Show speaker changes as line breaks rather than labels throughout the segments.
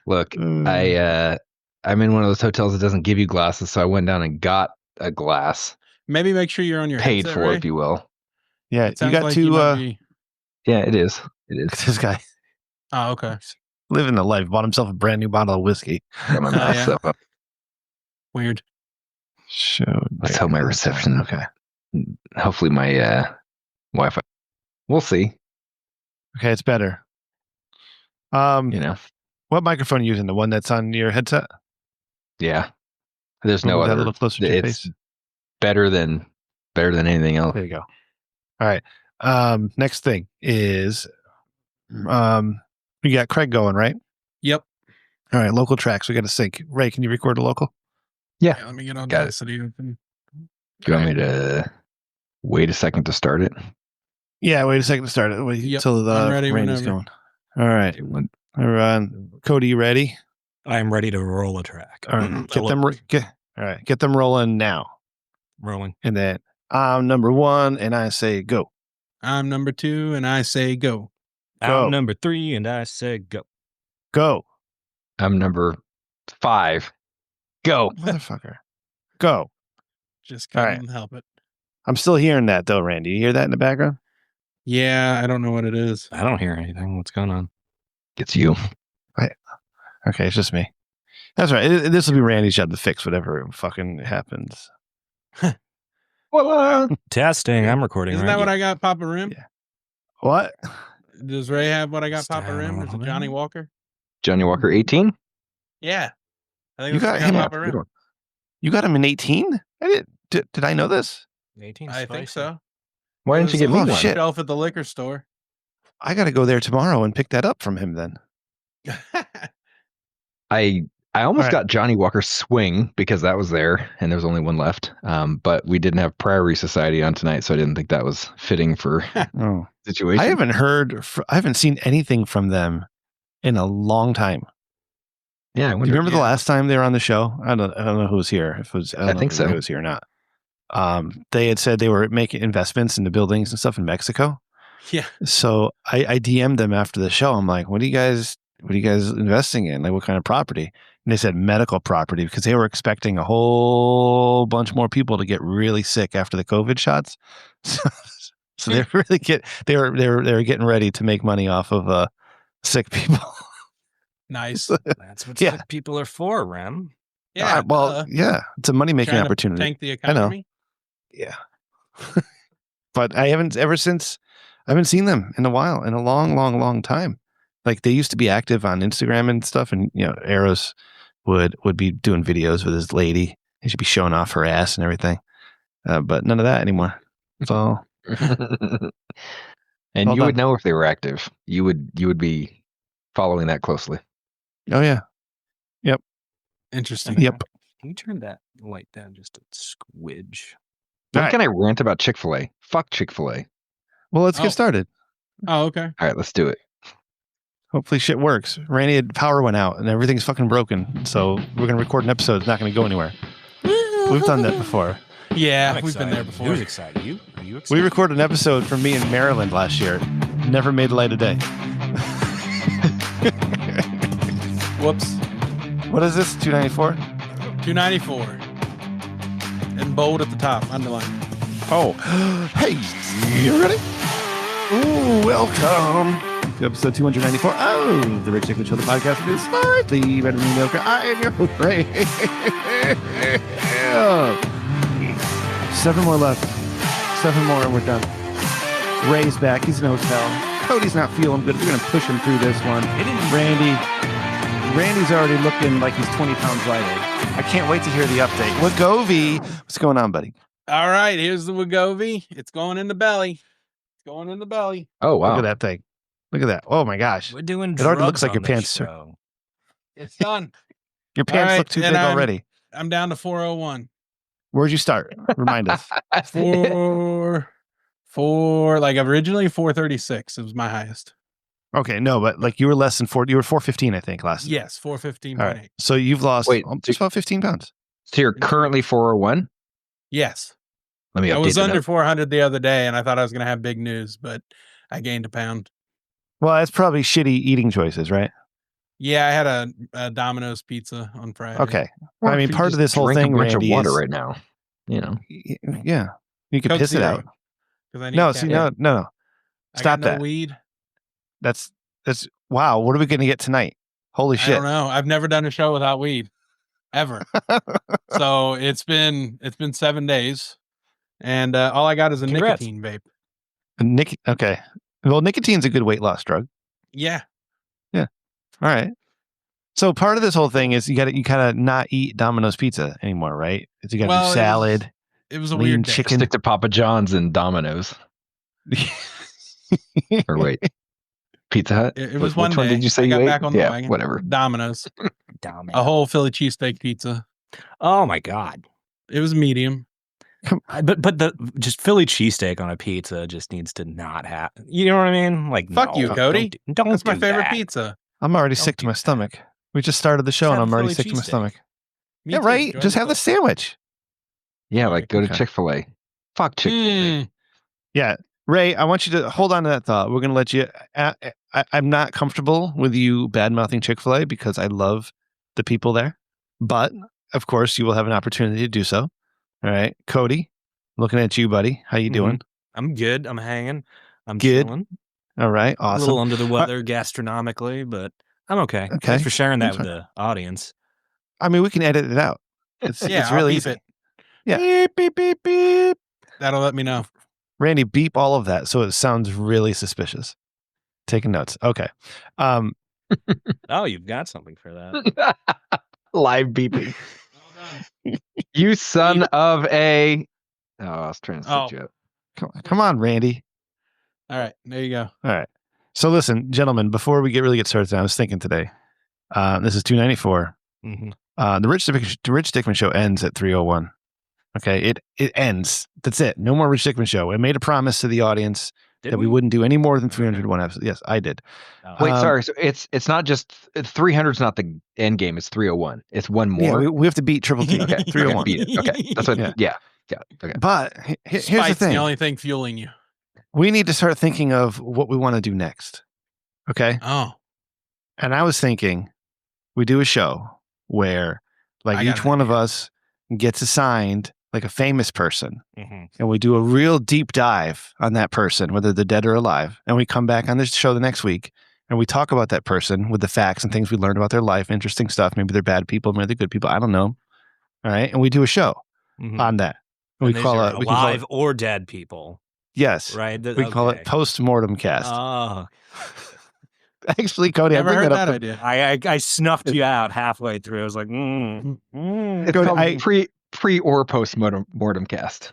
Look, I'm in one of those hotels that doesn't give you glasses, so I went down and got a glass.
Maybe make sure you're on your
paid
headset,
for,
Ray.
if you will.
Yeah,
It sounds like you might be...
Yeah, it is. It is.
This guy.
Oh, okay.
Living the life. Bought himself a brand new bottle of whiskey.
Got my mouth
yeah.
stuff up.
Weird.
Let's hope my reception. Okay. Hopefully my Wi-Fi. We'll see.
Okay, it's better. What microphone are you using? The one that's on your headset?
Yeah. There's no other.
A little closer to your face.
Better than anything else.
There you go. All right. Next thing is, we got Craig going, right?
Yep.
All right. Local tracks. We got to sync. Ray, can you record a local?
Yeah. Let me get on Audacity.
Do you want me to wait a second to start it?
Yeah, wait a second to start it. Wait until the rain is going. All right. Cody, you ready?
I'm ready to roll a track.
All right. Get them rolling now.
Rolling.
And then I'm number 1 and I say go.
I'm number 2 and I say go.
I'm number 3 and I say go.
Go.
I'm number 5. Go.
Motherfucker. Go.
Just couldn't help it.
I'm still hearing that though, Randy. You hear that in the background?
Yeah, I don't know what it is.
I don't hear anything. What's going on?
It's you.
Okay, it's just me. That's right. This will be Randy's job to fix whatever fucking happens.
Well,
testing. I'm recording.
Isn't that what I got, Papa Rim?
Yeah. What?
Does Ray have what I got, Papa Rim? Is it Johnny Walker?
Johnny Walker 18?
Yeah. I think
You got him.
Papa Rim.
You got him in 18? Did I know this?
18.
I think so.
Why didn't you get me one?
Shit.
Shelf at the liquor store.
I got to go there tomorrow and pick that up from him then.
I almost got Johnny Walker Swing because that was there and there was only one left. But we didn't have Priory Society on tonight, so I didn't think that was fitting for situation.
I haven't seen anything from them in a long time.
Yeah,
do you remember the last time they were on the show? I don't know who was here.
I think so.
Who was here or not? They had said they were making investments into buildings and stuff in Mexico.
Yeah.
So I DM'd them after the show. I'm like, what are you guys investing in? Like, what kind of property? And they said medical property because they were expecting a whole bunch more people to get really sick after the COVID shots. So they really they were getting ready to make money off of sick people.
Nice.
That's what sick people are for, Rem.
Yeah.
It's a money making opportunity.
Tank the economy.
Yeah. But I haven't seen them in a while, in a long, long, long time. Like they used to be active on Instagram and stuff, and Eros would be doing videos with his lady, and she'd be showing off her ass and everything. But none of that anymore. It's all.
And you would know if they were active. You would be following that closely.
Oh yeah. Yep.
Interesting.
Yep.
Can you turn that light down just a squidge?
When can I rant about Chick-fil-A? Fuck Chick-fil-A.
Well, let's get started.
Oh, okay.
All right, let's do it.
Hopefully shit works. Randy, power went out and everything's fucking broken. So we're going to record an episode. It's not going to go anywhere. We've done that before.
Yeah, we've been there before.
Who's excited? Are you excited?
We recorded an episode from me in Maryland last year. Never made the light of day.
Whoops.
What is this? 294?
294. And bold at the top, underline.
Oh. Hey, you ready? Ooh, welcome to episode 294 of the Rich Nick Show, the podcast that is slightly better than mediocre. I am your host, Ray. 7 more left. 7 more and we're done. Ray's back. He's in a hotel. Cody's not feeling good. We're going to push him through this one. Randy's already looking like he's 20 pounds lighter. I can't wait to hear the update. Wagovy, what's going on, buddy?
All right, here's the Wagovy. It's going in the belly. It's going in the belly.
Oh, wow.
Look at that thing. Look at that. Oh, my gosh.
We're doing
it already looks like your pants.
It's done.
Your pants look too big already.
I'm down to 401.
Where'd you start? Remind us.
Like originally 436. It was my highest.
Okay, no, but like you were less than 4. You were 415, I think, last.
Yes, 415.8.
All right. So you've lost just about 15 pounds.
So you're currently 401?
Yes.
Let me update.
I was under 400 the other day, and I thought I was going to have big news, but I gained a pound.
Well, that's probably shitty eating choices, right?
Yeah, I had a Domino's pizza on Friday.
Okay.
Or
I
if
mean,
you
part of
just
this whole
drink
thing,
a bunch
Randy,
of water
is
right now. You know,
yeah, you could
Coke
piss it
Zero,
out.
'cause I need
No, see,
caffeine.
no.
I got
Stop
no
that.
weed.
That's wow. What are we going to get tonight? Holy
I
shit!
don't know. I've never done a show without weed, ever. So it's been 7 days, and all I got is a
Congrats.
nicotine vape.
Okay. Well, nicotine's a good weight loss drug.
Yeah.
All right. So part of this whole thing is you kind of not eat Domino's pizza anymore, right? It's you got to
Well,
do salad,
It was a
lean
weird day.
chicken.
stick to Papa John's and Domino's. Or wait, Pizza Hut.
It was
Which
one
one
day.
did you say
I
you
got
ate?
back on the
Yeah,
wagon.
whatever.
Domino's.
Domino.
A whole Philly cheesesteak pizza.
Oh my god.
It was medium.
But the just Philly cheesesteak on a pizza just needs to not have. You know what I mean? Like,
Fuck
no,
you, Cody.
Don't
That's my
do
favorite
that.
pizza.
I'm already
Don't
sick to
do
my
that.
stomach. We just started the show and
have
I'm
a
already
Philly
sick to my
cheesesteak.
stomach.
Me
Yeah,
too.
right.
Join
Just
the
have the
club.
sandwich.
Yeah,
All
like
right.
go to
Okay.
Chick-fil-A. Fuck Chick-fil-A.
Yeah. Ray, I want you to hold on to that thought. We're going to let you. I'm not comfortable with you bad mouthing Chick-fil-A because I love the people there. But of course, you will have an opportunity to do so. All right. Cody, looking at you, buddy. How you doing?
I'm good. I'm hanging. I'm
Good.
chilling.
All right.
A
Awesome.
little under the weather gastronomically, but I'm okay.
Okay.
Thanks for sharing that
That's
with the audience.
I mean, we can edit it out. It's
Yeah,
it's
I'll
really
beep
easy.
it.
Yeah. Beep, beep, beep, beep.
That'll let me know.
Randy, beep all of that so it sounds really suspicious. Taking notes. Okay.
Oh, you've got something for that.
Live beeping.
Well done.
You son of a. Oh, I was trying to set you up.
Come on, Randy.
All right, there you go.
All right. So listen, gentlemen, before we really get started, I was thinking today. This is 294.
Mhm.
The Rich Dickman show ends at 301. Okay, it ends. That's it. No more Rich Dickman show. I made a promise to the audience that we wouldn't do any more than 301 episodes. Yes, I did.
Oh.
Wait, sorry. So it's not just 300 is not the end game. It's 301. It's one more.
Yeah, we have to beat Triple T.
Okay,
301.
beat it. Okay, that's what. Yeah. Okay.
But here's the
Spite's
thing.
the only thing fueling you.
We need to start thinking of what we want to do next. Okay.
Oh,
And I was thinking we do a show where like
I got
each
an
one of
idea.
us gets assigned like a famous person
Mhm.
and we do a real deep dive on that person, whether they're dead or alive. And we come back on this show the next week and we talk about that person with the facts and things we learned about their life, interesting stuff. Maybe they're bad people, maybe they're good people. I don't know. All right. And we do a show
Mhm.
on that. And
And
we
these
call
are
it, we can call
alive
it,
or dead people,
yes,
right?
we call it post-mortem cast.
Oh,
Actually, Cody,
never
I bring
heard
that
that
up.
idea.
I snuffed you out halfway through. I was like,
It's
Go-
called
I-
pre or post mortem cast.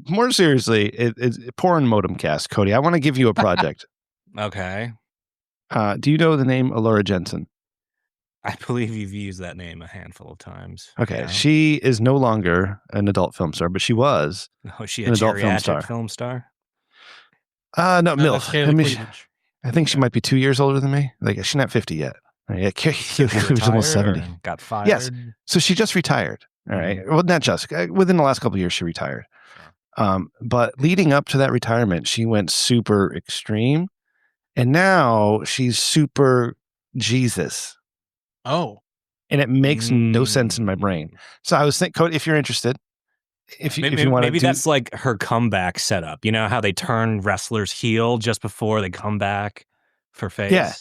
More seriously, it's porn modem cast. Cody, I want to give you a project.
okay.
Do you know the name Alora Jensen?
I believe you've used that name a handful of times.
Okay,
Yeah.
she is no longer an adult film star, but she was.
Oh, is she a
an adult film
geriatric
star.
film star?
No,
No,
MILF.
that's Kaylee
I mean,
Cleavage.
I think she might be 2 years older than me. Like she's not 50 yet. Yeah, Kaylee
She
Cleavage is almost
retired or
70.
Got fired.
Yes. So she just retired. All right. Well, not just within the last couple of years, she retired. But leading up to that retirement, she went super extreme, and now she's super Jesus,
Oh,
and it makes no sense in my brain. So I was thinking, Cody, if you're interested, if you want to
maybe
do,
that's like her comeback setup. You know how they turn wrestlers heel just before they come back for face?
Yeah.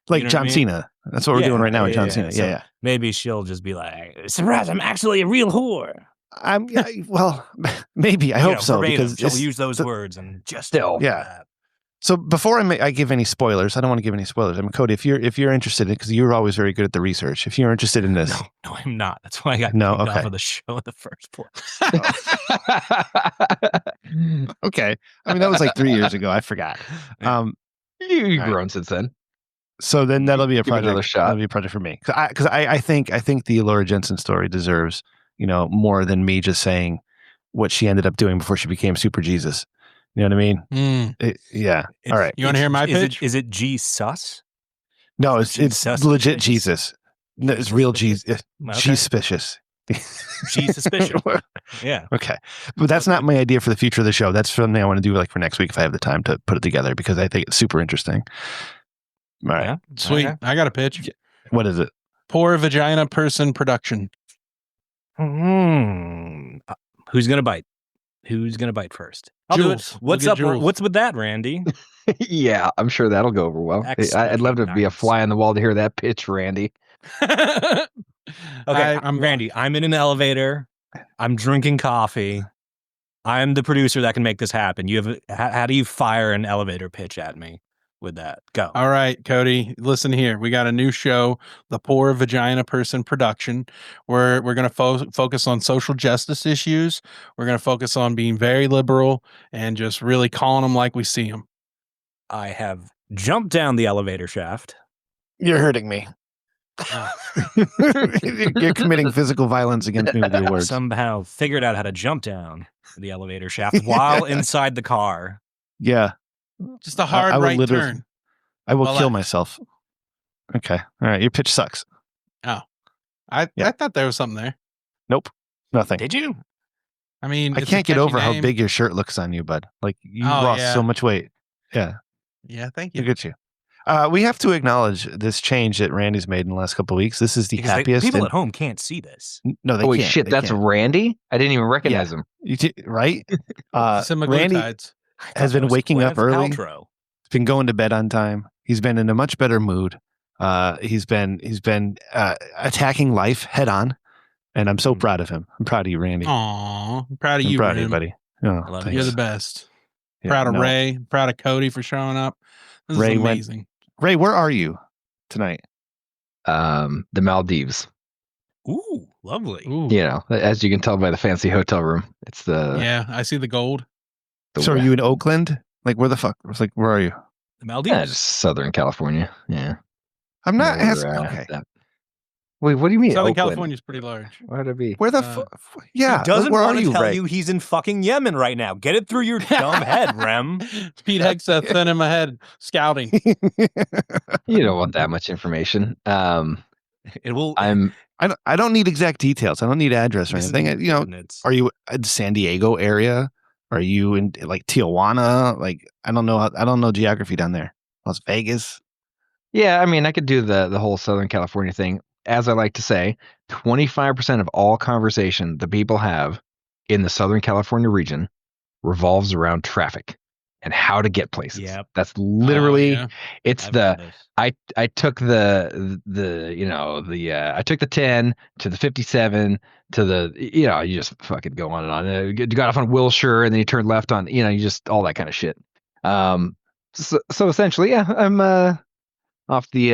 Like
You know
John
what I mean?
Cena. That's what we're doing right now with John Cena.
So
Yeah.
maybe she'll just be like, surprise, I'm actually a real whore.
Well, maybe. I hope so.
Verbatim,
Because
she'll use those words and just
Still.
Yeah. So before I give any spoilers, I don't want to give any spoilers. I mean, Cody, if you're interested in, because you're always very good at the research. If you're interested in this,
No, I'm not. That's why I got
No,
kicked
okay.
off of the show in the first place.
okay. I mean, that was like 3 years ago. I forgot.
You've
All right.
grown since then.
So then that'll be a
Give it another
project.
shot.
That'll be a project for me because I think the Laura Jensen story deserves more than me just saying what she ended up doing before she became Super Jesus. You know what I mean? Yeah. All right.
You want to hear my
Is
pitch?
Is it G sus?
No, it's
Jesus.
legit Jesus. No, it's real Jesus.
Okay.
She's suspicious.
She's suspicious. Yeah.
Okay. But that's not my idea for the future of the show. That's something I want to do like for next week if I have the time to put it together because I think it's super interesting. All right.
Yeah.
Sweet.
Okay.
I got a pitch.
What is it?
Poor vagina person production.
Who's gonna bite? Who's gonna bite first? I'll do it.
Jules.
What's
We'll
up?
get Jules.
What's with that, Randy?
Yeah, I'm sure that'll go over well. I'd love to be a
Nice.
fly on the wall to hear that pitch, Randy.
Okay,
I'm
Randy, I'm in an elevator. I'm drinking coffee. I'm the producer that can make this happen. How do you fire an elevator pitch at me with that? Go.
All right, Cody, listen here. We got a new show, the Poor Vagina Person Production. We're going to focus on social justice issues. We're going to focus on being very liberal and just really calling them like we see them.
I have jumped down the elevator shaft.
You're hurting me. You're committing physical violence against me with your words.
Somehow figured out how to jump down the elevator shaft while inside the car.
Yeah.
Just a hard
I will
right
literally-
turn.
I will
Well,
kill myself. Okay. All right. Your pitch sucks.
I
Yeah.
thought there was something there.
Nope. Nothing.
Did you?
I mean,
I
it's a
can't get
catchy
over how
name.
big your shirt looks on you, bud. Like you
Oh,
lost
yeah.
so much weight. Yeah.
Yeah, thank
Look
you.
at you. We have to acknowledge this change that Randy's made in the last couple of weeks. This is the
Because
happiest.
people at home can't see this.
No, they
Holy
can't.
shit,
They
that's
can't.
Randy? I didn't even recognize him.
Right? Randy
Semaglutides.
has been waking up early. He's been going to bed on time. He's been in a much better mood. He's been attacking life head on, and I'm so proud of him. I'm proud of you, Randy.
Aw, I'm proud of
I'm
you,
proud of you,
Rim.
buddy. Oh,
I love
thanks.
You're the best.
Yeah,
Proud of
no.
Ray. Proud of Cody for showing up. This
Ray
is
went-
amazing.
Ray, where are you tonight?
The Maldives.
Ooh, lovely.
Ooh.
You know, as you can tell by the fancy hotel room, it's the.
Yeah, I see the gold.
So are you in Oakland? Like where the fuck? It's like where are you?
The Maldives.
Yeah, just Southern California. Yeah.
I'm not
Know where
asking.
we're at.
Okay.
Wait, what do you mean?
Southern
Oakland?
California's pretty large.
Where'd it be?
Where the
Uh,
fuck? Yeah.
He doesn't
where
want
are
to
you,
tell
Ray?
you he's in fucking Yemen right now. Get it through your dumb head, Rem.
Pete Hegseth sent him ahead scouting.
You don't want that much information.
It will.
I don't need exact details. I don't need address or
Listen,
anything. You know,
coordinates.
are you in San Diego area? Are you in like Tijuana? Like I don't know. I don't know geography down there. Las Vegas.
Yeah, I mean, I could do the whole Southern California thing. As I like to say, 25% of all conversation the people have in the Southern California region revolves around traffic and how to get places.
Yep.
That's literally
Oh, yeah.
it's
I've
the
heard this.
I took the you know the I took the 10 to the 57 to the you just fucking go on and on. You got off on Wilshire and then you turn left on you just all that kind of shit. So essentially, yeah, I'm off the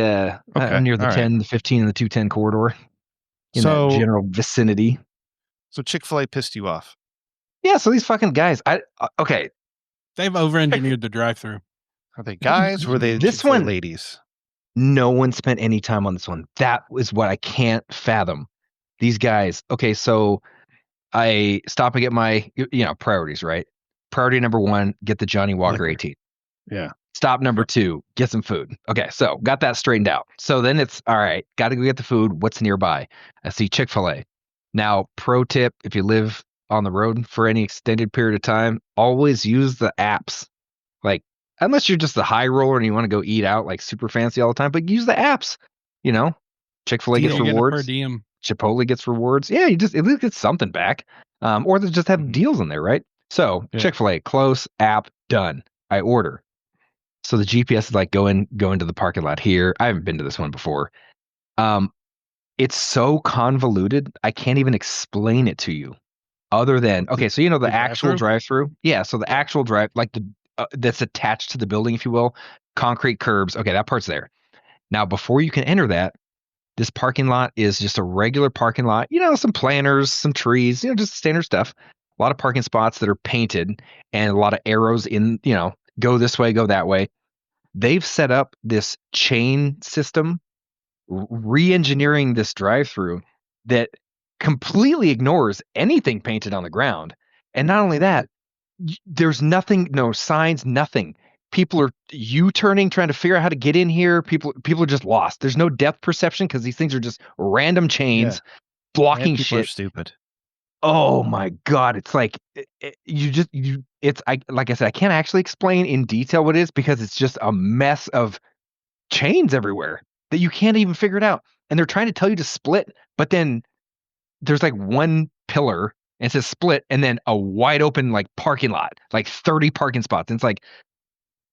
Okay,
near the
all right.
10, the 15, and the 210 corridor in
So-
that general vicinity.
So Chick-fil-A pissed you off.
Yeah, so these fucking guys, okay,
They've over-engineered the drive-through.
Are they guys? Or were they
This
Chick-fil-A
one-
ladies?
no one spent any time on this one. That is what I can't fathom. These guys, okay, so I stop and get my priorities, right? Priority number 1, get the Johnny Walker
Liquor.
18.
Yeah.
Stop number 2, get some food. Okay, so got that straightened out. So then it's all right, got to go get the food. What's nearby? I see Chick-fil-A. Now, pro tip, if you live on the road for any extended period of time, always use the apps. Like, unless you're just the high roller and you want to go eat out like super fancy all the time, but use the apps. Chick-fil-A
You're
gets
getting a per
rewards.
diem.
Chipotle gets rewards. Yeah, you just at least get something back. Or they just have deals in there, right? So
Yeah.
Chick-fil-A, close, app, done. I order. So the GPS is like go into the parking lot here. I haven't been to this one before. It's so convoluted. I can't even explain it to you. Other than the
the
actual
drive-thru?
drive-through. Yeah, so the actual drive, like the that's attached to the building, if you will, concrete curbs. Okay, that part's there. Now, before you can enter that, this parking lot is just a regular parking lot. Some planters, some trees, just standard stuff. A lot of parking spots that are painted and a lot of arrows in, go this way, go that way. They've set up this chain system, re-engineering this drive-through that completely ignores anything painted on the ground. And not only that, there's nothing, no signs, nothing. People are U-turning, trying to figure out how to get in here. People are just lost. There's no depth perception because these things are just random chains blocking
Yeah, people are
shit.
stupid.
Oh my God. It's like, like I said, I can't actually explain in detail what it is because it's just a mess of chains everywhere. that you can't even figure it out. And they're trying to tell you to split, but then there's like one pillar and it says split and then a wide open like parking lot, like 30 parking spots. And it's like,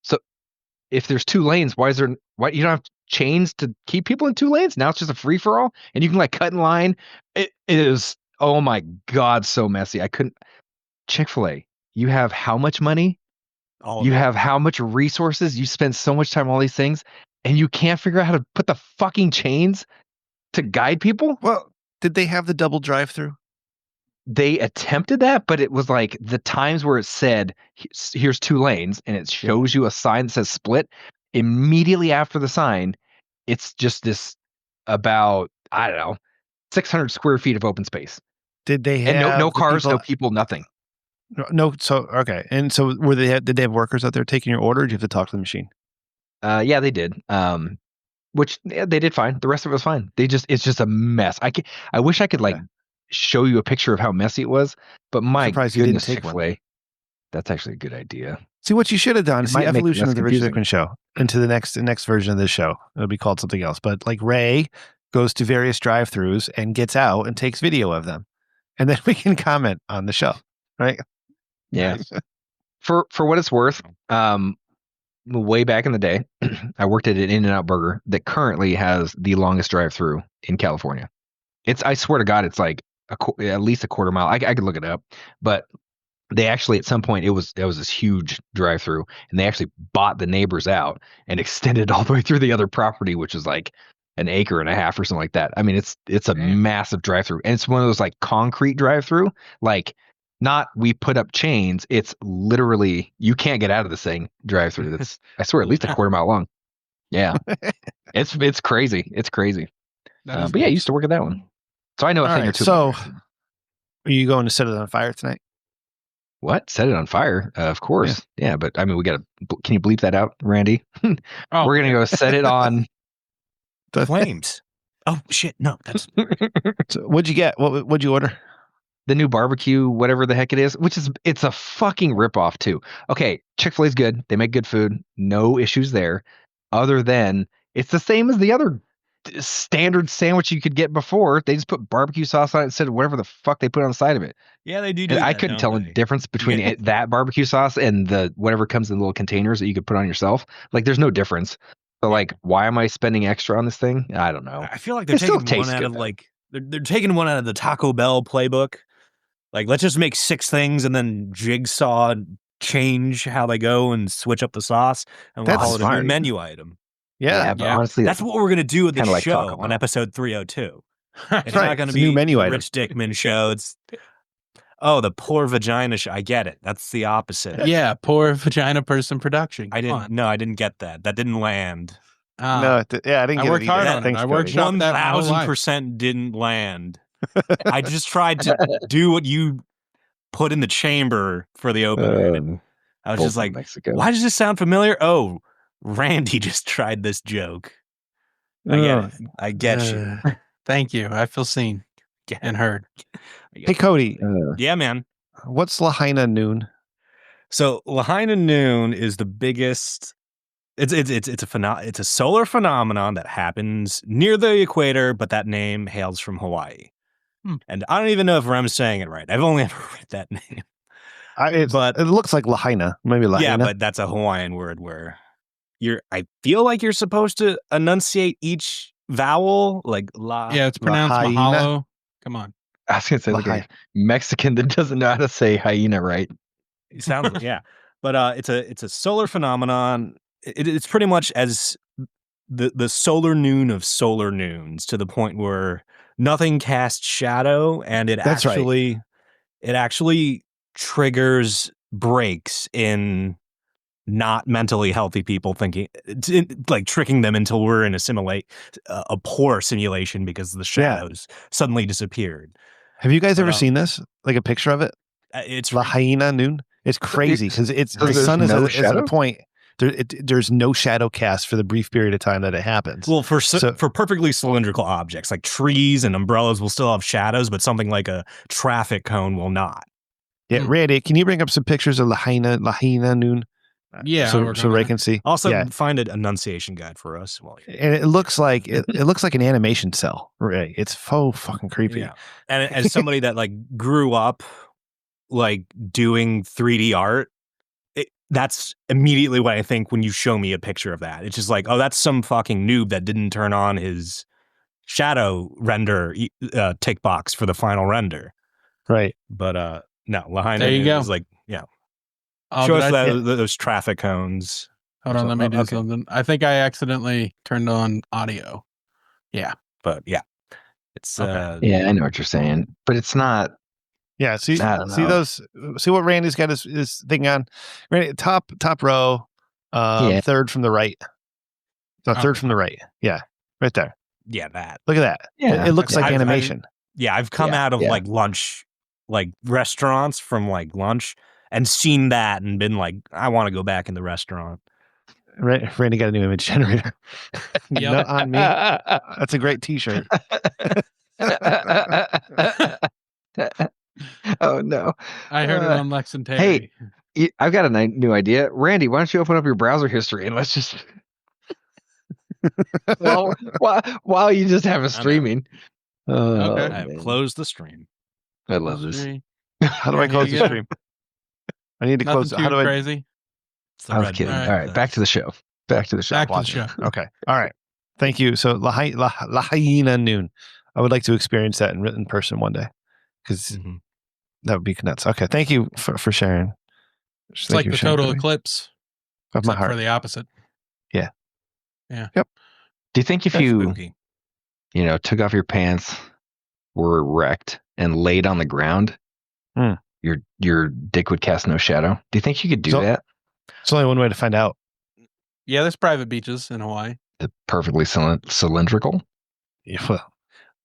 so if there's 2 lanes, why you don't have chains to keep people in 2 lanes? Now it's just a free for all and you can like cut in line. It is, oh my God, so messy. I couldn't. Chick-fil-A, you have how much money? You have how much resources? You spend so much time on all these things and you can't figure out how to put the fucking chains to guide people?
Well, did they have the double drive-through?
They attempted that, but it was like the times where it said, here's 2 lanes, and it shows you a sign that says split. Immediately after the sign, it's just this about, I don't know, 600 square feet of open space.
Did they have
and no cars,
people,
no people, nothing.
No, so okay. And so did they have workers out there taking your order? Or did you have to talk to the machine?
Yeah, they did. Which they did fine. The rest of it was fine. It's just a mess. I wish I could like show you a picture of how messy it was, but my
Surprised you didn't
goodness,
take one.
Chick-fil-A. That's actually a good idea.
See, what you should have done is the
might make it
evolution
less
of the Richard
confusing.
Dickman show into the next version of this show. It'll be called something else. But like Ray goes to various drive-thrus and gets out and takes video of them, and then we can comment on the show, right?
Yeah. For what it's worth, way back in the day, I worked at an In-N-Out Burger that currently has the longest drive-through in California. I swear to God, it's like at least a quarter mile. I could look it up, but they actually at some point it was this huge drive-through, and they actually bought the neighbors out and extended all the way through the other property, which is like an acre and a half or something like that. I mean, it's a massive drive-through, and it's one of those like concrete drive-through, like not we put up chains. It's literally you can't get out of this thing drive-through. That's I swear at least a quarter mile long. Yeah, it's crazy. It's crazy. But yeah, I used to work at that one, so I know a thing or two.
So, are you going to set it on fire tonight?
What? Set it on fire? Of course. Yeah, but I mean, we got to. Can you bleep that out, Randy? We're gonna go set it on
the flames. Oh shit! No, that's.
So what'd you get? What'd you order?
The new barbecue, whatever the heck it is, it's a fucking ripoff too. Okay, Chick-fil-A's good. They make good food. No issues there. Other than it's the same as the other standard sandwich you could get before. They just put barbecue sauce on it instead of whatever the fuck they put on the side of it.
Yeah, they do.
I couldn't tell the difference between that barbecue sauce and the whatever comes in little containers that you could put on yourself. Like, there's no difference. So, like, why am I spending extra on this thing? I don't know.
I feel like they're taking one out of like they're taking one out of the Taco Bell playbook. Like, let's just make 6 things and then jigsaw change how they go and switch up the sauce, and we'll call it a new menu item.
Yeah,
but honestly,
that's what we're gonna do with the
like
show on episode 302. It's
right.
not gonna be
a new menu
the
item.
Rich Dickman show. It's the poor vagina show. I get it. That's the opposite.
Yeah, poor vagina person production.
I didn't get that. That didn't land.
No, I didn't get
I worked
it
hard
either.
on
Thanks,
it. I worked
Cody.
1,000% didn't land. I just tried to do what you put in the chamber for the opener. I was just like,
Mexico.
Why does this sound familiar? Oh, Randy just tried this joke. I get it. I get you.
Thank you. I feel seen and heard.
Hey, Cody.
Yeah, man.
What's Lahaina Noon?
So Lahaina Noon is the biggest. It's a solar phenomenon that happens near the equator, but that name hails from Hawaii. And I don't even know if Rem's saying it right. I've only ever read that name.
But it looks like Lahaina. Maybe Lahaina.
Yeah, but that's a Hawaiian word where I feel like you're supposed to enunciate each vowel like la.
Yeah, it's pronounced
Lahaina.
mahalo. Come on.
I was gonna say like a Mexican that doesn't know how to say hyena right.
It sounds like, yeah. But it's a solar phenomenon. It's pretty much as the solar noon of solar noons, to the point where nothing casts shadow, and it actually triggers breaks in not mentally healthy people thinking, like tricking them until we're in a poor simulation because the shadows suddenly disappeared.
Have you guys ever seen this? Like a picture of it?
It's
Lahaina Noon. It's crazy because the sun is at a point. There's no shadow cast for the brief period of time that it happens.
Well, for perfectly cylindrical objects like trees and umbrellas will still have shadows, but something like a traffic cone will not.
Yeah, Randy, can you bring up some pictures of Lahaina Noon?
Yeah,
so Ray can see.
Also,
yeah.
find an enunciation guide for us.
And it looks like it looks like an animation cell. Ray, it's so fucking creepy.
Yeah. And as somebody that like grew up like doing 3D art, that's immediately what I think when you show me a picture of that. It's just like, oh, that's some fucking noob that didn't turn on his shadow render tick box for the final render.
Right.
But no, Lahaina
There you go.
is like, yeah.
Oh,
Show us
did I-
those traffic cones.
Hold on, let me do
okay.
something. I think I accidentally turned on audio. Yeah.
But yeah. It's
Okay.
Yeah, I know what you're saying, but it's not.
Yeah, see
I don't know.
see what Randy's got his thing on. Randy, top row,
Yeah.
third from the right. No, third
Okay.
from the right. Yeah, right there.
yeah, that.
Look at that.
Yeah,
It looks
okay.
like
I've-
animation.
Yeah, I've come
Yeah,
out of
yeah.
like lunch, like restaurants from like lunch and seen that and been like, I want to go back in the restaurant.
Randy got a new image generator.
Yep.
Not on me. That's a great T-shirt.
Oh no!
I heard it on Lex and Terry.
Hey, I've got a new idea. Randy, why don't you open up your browser history and let's just while you just have it streaming. Oh,
Okay.
I have
man.
closed the stream.
I love this.
Three.
How do I
Here
close
you
the
go.
stream? I need to
Nothing
close.
too
How do I?
crazy.
It's the
I was
red
kidding.
button.
All right, back to the show. Back to the show.
Back to the
Watching.
show.
Okay. All right. Thank you. So Lahaina Noon. I would like to experience that in person one day because
Mhm.
that would be nuts. Okay. Thank you for sharing.
It's like the total eclipse,
of my
except
heart.
for the opposite.
Do you think if
That's
you
spooky.
took off your pants, were erect, and laid on the ground,
Hmm.
your dick would cast no shadow? Do you think you could do
So-
that?
It's only one way to find out.
Yeah, there's private beaches in Hawaii.
The perfectly cylindrical.
Yeah, well,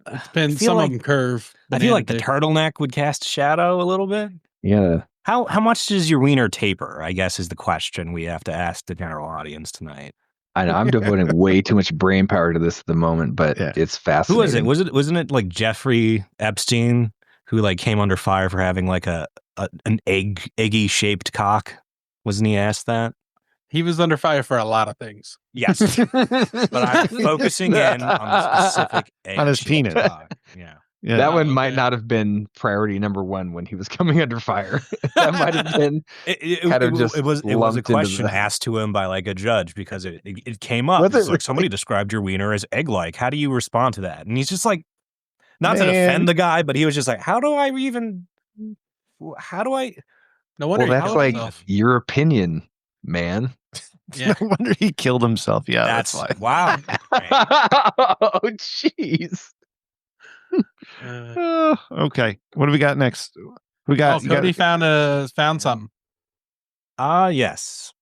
It depends.
I feel
Some
like-
of them curve.
I feel like the
banana dick.
turtleneck would cast a shadow a little bit.
Yeah.
How much does your wiener taper, I guess, is the question we have to ask the general audience tonight.
I know I'm devoting way too much brain power to this at the moment, but
Yeah.
it's
Who
fascinating.
was it? Wasn't it like Jeffrey Epstein who like came under fire for having like an eggy shaped cock? Wasn't he asked that?
He was under fire for a lot of things.
Yes. But I'm focusing in on the specific egg
On his
shaped
penis.
cock. Yeah.
yeah.
That one might
okay.
not have been priority number one when he was coming under fire. That might have been.
It
Kind of just
was a
lumped into
question
the-
asked to him by like a judge because it came up.
Was
It's
it
like somebody described your wiener as egg-like. How do you respond to that? And he's just like, not to
Man.
defend the guy, but he was just like, how do I?
No wonder
Well,
he
that's
killed
like
himself.
your opinion, man.
Yeah.
No wonder he killed himself. Yeah, that's why.
wow.
Oh, jeez.
Okay. What do we got next? We got. you got-
Cody found something.
Yes.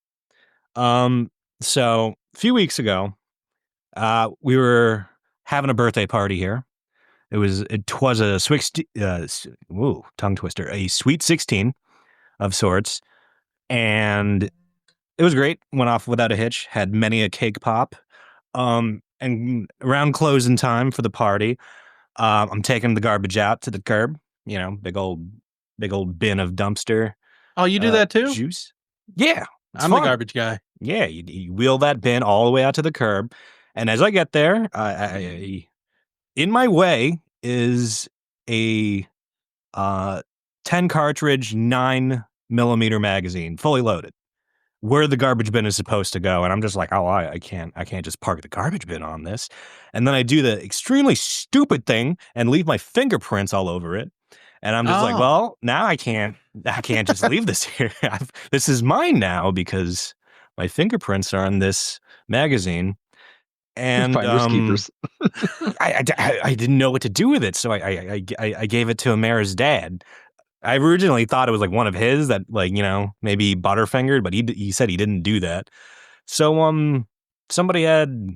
So a few weeks ago, we were having a birthday party here. It was a tongue twister, a sweet 16 of sorts, and it was great. Went off without a hitch. Had many a cake pop. And around closing time for the party, I'm taking the garbage out to the curb. Big old bin of dumpster.
Oh, you do that too?
Juice. Yeah, it's
I'm
fun.
the garbage guy.
Yeah, you wheel that bin all the way out to the curb, and as I get there, I in my way is a 10 cartridge 9mm magazine, fully loaded, where the garbage bin is supposed to go, and I'm just like, oh, I can't just park the garbage bin on this, and then I do the extremely stupid thing and leave my fingerprints all over it. And I'm just like,
Oh.
well, now I can't just leave this here. This is mine now because my fingerprints are on this magazine. And
Finders keepers.
I didn't know what to do with it, so I gave it to Amara's dad. I originally thought it was like one of his that maybe butterfingered, but he said he didn't do that. So somebody had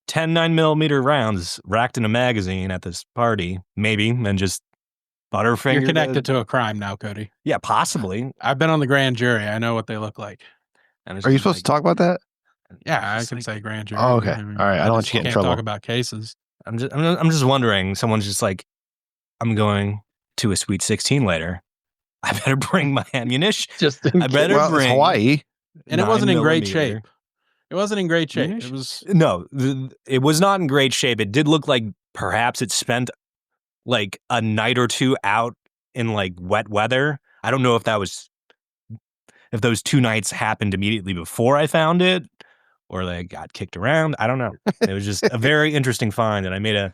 10 9mm rounds racked in a magazine at this party, maybe, and just butterfingered.
You're connected to a crime now, Cody.
Yeah, possibly.
I've been on the grand jury. I know what they look like.
And it's
Are you
just
supposed to talk about that?
Yeah, I
It's
can
like-
say grand jury.
Oh, okay. All right. I don't want
just
you to get in
can't
trouble.
talk about cases.
I'm just wondering. Someone's just like, I'm going to a sweet 16 later. I better bring my ammunition.
Just in
I better
Well, it's
bring.
Hawaii.
And it wasn't in great
9mm.
shape. It wasn't in great shape.
Munition?
It was
No, it was not in great shape. It did look like perhaps it spent like a night or two out in like wet weather. I don't know if if those 2 nights happened immediately before I found it or they got kicked around. I don't know. It was just a very interesting find. And I made a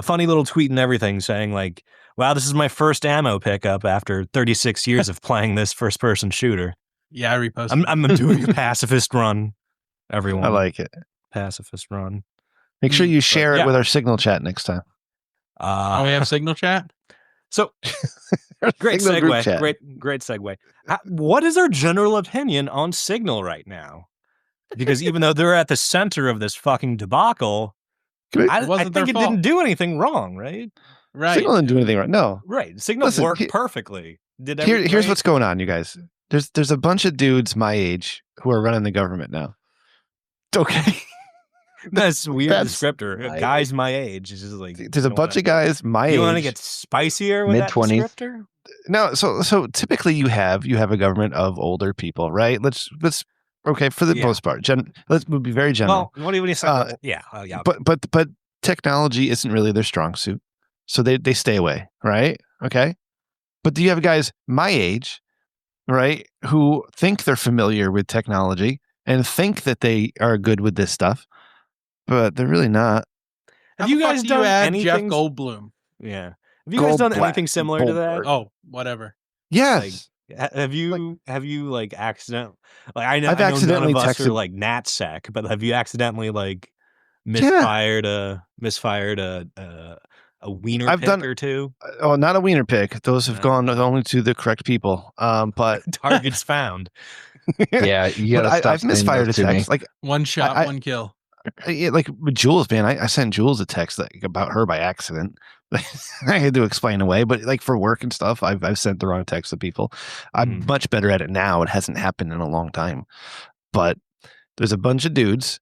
funny little tweet and everything saying like, wow, this is my first ammo pickup after 36 years of playing this first person shooter.
I reposted.
I'm doing a pacifist run. Everyone.
I like it.
Pacifist run.
Make sure you share
yeah.
it with our Signal chat next time.
Oh, we have Signal chat?
So great
Signal group
segue.
chat.
Great segue. What is our general opinion on Signal right now? Because even though they're at the center of this fucking debacle, I
wasn't their
think it
fault.
didn't do anything wrong, right?
Right.
Signal didn't do anything right. No.
Right. Signal
Listen,
worked perfectly.
Here's
right?
what's going on, you guys. There's a bunch of dudes my age who are running the government now. Okay.
That's weird
That's-
descriptor. Guys my age. It's just like
There's a bunch of guys my age.
You want to get spicier with that
Mid-20s.
descriptor?
No, so typically you have a government of older people, right? Let's okay, for the most part. Let's be very general.
Well, what do you say? Yeah.
But technology isn't really their strong suit. So they stay away, right? Okay. But do you have guys my age, right, who think they're familiar with technology and think that they are good with this stuff, but they're really not.
Have you guys done anything?
Jeff Goldblum?
Yeah. Have you guys done anything similar to that?
Oh, whatever.
Yes.
Like, have you like accidentally like I know
I've
none
accidentally
of us
texted
are like NatSec, but have you accidentally like misfired a wiener
I've
pick
done
or two?
Oh, not a wiener pick. Those have gone only to the correct people. But
Targets found.
Yeah, you gotta stop.
I've misfired a text. Like
one shot, one kill.
Like with Jules, man, I sent Jules a text about her by accident. I had to explain away, but like for work and stuff, I've sent the wrong text to people. I'm much better at it now. It hasn't happened in a long time. But there's a bunch of dudes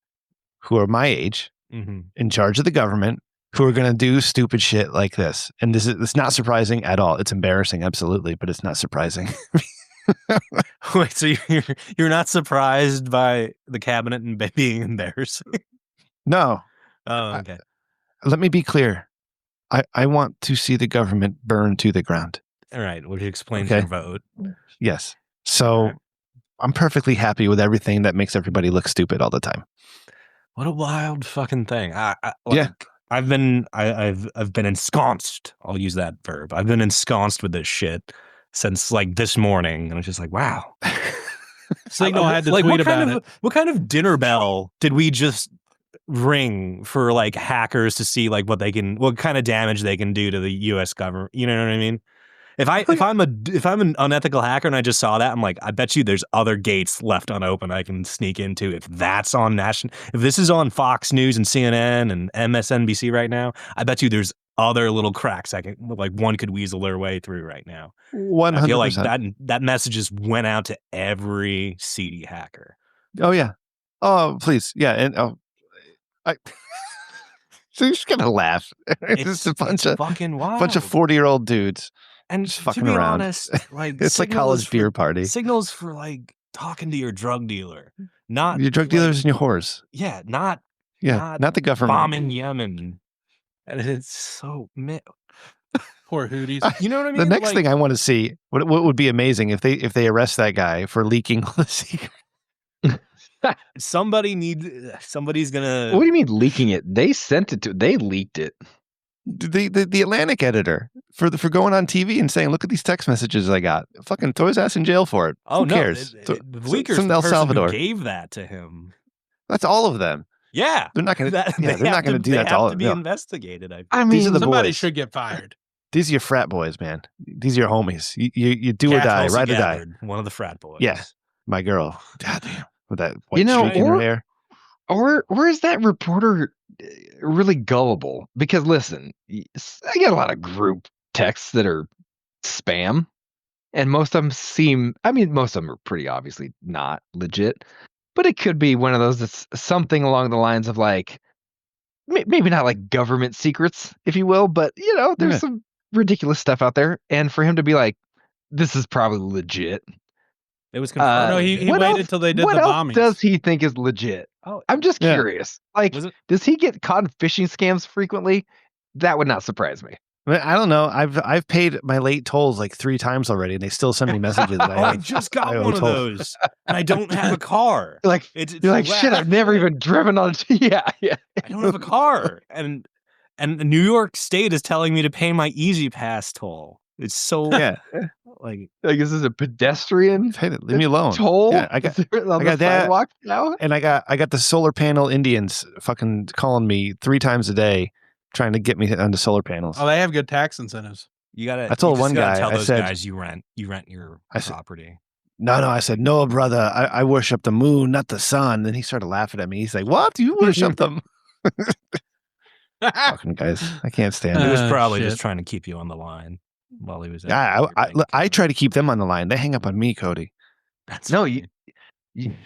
who are my age in charge of the government who are going to do stupid shit like this. And it's not surprising at all. It's embarrassing, absolutely, but it's not surprising.
Wait, so you're not surprised by the cabinet and being embarrassing?
No.
Oh, okay.
Let me be clear. I want to see the government burn to the ground.
All right, which explains your vote.
Yes. So I'm perfectly happy with everything that makes everybody look stupid all the time.
What a wild fucking thing.
Yeah.
I've been ensconced. I'll use that verb. I've been ensconced with this shit since like this morning, and it's just like, wow.
Signal had to tweet about it.
What kind of dinner bell did we just ring for like hackers to see like what kind of damage they can do to the U.S. government? You know what I mean? If I'm an unethical hacker and I just saw that, I'm like, I bet you there's other gates left unopened I can sneak into. If that's on if this is on Fox News and CNN and MSNBC right now, I bet you there's other little cracks one could weasel their way through right now.
100%.
I feel like that message just went out to every seedy hacker.
Oh yeah. Oh please, yeah, and so you're just gonna laugh. It's just a bunch of
fucking wild.
Bunch of 40-year-old dudes.
And
just fucking
to be
around.
honest, like
it's like college beer party.
Signals for like talking to your drug dealer, not
your drug dealers and your whores.
Yeah, not
the government
bombing Yemen. And it's so
poor Hooties.
You know what I mean?
The next thing I want to see, what would be amazing if they arrest that guy for leaking all the secrets.
Somebody's gonna.
What do you mean leaking it? They sent it they leaked it.
The Atlantic editor for going on TV and saying, "Look at these text messages I got." Fucking throw his ass in jail for it.
Oh,
Who cares?
The leaker's
Some
the
El
person
Salvador
who gave that to him.
That's all of them.
Yeah,
they're not going to. They're not going to do that to all of them.
They have to be investigated.
I mean,
these are the
somebody
boys.
should get fired.
These are your frat boys, man. These are your homies. You do or die, ride or die.
One of the frat boys.
Yeah, my girl. God damn, with that white streak in her hair.
Or is that reporter really gullible? Because listen, I get a lot of group texts that are spam, and most of them most of them are pretty obviously not legit, but it could be one of those that's something along the lines of like, maybe not like government secrets, if you will, but there's some ridiculous stuff out there, and for him to be like, this is probably legit.
It was confirmed.
No, he
what
waited
else-
till they did
what
the
else
bombings.
does he think is legit?
Oh,
I'm just
Yeah.
curious. Like,
Was it-
does he get caught in phishing scams frequently? That would not surprise me.
I don't know. I've paid my late tolls like 3 times already, and they still send me messages. That
I just got
owe
one of
tolls.
those, and I don't have a car.
Like,
It's
you're like, shit, I've never even driven on. Yeah.
I don't have a car, and New York State is telling me to pay my Easy Pass toll. It's so
Yeah,
like
Like, is this a pedestrian
hey, leave me alone.
toll?
Yeah, I got
on
I got
the
that.
sidewalk now.
and I got the solar panel Indians fucking calling me 3 times a day, trying to get me onto solar panels.
Oh, they have good tax incentives.
you gotta.
I told
you just
one
gotta
guy,
tell
I
those
said-
guys you rent your
I said-
property.
No, I said, no, brother, I worship the moon, not the sun. Then he started laughing at me. He's like, what? You worship them? Fucking guys, I can't stand
He
it.
was probably
shit.
just trying to keep you on the line while he was.
I try to keep them on the line. They hang up on me, Cody.
That's
No,
funny.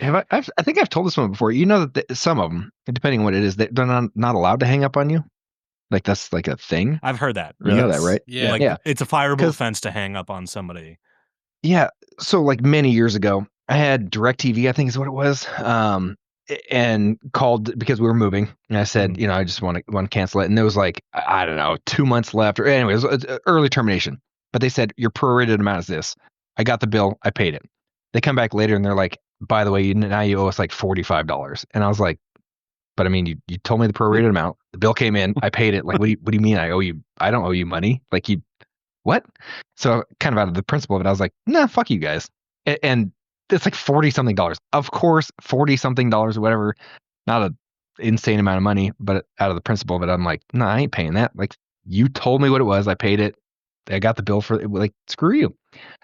I think I've told this one before. You know that some of them, depending on what it is, they're not allowed to hang up on you. Like, that's like a thing.
I've heard that.
You know that,
Yes.
right?
Yeah.
Like,
Yeah.
it's a fireable
'Cause-
offense to hang up on somebody.
Yeah. So like many years ago, I had DirecTV, I think is what it was, and called because we were moving. And I said,
Mhm.
I just want to cancel it. And there was like, I don't know, 2 months left, or anyways, early termination. But they said your prorated amount is this. I got the bill, I paid it. They come back later and they're like, by the way, now you owe us like $45. And I was like, but I mean, you told me the prorated amount. The bill came in, I paid it. Like, what do you mean I owe you? I don't owe you money. Like, what? So kind of out of the principle of it, I was like, nah, fuck you guys. And it's like $40-something. Of course, $40-something or whatever. Not an insane amount of money, but out of the principle of it, I'm like, no, I ain't paying that. Like, you told me what it was. I paid it. I got the bill for it. Like, screw you.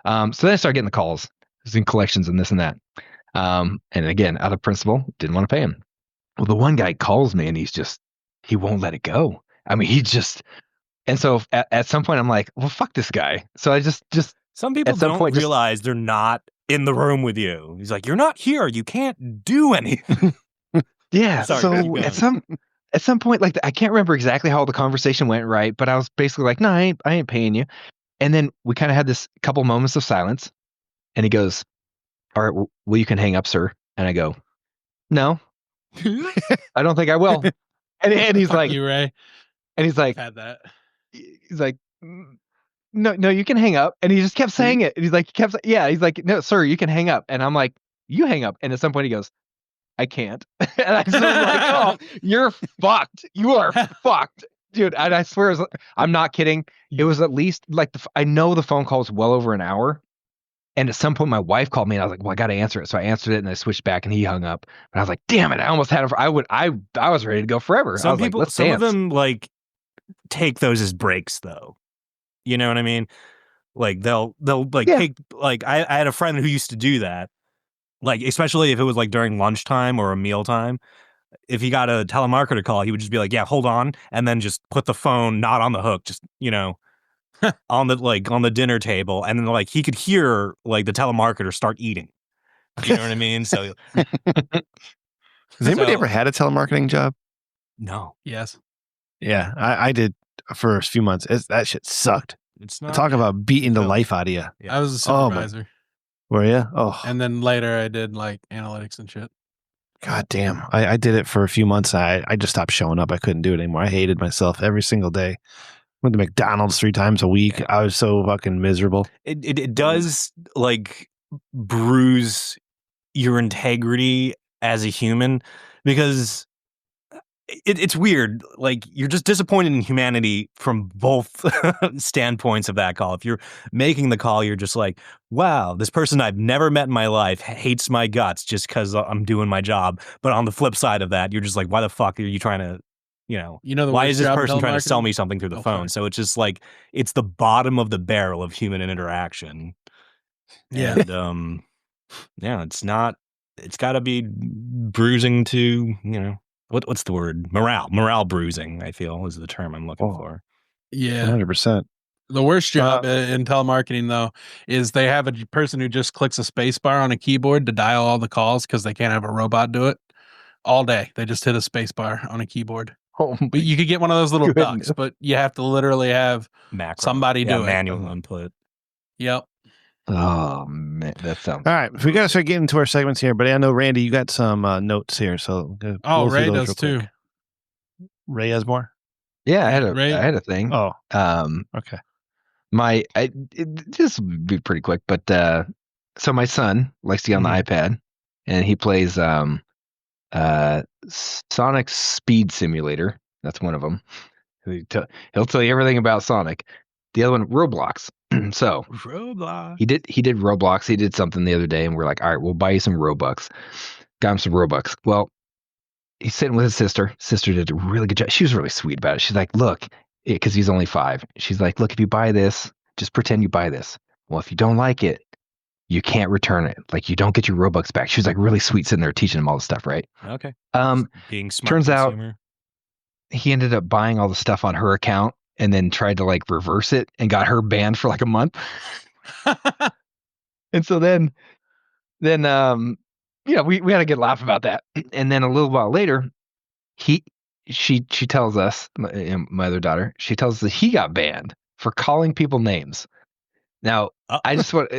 So then I started getting the calls, in collections and this and that. And again, out of principle, didn't want to pay him. Well, the one guy calls me and he won't let it go. I mean, and so at some point I'm like, well, fuck this guy. So I just
Some people
At some
don't
point, just-
realize they're not in the room with you. He's like, you're not here. You can't do anything.
yeah.
Sorry,
So
keep going.
at some point, like, I can't remember exactly how the conversation went, right? But I was basically like, no, I ain't paying you. And then we kind of had this couple moments of silence, and he goes, all right, well, you can hang up, sir. And I go, no, I don't think I will. And he's
Fuck
like,
you, Ray.
and he's like,
Had that.
no, you can hang up. And he just kept saying it. And he's like, he's like, no, sir, you can hang up. And I'm like, you hang up. And at some point he goes, I can't. And I was like, oh, you're fucked. You are fucked, dude. And I swear, I'm not kidding. It was at least like, I know the phone call was well over an hour. And at some point, my wife called me, and I was like, "Well, I got to answer it." So I answered it, and I switched back, and he hung up. And I was like, "Damn it! I almost had him. I was ready to go forever." I
Some
was like,
people,
"Let's
some
dance."
of them like take those as breaks, though. You know what I mean? Like they'll like
Yeah.
take like I had a friend who used to do that. Like, especially if it was like during lunchtime or a mealtime. If he got a telemarketer call, he would just be like, "Yeah, hold on," and then just put the phone not on the hook, just on the dinner table, and then like he could hear like the telemarketer start eating. You know what I mean? So
Has anybody
So-
ever had a telemarketing job?
no,
Yes.
Yeah, I did for a few months. That shit sucked.
it's not.
Talk about beating the
No.
life out of you.
Yeah.
I was a
Oh, my-
supervisor.
Were you? Oh,
And then later I did like analytics and shit.
god damn. I did it for a few months. I just stopped showing up. I couldn't do it anymore. I hated myself every single day. Went to McDonald's 3 times a week. I was so fucking miserable.
It does like bruise your integrity as a human because it's weird. Like you're just disappointed in humanity from both standpoints of that call. If you're making the call, you're just like, wow, this person I've never met in my life hates my guts just because I'm doing my job. But on the flip side of that, you're just like, why the fuck are you trying to,
You know the
why
worst
is this
job in
person trying to sell
telemarketing?
me something through the
Oh,
phone?
sorry.
So it's just like, it's the bottom of the barrel of human interaction.
Yeah.
And, yeah, it's got to be bruising to, what's the word? Morale bruising, I feel is the term I'm looking
Oh.
for.
Yeah.
100%.
The worst job in telemarketing, though, is they have a person who just clicks a space bar on a keyboard to dial all the calls because they can't have a robot do it all day. They just hit a space bar on a keyboard.
Oh,
But you could get one of those little
Goodness.
ducks, but you have to literally have
Macro.
somebody do it.
Manual input.
Yep.
Oh man, that sounds.
All right, we got to start getting to our segments here. But I know Randy, you got some notes here, so go through
Ray
those
does
real quick.
too.
Ray has more.
Yeah, I
Ray?
had a thing.
Oh, okay.
This would be pretty quick, but so my son likes to get on the iPad, and he plays Sonic Speed Simulator. That's one of them. He'll tell you everything about Sonic. The other one, Roblox. So
Roblox.
he did Roblox. He did something the other day, and we're like, all right, we'll buy you some Robux. Got him some Robux. Well, he's sitting with his sister. Sister did a really good job. She was really sweet about it. She's like, look, because he's only 5. She's like, look, if you buy this, just pretend you buy this. Well, if you don't like it, you can't return it. Like, you don't get your Robux back. She was like really sweet sitting there teaching him all this stuff, right?
Okay. Being smart.
Turns
consumer.
out he ended up buying all the stuff on her account and then tried to like reverse it and got her banned for like a month. And so then we had a good laugh about that. And then a little while later, she tells us, my other daughter, she tells us that he got banned for calling people names. Now, I just want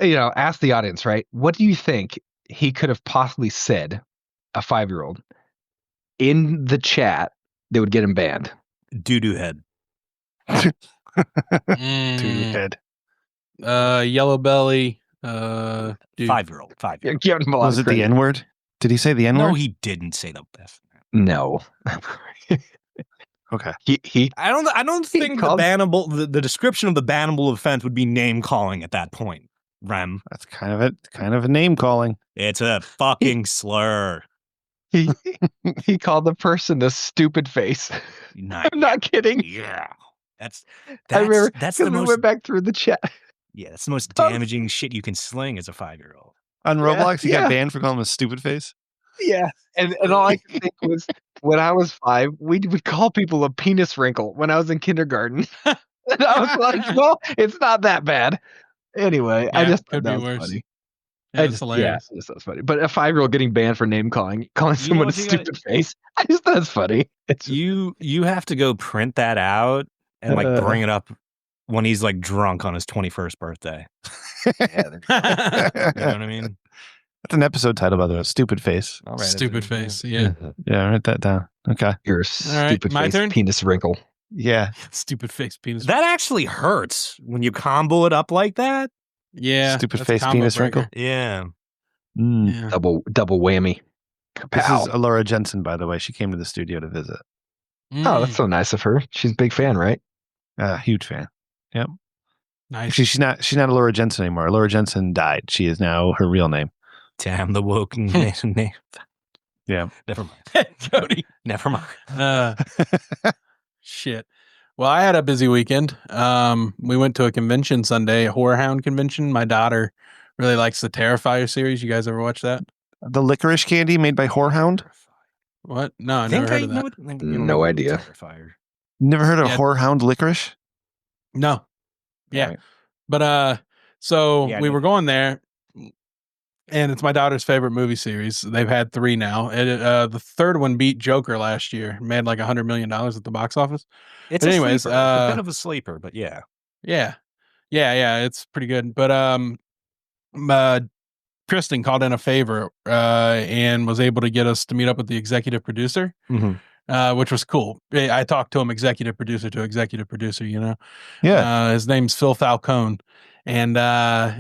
ask the audience, right? What do you think he could have possibly said, a 5-year-old, in the chat that would get him banned?
Doo-doo head.
Doo-doo head.
Yellow belly.
5-year-old.
Was it the N-word? Did he say the N-word?
No, he didn't say the best.
No.
Okay.
I
don't think the description of the bannable offense would be name calling at that point, Rem.
That's kind of a name calling.
It's a fucking slur.
He called the person a stupid face. I'm not kidding.
Yeah.
I remember that's the most. We went back through the chat.
Yeah, that's the most damaging shit you can sling as a 5-year-old.
On Roblox, he got banned for calling him a stupid face.
Yeah, and all I could think was, when I was 5, we would call people a penis wrinkle when I was in kindergarten. And I was like, well, it's not that bad. Anyway, I just thought that was funny.
It's hilarious.
Yeah, that's funny. But a 5-year-old getting banned for name calling someone a stupid face, I just thought it's funny.
You have to go print that out and like bring it up when he's like drunk on his 21st birthday. You know what I mean?
That's an episode title, by the way. Stupid face.
All right, stupid face. Yeah.
Yeah, write that down. Okay.
You're a stupid face,
turn?
penis wrinkle.
Yeah.
Stupid face, penis.
That actually hurts when you combo it up like that.
Yeah.
Stupid face, penis wrinkle.
Yeah.
Yeah.
Double whammy.
This is Laura Jensen, by the way. She came to the studio to visit.
Oh, that's so nice of her. She's a big fan, right?
Huge fan. Yep.
Nice.
Actually, she's not a Laura Jensen anymore. Laura Jensen died. She is now her real name.
Damn the woke name.
Yeah.
Never mind.
Jody.
Never mind.
Shit. Well, I had a busy weekend. We went to a convention Sunday, a Horror Hound convention. My daughter really likes the Terrifier series. You guys ever watch that?
The licorice candy made by Whorehound?
What? No, I never heard of that.
No idea.
Never heard of Whorehound licorice?
No. Yeah.
Right.
But we were going there, and it's my daughter's favorite movie series. They've had 3 now. The third one beat Joker last year. Made like $100 million at the box office.
It's a bit of a sleeper, but yeah.
Yeah. It's pretty good. But Kristen called in a favor and was able to get us to meet up with the executive producer, which was cool. I talked to him executive producer to executive producer, you know?
Yeah.
His name's Phil Falcone. And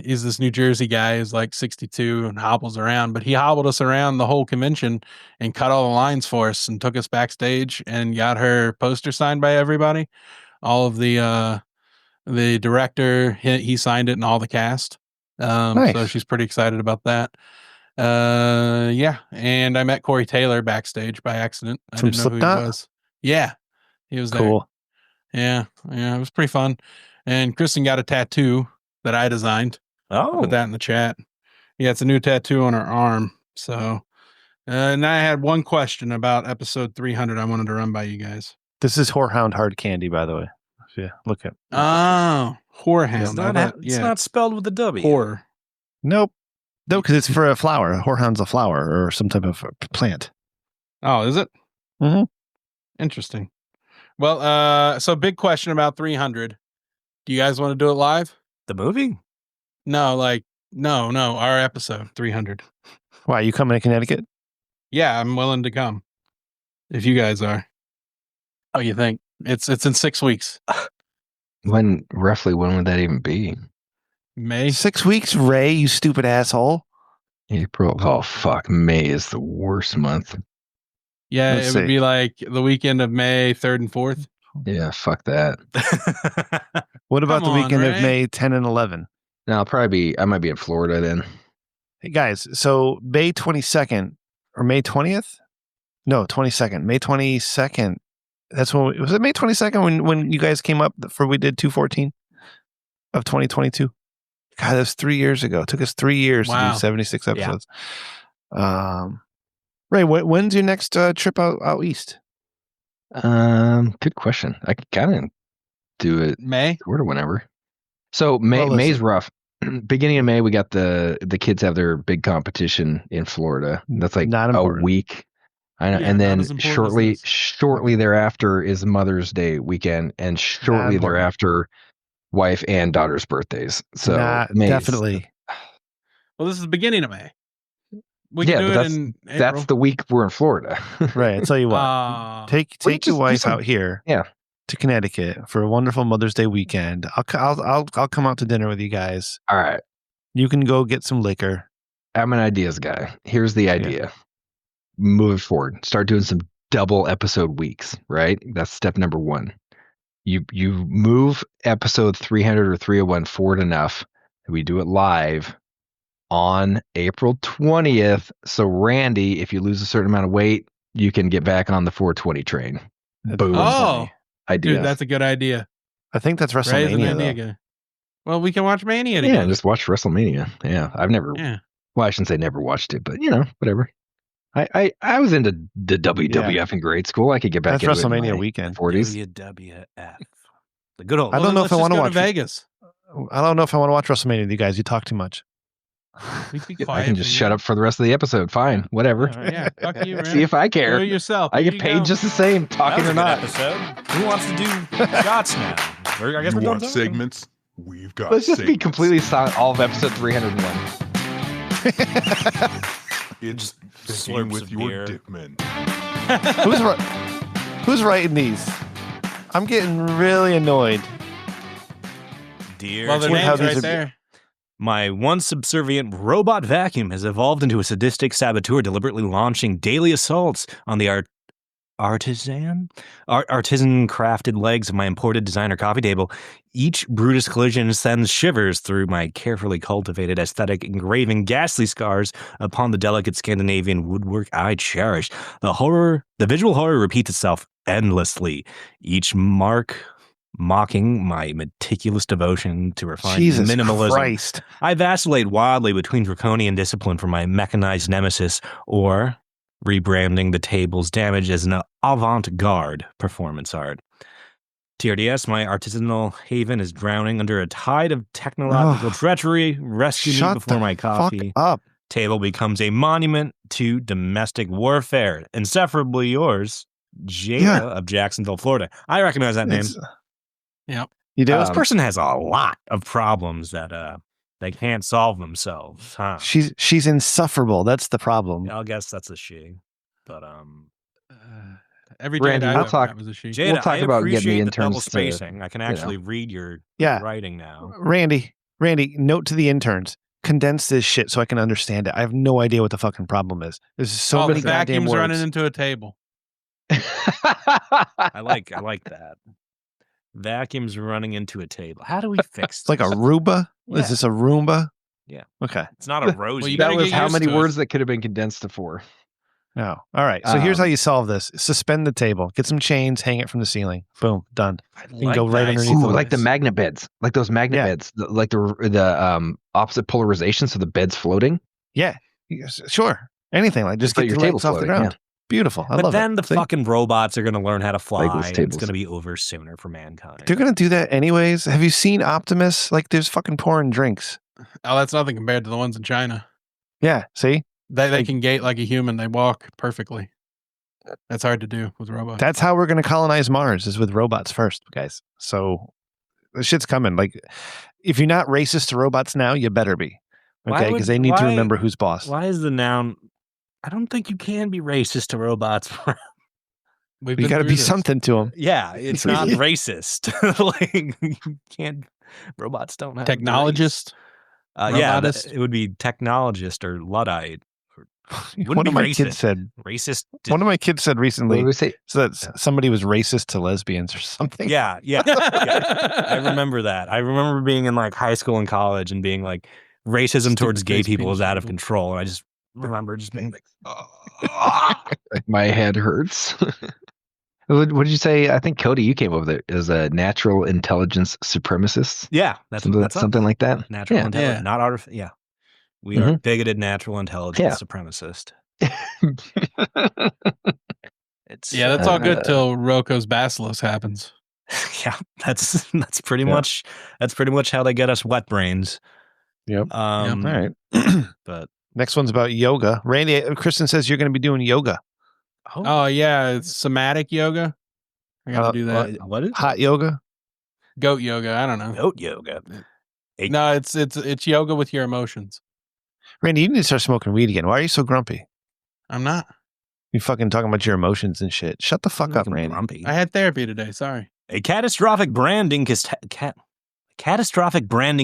he's this New Jersey guy who's like 62 and hobbles around. But he hobbled us around the whole convention and cut all the lines for us and took us backstage and got her poster signed by everybody. All of the director, he signed it, and all the cast.
Nice.
So she's pretty excited about that. Yeah. And I met Corey Taylor backstage by accident. I
From
didn't know
Slipknot?
who he was. Yeah. He was there.
Cool.
Yeah. It was pretty fun. And Kristen got a tattoo that I designed.
Oh.
I'll put that in the chat. Yeah, it's a new tattoo on her arm. So, and I had one question about episode 300 I wanted to run by you guys.
This is Whorehound hard candy, by the way. Yeah, look at.
Oh, Whorehound.
It's not spelled with a W.
Horror.
Nope. No, because it's for a flower. Whorehound's a flower or some type of plant.
Oh, is it?
Mm-hmm.
Interesting. Well, so big question about 300. Do you guys want to do it live?
The movie?
No, our episode 300.
Why, you coming to Connecticut?
Yeah, I'm willing to come. If you guys are. What do you think? It's in 6 weeks.
Roughly when would that even be?
May.
6 weeks, Ray, you stupid asshole.
April. Oh fuck, May is the worst month.
Yeah,
Let's
it would
see.
be like the weekend of May 3rd and 4th.
Yeah, fuck that.
What about
Come
the
on,
weekend of
Ray.
May 10 and 11?
Now I might be in Florida then.
Hey guys, so May 22nd or May 20th? No, 22nd. May 22nd. That's when was it May 22nd when you guys came up for we did 214 of 2022? God, that was 3 years ago. It took us 3 years to
Wow.
do 76 episodes. Ray, when's your next trip out east?
Good question. I could kind of do it
May.
or whenever. So May's
listen.
rough. Beginning of May, we got the kids have their big competition in Florida. That's like
Not
a
important.
week. I know.
Yeah,
And
not
then
as important as this.
shortly thereafter is Mother's Day weekend, and shortly
important.
thereafter, wife and daughter's birthdays. So
Not
May's-
definitely.
Well, this is the beginning of May. We
Yeah,
can do
but
it in April.
that's the week we're in Florida.
Right, I'll tell you what. Take
Well,
your
just
wife
some-
out here.
yeah.
To Connecticut for a wonderful Mother's Day weekend. I'll come out to dinner with you guys.
All right.
You can go get some liquor.
I'm an ideas guy. Here's the idea. Moving forward, start doing some double episode weeks, right? That's step number 1. You move episode 300 or 301 forward enough that we do it live on April 20th. So Randy, if you lose a certain amount of weight, you can get back on the 420 train. Boom.
Oh,
Idea.
dude, that's a good idea.
I think that's
Ray's an
WrestleMania
idea
though.
guy. Well, we can watch Mania
Yeah,
together.
just watch WrestleMania. Yeah, I've never.
Yeah.
Well, I shouldn't say never watched it, but whatever. I was into the WWF in grade school. I could get back
That's
into it in
WrestleMania
my
weekend.
40s.
WWF. The good old.
I don't know if I want to watch
Vegas.
I don't know if I want to watch WrestleMania with you guys. You talk too much.
We can be
I
quiet
can just
for
shut
you.
up for the rest of the episode. Fine, whatever.
Yeah, fuck you, man.
See if I care.
Do it yourself.
I
Here
get
you
paid
go.
just the same, talking
That
or
was a good
not.
episode. Who wants to do shots now? Or I guess
You
we're done
want
talking.
segments? We've got
Let's just be
segments.
completely silent all of episode 301.
It's
slurps
begging with
of
your
beer.
dick men.
Who's writing these? I'm getting really annoyed.
Dear
Well, the
Weird how
name's
these
right
are-
there.
My once subservient robot vacuum has evolved into a sadistic saboteur, deliberately launching daily assaults on the artisan crafted legs of my imported designer coffee table. Each Brutus collision sends shivers through my carefully cultivated aesthetic, engraving ghastly scars upon the delicate Scandinavian woodwork I cherish. The visual horror repeats itself endlessly, each mark mocking my meticulous devotion to refined
Jesus
minimalism.
Christ.
I vacillate wildly between draconian discipline for my mechanized nemesis or rebranding the table's damage as an avant-garde performance art. TRDS, my artisanal haven is drowning under a tide of technological treachery. Rescue me
Shut
before
the
my coffee
fuck up.
table becomes a monument to domestic warfare. Insufferably yours, Jada
Yeah.
of Jacksonville, Florida. I recognize that name.
It's-
Yep.
You do?
This person has a lot of problems that they can't solve themselves, huh?
She's insufferable. That's the problem.
I'll guess that's a she. But
Every
Randy,
Jada I
we'll
ever
talk-
met was a she.
Jada,
We'll talk
I
about getting the
appreciate
interns
double
to,
spacing. I can actually read your
Yeah.
writing now.
Randy, note to the interns. Condense this shit so I can understand it. I have no idea what the fucking problem is. There's so
Oh,
many
the
goddamn
vacuum's
words.
running into a table.
I like that. Vacuums running into a table. How do we fix
It's like a
this?
Roomba?
Yeah.
Is this a Roomba?
Yeah.
Okay.
It's not a rose.
Well, you
that
gotta
was
get
how
used
many
to it.
words that could have been condensed to 4.
No. All right. So here's how
Um,
you solve this. Suspend the table. Get some chains, hang it from the ceiling. Boom. Done.
I
can go right
that.
underneath
Ooh,
the
like the
list.
magnet beds, like those magnet
Yeah.
beds, like the opposite polarization, so the bed's floating.
Yeah. Yes, sure. Anything like just
But
get
your
your legs
table's
off the
floating,
ground. Beautiful. I
But
love
then
it.
the
See?
fucking robots are going to learn how to fly.
Legless
And it's
tables.
going to be over sooner for mankind.
They're gonna do that anyways. Have you seen Optimus? Like there's fucking pouring drinks.
Oh, that's nothing compared to the ones in China.
Yeah. See?
They
Like-
can gait like a human. They walk perfectly. That's hard to do with robots.
That's how we're gonna colonize Mars is with robots first, guys. So The shit's coming. Like, if you're not racist to robots now, you better be. Okay, because they need to remember who's boss.
Why is the noun? I don't think you can be racist to robots.
You got to be something to them.
Yeah, it's not racist. Like you can't. Robots don't have
Technologist.
Yeah, it would be technologist or Luddite.
One of my kids said
racist.
One of my kids said recently
What did we say?
so that somebody was racist to lesbians or something.
Yeah. I remember that. I remember being in like high school and college and being like, racism towards gay people is out of control. And I just remember just being like,
my head hurts. What did you say? I think Cody, you came over there as a natural intelligence supremacist.
Yeah, that's
something like that.
Natural intelligence, not artificial. Yeah, we are bigoted natural intelligence supremacist.
That's all good till Rocco's Basilos happens.
Yeah, that's pretty much how they get us wet brains.
Yep.
All
right.
But
next one's about yoga. Randy, Kristen says you're going to be doing yoga.
Oh yeah, it's somatic yoga. I got to do that.
What is
hot yoga?
Goat yoga. I don't know.
Goat yoga.
No, it's yoga with your emotions.
Randy, you need to start smoking weed again. Why are you so grumpy?
I'm not.
You fucking talking about your emotions and shit. Shut the fuck up, Randy.
Grumpy.
I had therapy today. Sorry.
A catastrophic branding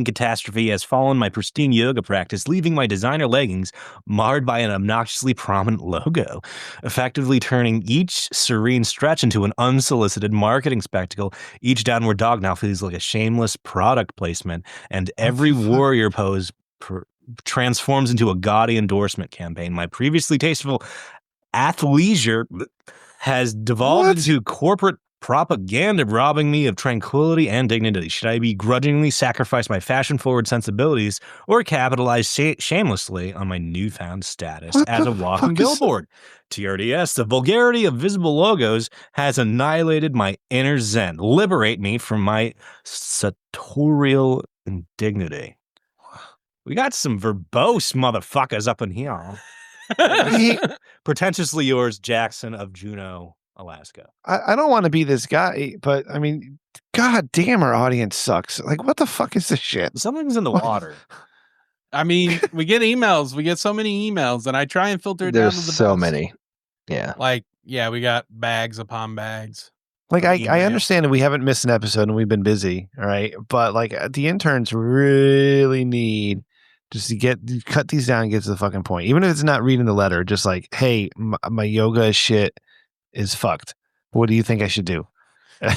catastrophe has fallen my pristine yoga practice, leaving my designer leggings marred by an obnoxiously prominent logo, effectively turning each serene stretch into an unsolicited marketing spectacle. Each downward dog now feels like a shameless product placement, and every warrior pose transforms into a gaudy endorsement campaign. My previously tasteful athleisure has devolved into corporate propaganda, robbing me of tranquility and dignity. Should I begrudgingly sacrifice my fashion-forward sensibilities or capitalize shamelessly on my newfound status as a walking billboard? TRDS, the vulgarity of visible logos has annihilated my inner zen. Liberate me from my sartorial indignity. We got some verbose motherfuckers up in here. Pretentiously yours, Jackson of Juneau, Alaska.
I don't want to be this guy, but I mean, god damn, our audience sucks. Like, what the fuck is this shit?
Something's in the water.
I mean, we get emails. We get so many emails, and I try and filter it down to the
There's so
best.
many. Yeah.
Like, we got bags upon bags.
Like, I understand that we haven't missed an episode and we've been busy, all right? But like, the interns really need just to cut these down and get to the fucking point. Even if it's not reading the letter, just like, hey, my yoga shit is fucked. What do you think I should do?
You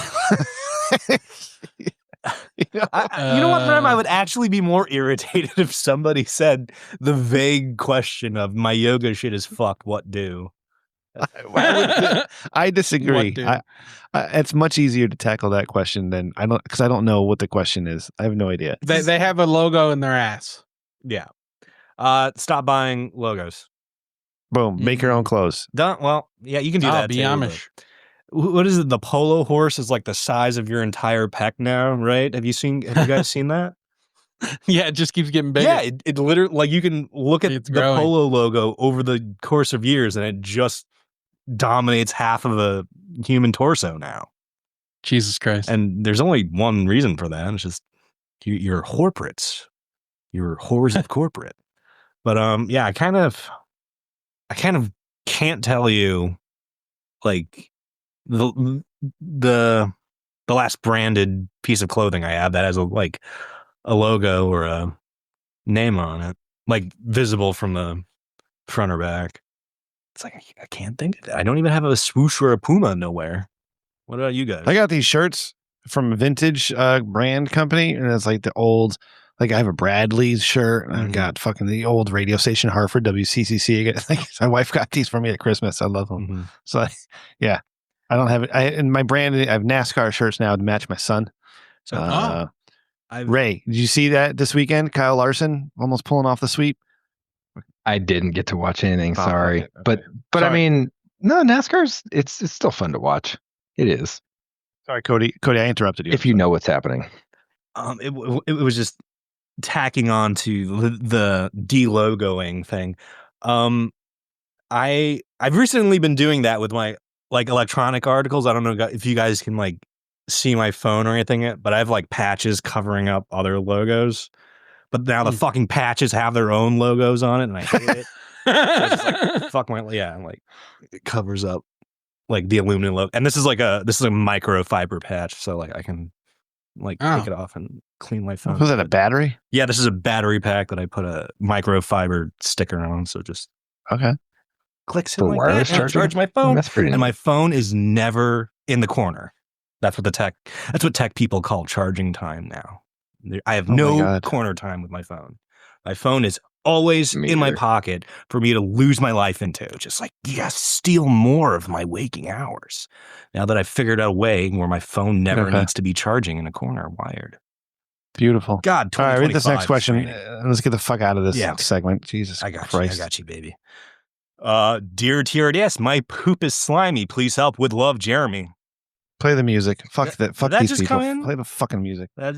know what, Rem? I would actually be more irritated if somebody said the vague question of my yoga shit is fucked. What do?
I disagree. It's much easier to tackle that question than because I don't know what the question is. I have no idea.
They have a logo in their ass.
Yeah. Stop buying logos.
Boom. Make your own clothes.
Well, yeah, you can do that.
Be
too,
Amish.
What is it? The polo horse is like the size of your entire pec now, right? Have you guys seen that?
Yeah, it just keeps getting bigger.
Yeah, it literally, like, you can look at the polo logo over the course of years, and it just dominates half of a human torso now.
Jesus Christ.
And there's only one reason for that. It's just you're corporates. You're whores of corporate. But yeah, I kind of can't tell you, like, the last branded piece of clothing I have that has a logo or a name on it, like visible from the front or back. It's like, I can't think of it. I don't even have a swoosh or a Puma nowhere. What about you guys?
I got these shirts from a vintage brand company, and it's like the old, like, I have a Bradley's shirt, and I've got fucking the old radio station Hartford WCCC. My wife got these for me at Christmas. I love them. So yeah, I don't have it. In my brand, I have NASCAR shirts now to match my son.
So
Ray, did you see that this weekend? Kyle Larson almost pulling off the sweep.
I didn't get to watch anything. Sorry,
okay.
but
Sorry.
I mean, no, NASCAR's it's still fun to watch. It is.
Sorry, Cody. Cody, I interrupted you.
If you know what's happening.
It was just tacking on to the de-logoing thing. I've recently been doing that with my, like, electronic articles. I don't know if you guys can, like, see my phone or anything, but I have like patches covering up other logos. But now the fucking patches have their own logos on it, and I hate it. So it's just like fuck my and like it covers up like the aluminum logo. And this is a microfiber patch, so like I can like take it off and clean my phone.
Was that a battery?
Yeah, this is a battery pack that I put a microfiber sticker on, so just clicks in like
wireless
that, and
charging?
charge my phone.
That's pretty
And
neat.
my phone is never in the corner. That's what tech people call charging time now. I have
Oh my
no
God.
corner time with my phone. My phone is always
Me
in my
either.
pocket for me to lose my life into. Just like, yes, steal more of my waking hours. Now that I've figured out a way where my phone never
Okay.
needs to be charging in a corner wired.
Beautiful.
God,
All right, read this
2025
next question.
is raining.
Let's get the fuck out of this
Yeah, okay.
segment. Jesus
I got
Christ.
you, baby. Dear TRDS, my poop is slimy. Please help with love, Jeremy.
Play the music. Fuck that. Fuck
that
these
just
people.
come in?
Play the fucking music.
That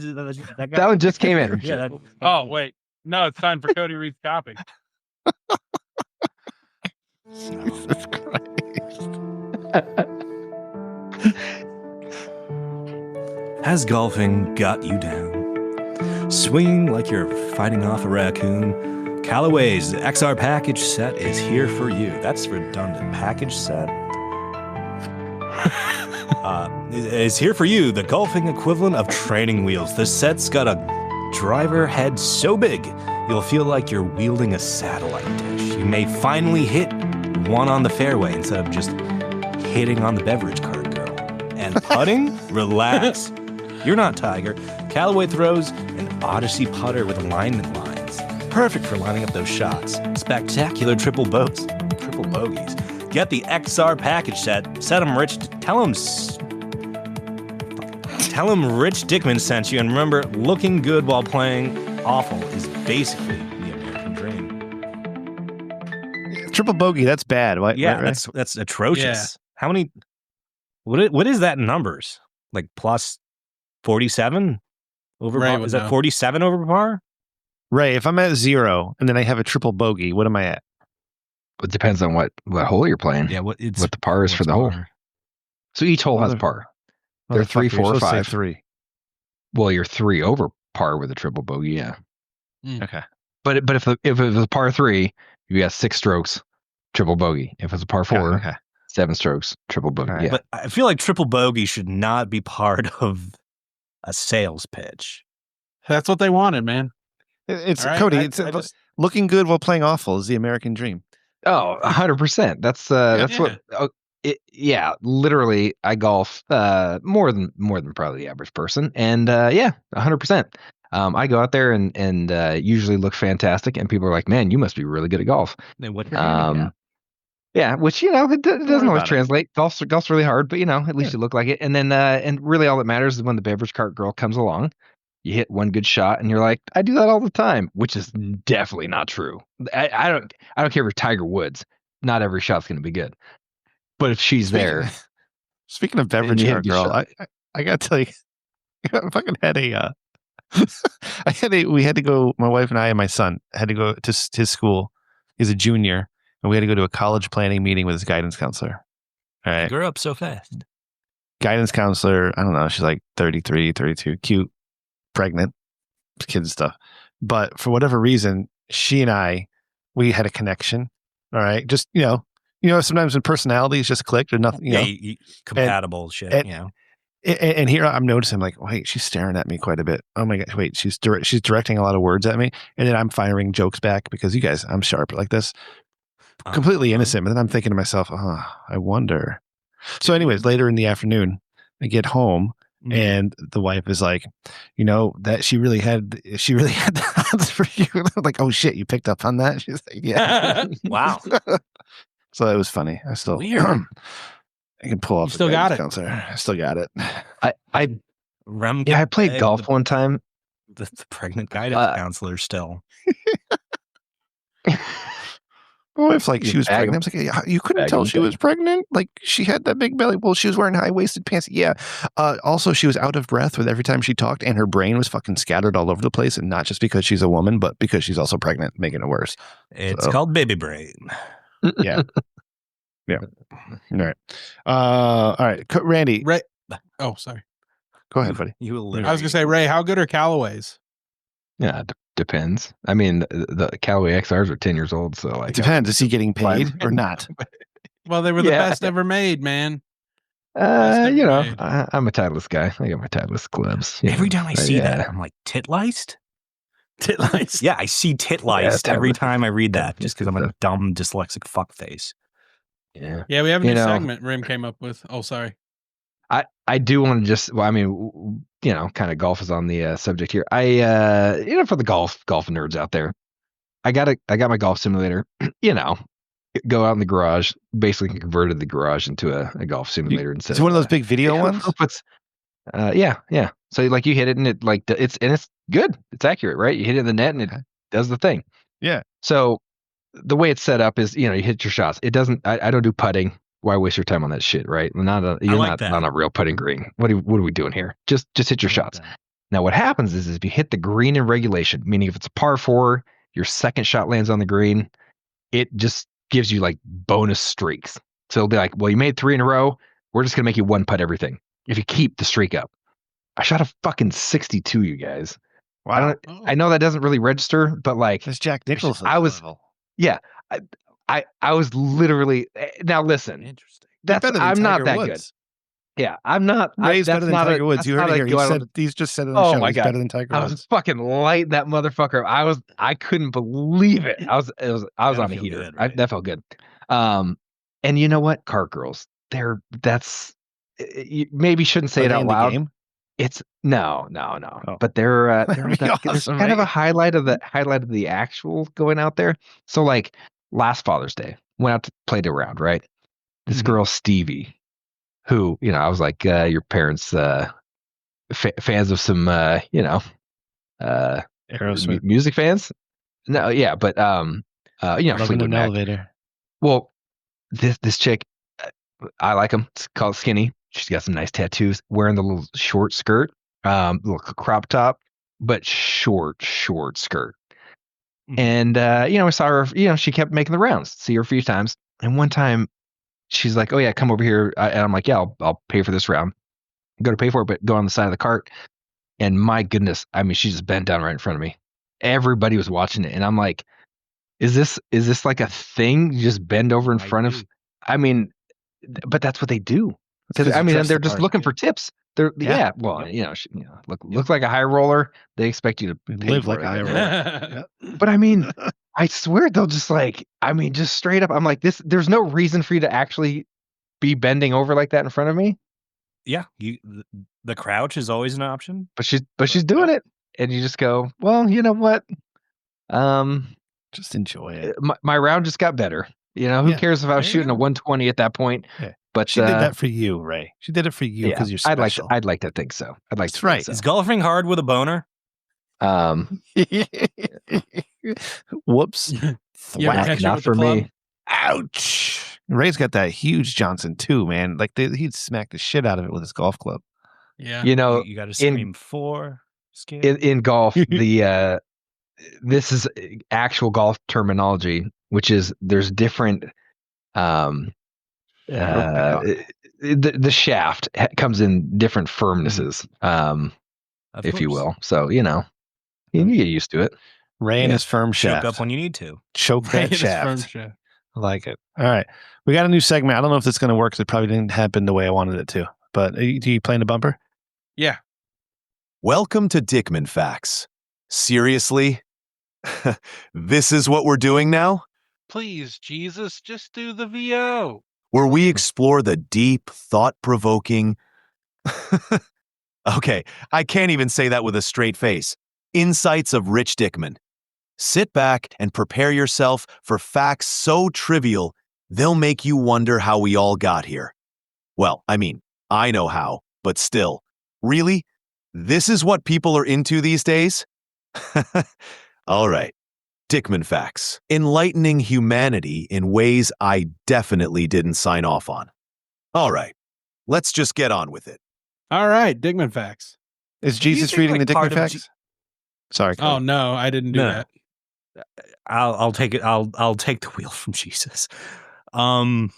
one just came in.
Yeah,
Oh, wait. No, it's time for Cody Reed's copy.
Jesus Christ.
Has golfing got you down? Swinging like you're fighting off a raccoon? Callaway's XR package set is here for you. That's redundant. Package set? Is here for you, the golfing equivalent of training wheels. The set's got a driver head so big, you'll feel like you're wielding a satellite dish. You may finally hit one on the fairway instead of just hitting on the beverage cart girl. And putting? Relax. You're not Tiger. Callaway throws an Odyssey putter with alignment lines. Perfect for lining up those shots. Spectacular triple bogeys. Get the XR package set. Set them rich. Tell him Rich Dickman sent you. And remember, looking good while playing awful is basically the American dream.
Triple bogey. That's bad. What,
Yeah,
right?
that's atrocious. How many? What is that in numbers? Like plus 47 over
Ray
par?
would
Is that
know.
47 over par?
Ray, if I'm at 0 and then I have a triple bogey, what am I at?
It depends on what hole you're playing.
Yeah, what
What the par is for
what's
the hole.
par?
So each hole has a
Mother-
par. They're 3,
Motherfucker, you're
4,
supposed to say
5.
3.
Well, you're 3 over par with a triple bogey, yeah.
Okay.
But if it was a par 3, you got 6 strokes, triple bogey. If it's a par 4,
Okay.
7 strokes, triple bogey.
Alright.
Yeah.
But I feel like triple bogey should not be part of a sales pitch.
That's what they wanted, man.
It's
All right,
Cody.
I just-
Looking good while playing awful is the American dream.
Oh, 100%. That's what. Yeah, literally, I golf more than probably the average person, and 100%. I go out there and usually look fantastic, and people are like, "Man, you must be really good at golf."
Then what your handicap?
Yeah, which it
worry
doesn't always
about it.
translate. Golf's really hard, but at least you look like it. And then and really all that matters is when the beverage cart girl comes along, you hit one good shot, and you're like, "I do that all the time," which is definitely not true. I don't care if you're Tiger Woods. Not every shot's going to be good. But if she's there,
Speaking of beverage
you hit
cart
a good
girl,
shot.
I gotta tell you, I fucking had we had to go, my wife and I and my son had to go to his school. He's a junior, and we had to go to a college planning meeting with his guidance counselor. All right.
Grew up so fast.
Guidance counselor, I don't know, she's like 33, 32, cute, pregnant, kid and stuff. But for whatever reason, she and we had a connection. All right. Just, sometimes when personalities just clicked or nothing,
Compatible shit,
and- And here I'm noticing, like, wait, she's staring at me quite a bit. Oh my gosh, wait, she's directing a lot of words at me, and then I'm firing jokes back because you guys, I'm sharp like this, completely innocent. But then I'm thinking to myself, I wonder. So, anyways, later in the afternoon, I get home, and the wife is like, that she really had the odds for you. I'm like, oh shit, you picked up on that? She's like, yeah.
Wow.
So it was funny. I still
Weird.
I can pull off.
You still got it.
Counselor. I still got it.
I played golf one time.
The pregnant guidance counselor still.
My wife's like,
You
she was
bag 'em.
pregnant. I was like, yeah, you couldn't
Bag
tell
'em
she was pregnant? Like, she had that big belly. Well, she was wearing high-waisted pants. Yeah. Also, she was out of breath with every time she talked, and her brain was fucking scattered all over the place, and not just because she's a woman, but because she's also pregnant, making it worse.
It's
So-
called baby brain.
Yeah. Yeah. All right. All right. Randy.
Ray. Oh, sorry.
Go ahead, buddy.
You
I was
illiterate.
gonna say, Ray, how good are Callaways?
Yeah, depends. I mean, the Callaway XRs are 10 years old, so
It
like
depends. Is he getting paid
Fine.
or not?
Well, they were the
Yeah.
best ever made, man. Best ever
you know,
made.
I'm a Titleist guy. I got my Titleist clubs. you
Every
know,
time I
but
see
yeah.
that, I'm like, titliced?
Titliced.
Yeah, I see titliced every
Titleist.
time I read that,
Yeah,
just because
good
I'm a
stuff.
dumb dyslexic fuckface.
Yeah.
Yeah, we have a
You
new
know,
segment Rim came up with. Oh, sorry.
I do want to just, well, I mean, you know, kind of golf is on the subject here. You know, for the golf nerds out there, I got my golf simulator. You know, go out in the garage, basically converted the garage into a golf simulator instead.
Is it one of those big video ones?
Who puts, yeah. So like you hit it and it like it's good. It's accurate, right? You hit it in the net and it does the thing.
Yeah.
So the way it's set up is, you know, you hit your shots. It doesn't. I don't do putting. Why waste your time on that shit, right? You're
like
not on a real putting green. What are we doing here? Just hit your shots. Now what happens is if you hit the green in regulation, meaning if it's a par 4, your second shot lands on the green, it just gives you like bonus streaks. So it'll be like, well, you made 3 in a row. We're just gonna make you one putt everything if you keep the streak up. I shot a fucking 62, you guys.
Wow.
I know that doesn't really register, but like
That's Jack Nicklaus's
I was-
level.
yeah, I was literally now listen.
Interesting.
That's
Better than
I'm not
Tiger
that
Woods.
good. Yeah, I'm not.
Ray's
that's
better than
not
Tiger Woods.
that's
You heard
not
it
a
here.
go out on
He's just said it on the
Oh
show.
my
He's
God.
better than Tiger
I was
Woods.
fucking lighting that motherfucker. I couldn't believe it. I was
Gotta
on a
feel
heater.
good, right?
That felt good. And you know what? Cart girls. You maybe shouldn't say
Are
it
they
out
in the
loud.
game?
It's no.
Oh.
But they're
That'd be
there's
awesome,
kind of
right?
a highlight of the actual going out there. So like last Father's Day, went out to play a round, right? This
Mhm.
girl Stevie, who, you know, I was like, your parents fans of some
Aerosmith.
music fans? No, yeah, but you know,
Love in
Fleetwood
an
Mac.
elevator.
Well, this chick, I like them. It's called Skinny. She's got some nice tattoos. Wearing the little short skirt, little crop top, but short skirt.
Mhm.
And you know, I saw her. You know, she kept making the rounds. See her a few times, and one time, she's like, "Oh yeah, come over here." And I'm like, "Yeah, I'll pay for this round." Go to pay for it, but go on the side of the cart. And my goodness, I mean, she just bent down right in front of me. Everybody was watching it, and I'm like, "Is this like a thing? You just bend over in
Might
front of?"
be.
I mean, but that's what they do. Because I
you
mean,
dress
they're
the
just
part.
looking for tips. They're
Yeah.
well, you know, look like a high roller. They expect you to pay
Live
for
like
it,
a
I
high
guess.
roller.
But I mean, I swear they'll just like, I mean, just straight up. I'm like, this. There's no reason for you to actually be bending over like that in front of me.
Yeah, the crouch is always an option.
But she's doing it, and you just go, well, you know what?
Just enjoy it.
My round just got better. You know, who
Yeah,
cares if I was
there you
shooting a
go.
120 at that point?
Yeah.
But
She did that for you, Ray. She did it for you
yeah,
because you're
I'd
special.
like to think so. I'd like
That's
to
right.
think
Is
so.
golfing hard with a boner?
Whoops.
You ever
Thwack.
catch it
not
with
for
the club?
me.
Ouch. Ray's got that huge Johnson too, man. Like he'd smack the shit out of it with his golf club.
Yeah.
You know,
You got to scream for skin.
in golf, the this is actual golf terminology, which is there's different the shaft comes in different firmnesses,
Of
if you
course.
will. So, you know, you get used to it.
Ray and his firm
Choke
shaft.
up when you need to.
Choke
Right,
that
it's firm
shaft.
shaft.
I like it. All right. We got a new segment. I don't know if it's going to work because it probably didn't happen the way I wanted it to. But do you playing the bumper?
Yeah.
Welcome to Dickman Facts. Seriously? This is what we're doing now?
Please, Jesus, just do the VO.
Where we explore the deep, thought-provoking... Okay, I can't even say that with a straight face. Insights of Rich Dickman. Sit back and prepare yourself for facts so trivial, they'll make you wonder how we all got here. Well, I mean, I know how, but still. Really? This is what people are into these days? All right. Dickman Facts. Enlightening humanity in ways I definitely didn't sign off on. All right. Let's just get on with it.
All right. Digman facts.
Is
Do you
Jesus
think,
reading
like,
the
part
Dickman
of
facts? Sorry.
Oh
Cody.
no, I didn't do
No.
that.
I'll take it. I'll take the wheel from Jesus.
It's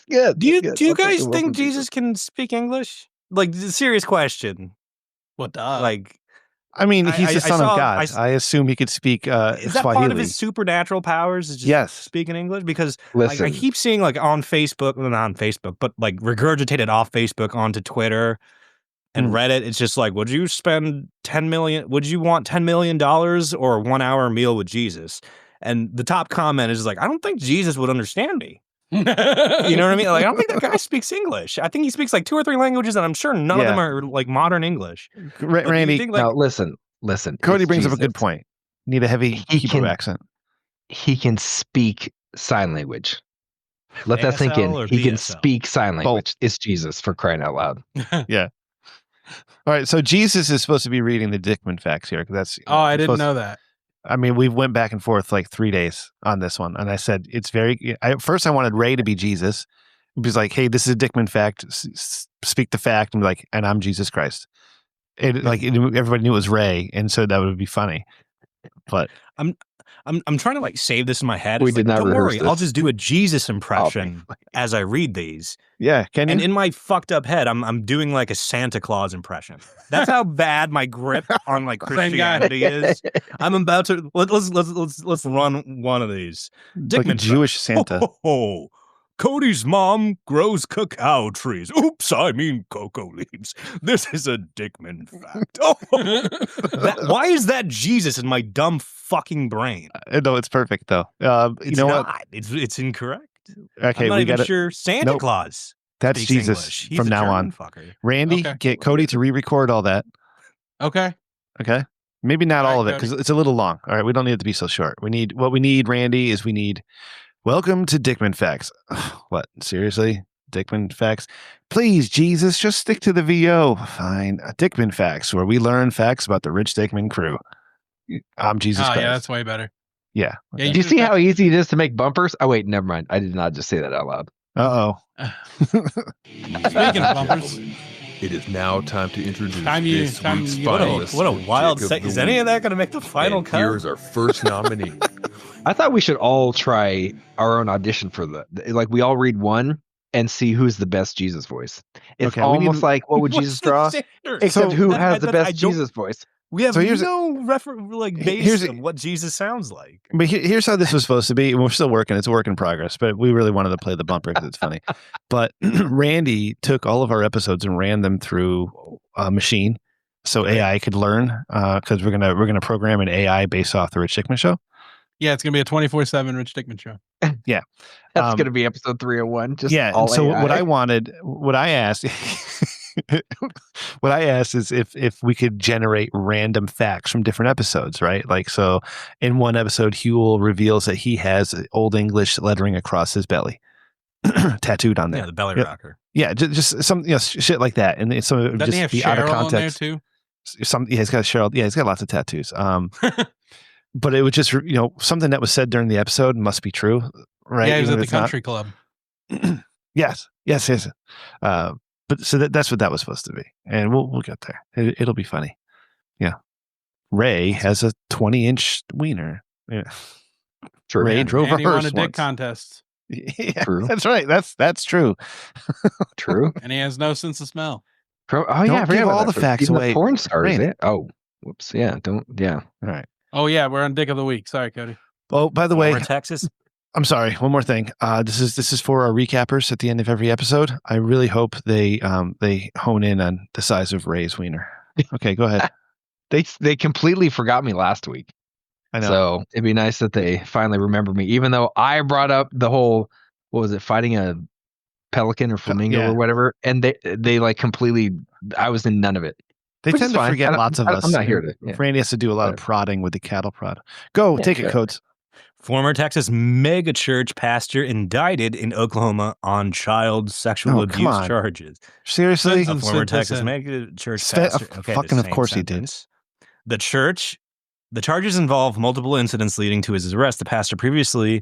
good.
Do you
It's good. I'll take
guys
the wheel
think
from
Jesus can speak English? like serious question.
What the?
Like,
I mean, he's the son of God.
I
I assume he could speak
is that
Swahili.
part of his supernatural powers? Is just
Yes.
speaking English? Because like, I
Listen,
keep seeing like on Facebook, well, not on Facebook, but like regurgitated off Facebook onto Twitter and Reddit. It's just like, would you spend 10 million? Would you want $10 million or a 1 hour meal with Jesus? And the top comment is like, I don't think Jesus would understand me. You know what I mean? Like, I don't think that guy speaks English. I think he speaks like 2 or 3 languages, and I'm sure none of them are like modern English. But do you
Randy,
think, like,
now listen.
Cody
it's
brings up a
Jesus.
good point. Need a heavy
He
Hebrew
can-
accent.
He can speak sign language. Let that sink
ASL or
in. He can
BSL?
speak sign language. It's Jesus, for crying out loud.
All right, so Jesus is supposed to be reading the Dickman facts here because that's.
Oh, I didn't know that.
I mean, we went back and forth like 3 days on this one, and I said it's very. At first, I wanted Ray to be Jesus. He was like, "Hey, this is a Dickman fact. Speak the fact," and be like, "And I'm Jesus Christ." Everybody knew it was Ray, and so that would be funny. But
I'm trying to like save this in my head.
We
It's
did
like,
not
don't
rehearse
worry, I'll
this.
just do a Jesus impression as I read these.
yeah, can
And
you?
in my fucked up head, I'm doing like a Santa Claus impression. That's how bad my grip on like
Same guy.
Christianity is. I'm about to let's run one of these.
It's like a
Dickman
Jewish
fact.
Santa.
Ho. Cody's mom grows cacao trees. Oops, I mean cocoa leaves. This is a Dickman fact. Why is that Jesus in my dumb fucking brain?
No, it's perfect though.
It's
know
not.
what?
It's incorrect.
Okay,
I'm not
we
even
got it.
sure Santa
Nope.
Claus.
That's
speaks
Jesus
English. He's
from
a
now
German
on.
fucker.
Randy,
Okay.
get Cody to re-record all that.
Okay.
Okay, maybe not
All
all
right,
of it because it's a little long. All right, we don't need it to be so short. What we need, Randy, is welcome to Dickman Facts. What? Seriously? Dickman Facts? Please, Jesus, just stick to the VO. Fine. Dickman Facts, where we learn facts about the Rich Dickman crew. I'm Jesus Christ.
Yeah, that's way better.
Yeah.
Yeah,
Do you see how easy it is to make bumpers? Oh, wait, never mind. I did not just say that out loud.
Uh-oh.
Speaking of bumpers,
It is now time to introduce
Time you-
this
time
week's
you-
finalist.
What a wild
Chick of
set.
the
Is any of
Week.
that going to make the final
And
cut?
here's our first nominee.
I thought we should all try our own audition for like we all read one and see who's the best Jesus voice. It's
Okay, we need-
almost like what would
What's
Jesus
the
draw?
standard?
Except who has the
I
best
don't-
Jesus voice.
We have
So here's
no
here's
base of what Jesus sounds like.
But here's how this was supposed to be. We're still working. It's a work in progress, but we really wanted to play the bumper because it's funny. But Randy took all of our episodes and ran them through a machine so AI could learn because we're gonna program an AI based off the Rich Dickman show.
yeah, it's gonna be a 24/7 Rich Dickman show.
That's going to be episode 301. Just
Yeah.
all
So
AI.
what I asked what I asked is if we could generate random facts from different episodes, right? Like, so in one episode, Huel reveals that he has Old English lettering across his belly, tattooed on there.
Yeah, the belly
Yep.
rocker.
Yeah, just some shit like that, and so it would
Doesn't he
just
have
be out of
Cheryl on there
context.
too?
He's got Cheryl. Yeah, he's got lots of tattoos. But it was just something that was said during the episode must be true, right?
Yeah, he was
Even
at
if
the
it's not.
country club.
Yes. But so that's what that was supposed to be, and we'll get there. It'll be funny. Yeah. Ray has a 20-inch wiener. Yeah.
True.
Ray drove
and
a
he won
hearse
a dick
once.
contest,
Yeah,
True.
that's right. That's true.
True.
and he has no sense of smell.
Oh, yeah. I
Don't
forgot
give
about
all
that.
the facts
Even
away,
The porn stars.
Randy.
Yeah. Oh, whoops. Yeah. Don't. Yeah.
All right.
Oh yeah, we're on Dick of the Week. Sorry, Cody.
Oh, by the way,
Former Texas.
I'm sorry. One more thing. This is for our recappers at the end of every episode. I really hope they hone in on the size of Ray's wiener. Okay, go ahead.
They completely forgot me last week.
I know.
So it'd be nice that they finally remember me, even though I brought up the whole, what was it, fighting a pelican or flamingo
Yeah.
or whatever, and they like completely, I was in none of it.
They
which
tend
is
to
fine.
forget
I don't-
lots of us.
I'm not here to. Yeah.
Randy has to do a lot of
Whatever.
prodding with the cattle prod. Go,
Yeah,
take it,
sure.
Coates.
Former Texas megachurch pastor indicted in Oklahoma on child sexual
Oh, come
abuse
on.
charges.
Seriously?
Sentence.
A former
Sentence
Texas
in.
megachurch
Ste-
pastor.
of-
Okay,
fucking
the
of
same
course he did.
sentence. The charges involve multiple incidents leading to his arrest. The pastor, previously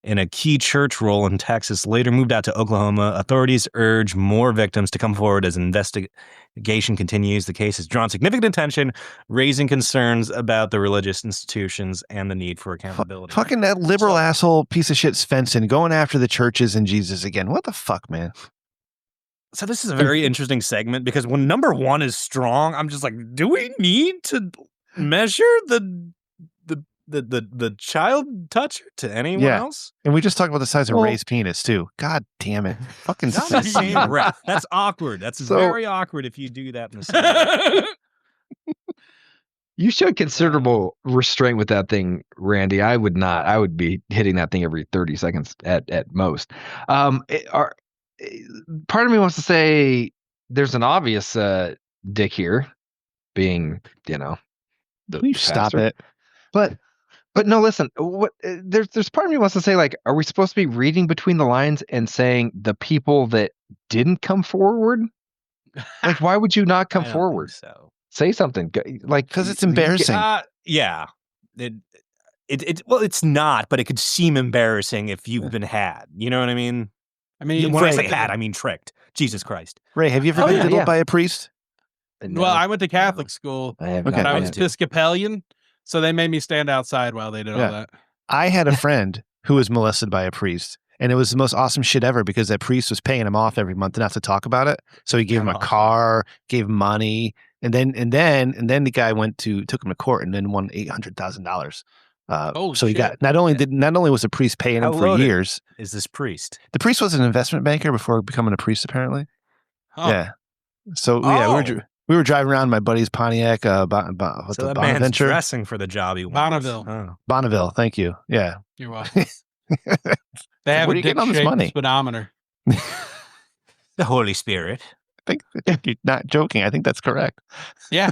in a key church role in Texas, later moved out to Oklahoma. Authorities urge more victims to come forward as investigation continues. The case has drawn significant attention, raising concerns about the religious institutions and the need for accountability.
Fucking that liberal asshole piece of shit Svensson going after the churches and Jesus again. What the fuck, man?
So this is a very interesting segment because when number 1 is strong, I'm just like, do we need to measure the child toucher to anyone
Yeah.
else?
And we just talked about the size of
Well-
Ray's penis too. God damn it. Fucking
Not in the same breath. That's awkward. That's
So-
very awkward if you do that in the same breath.
You showed considerable restraint with that thing, Randy. I would not. I would be hitting that thing every 30 seconds at most. Part of me wants to say there's an obvious dick here, being the
Please stop
pastor.
it.
But no, listen. What there's part of me wants to say, like, are we supposed to be reading between the lines and saying the people that didn't come forward? Like, why would you not come
I don't
forward?
think so.
Say something, like,
Because it's embarrassing.
Yeah. Well, it's not, but it could seem embarrassing if you've been had. You know what I mean?
I mean,
When I say had, I mean tricked. Jesus Christ.
Ray, have you ever
Oh,
been
yeah,
diddled
yeah.
by a priest?
No,
well, I went to Catholic school,
I have
Okay.
but
not
I
been
was
to.
Episcopalian, so they made me stand outside while they did
Yeah.
all that.
I had a friend who was molested by a priest, and it was the most awesome shit ever because that priest was paying him off every month and have to talk about it. So he gave him a
Awesome.
car, gave him money, and then the guy took him to court and then won $800,000.
Oh,
so he
shit.
got not only was the priest paying him
How
for
loaded
years.
is this priest?
The priest was an investment banker before becoming a priest, apparently.
Huh.
Yeah. So yeah,
Oh.
we were driving around in my buddy's Pontiac,
So that man's
Bonaventure,
dressing for the job he wants.
Bonneville.
Oh.
Bonneville. Thank you. Yeah.
You're welcome. They have
Where are
a
you getting all this
dick-shaped
money?
speedometer.
The Holy Spirit.
I think you're not joking. I think that's correct.
Yeah.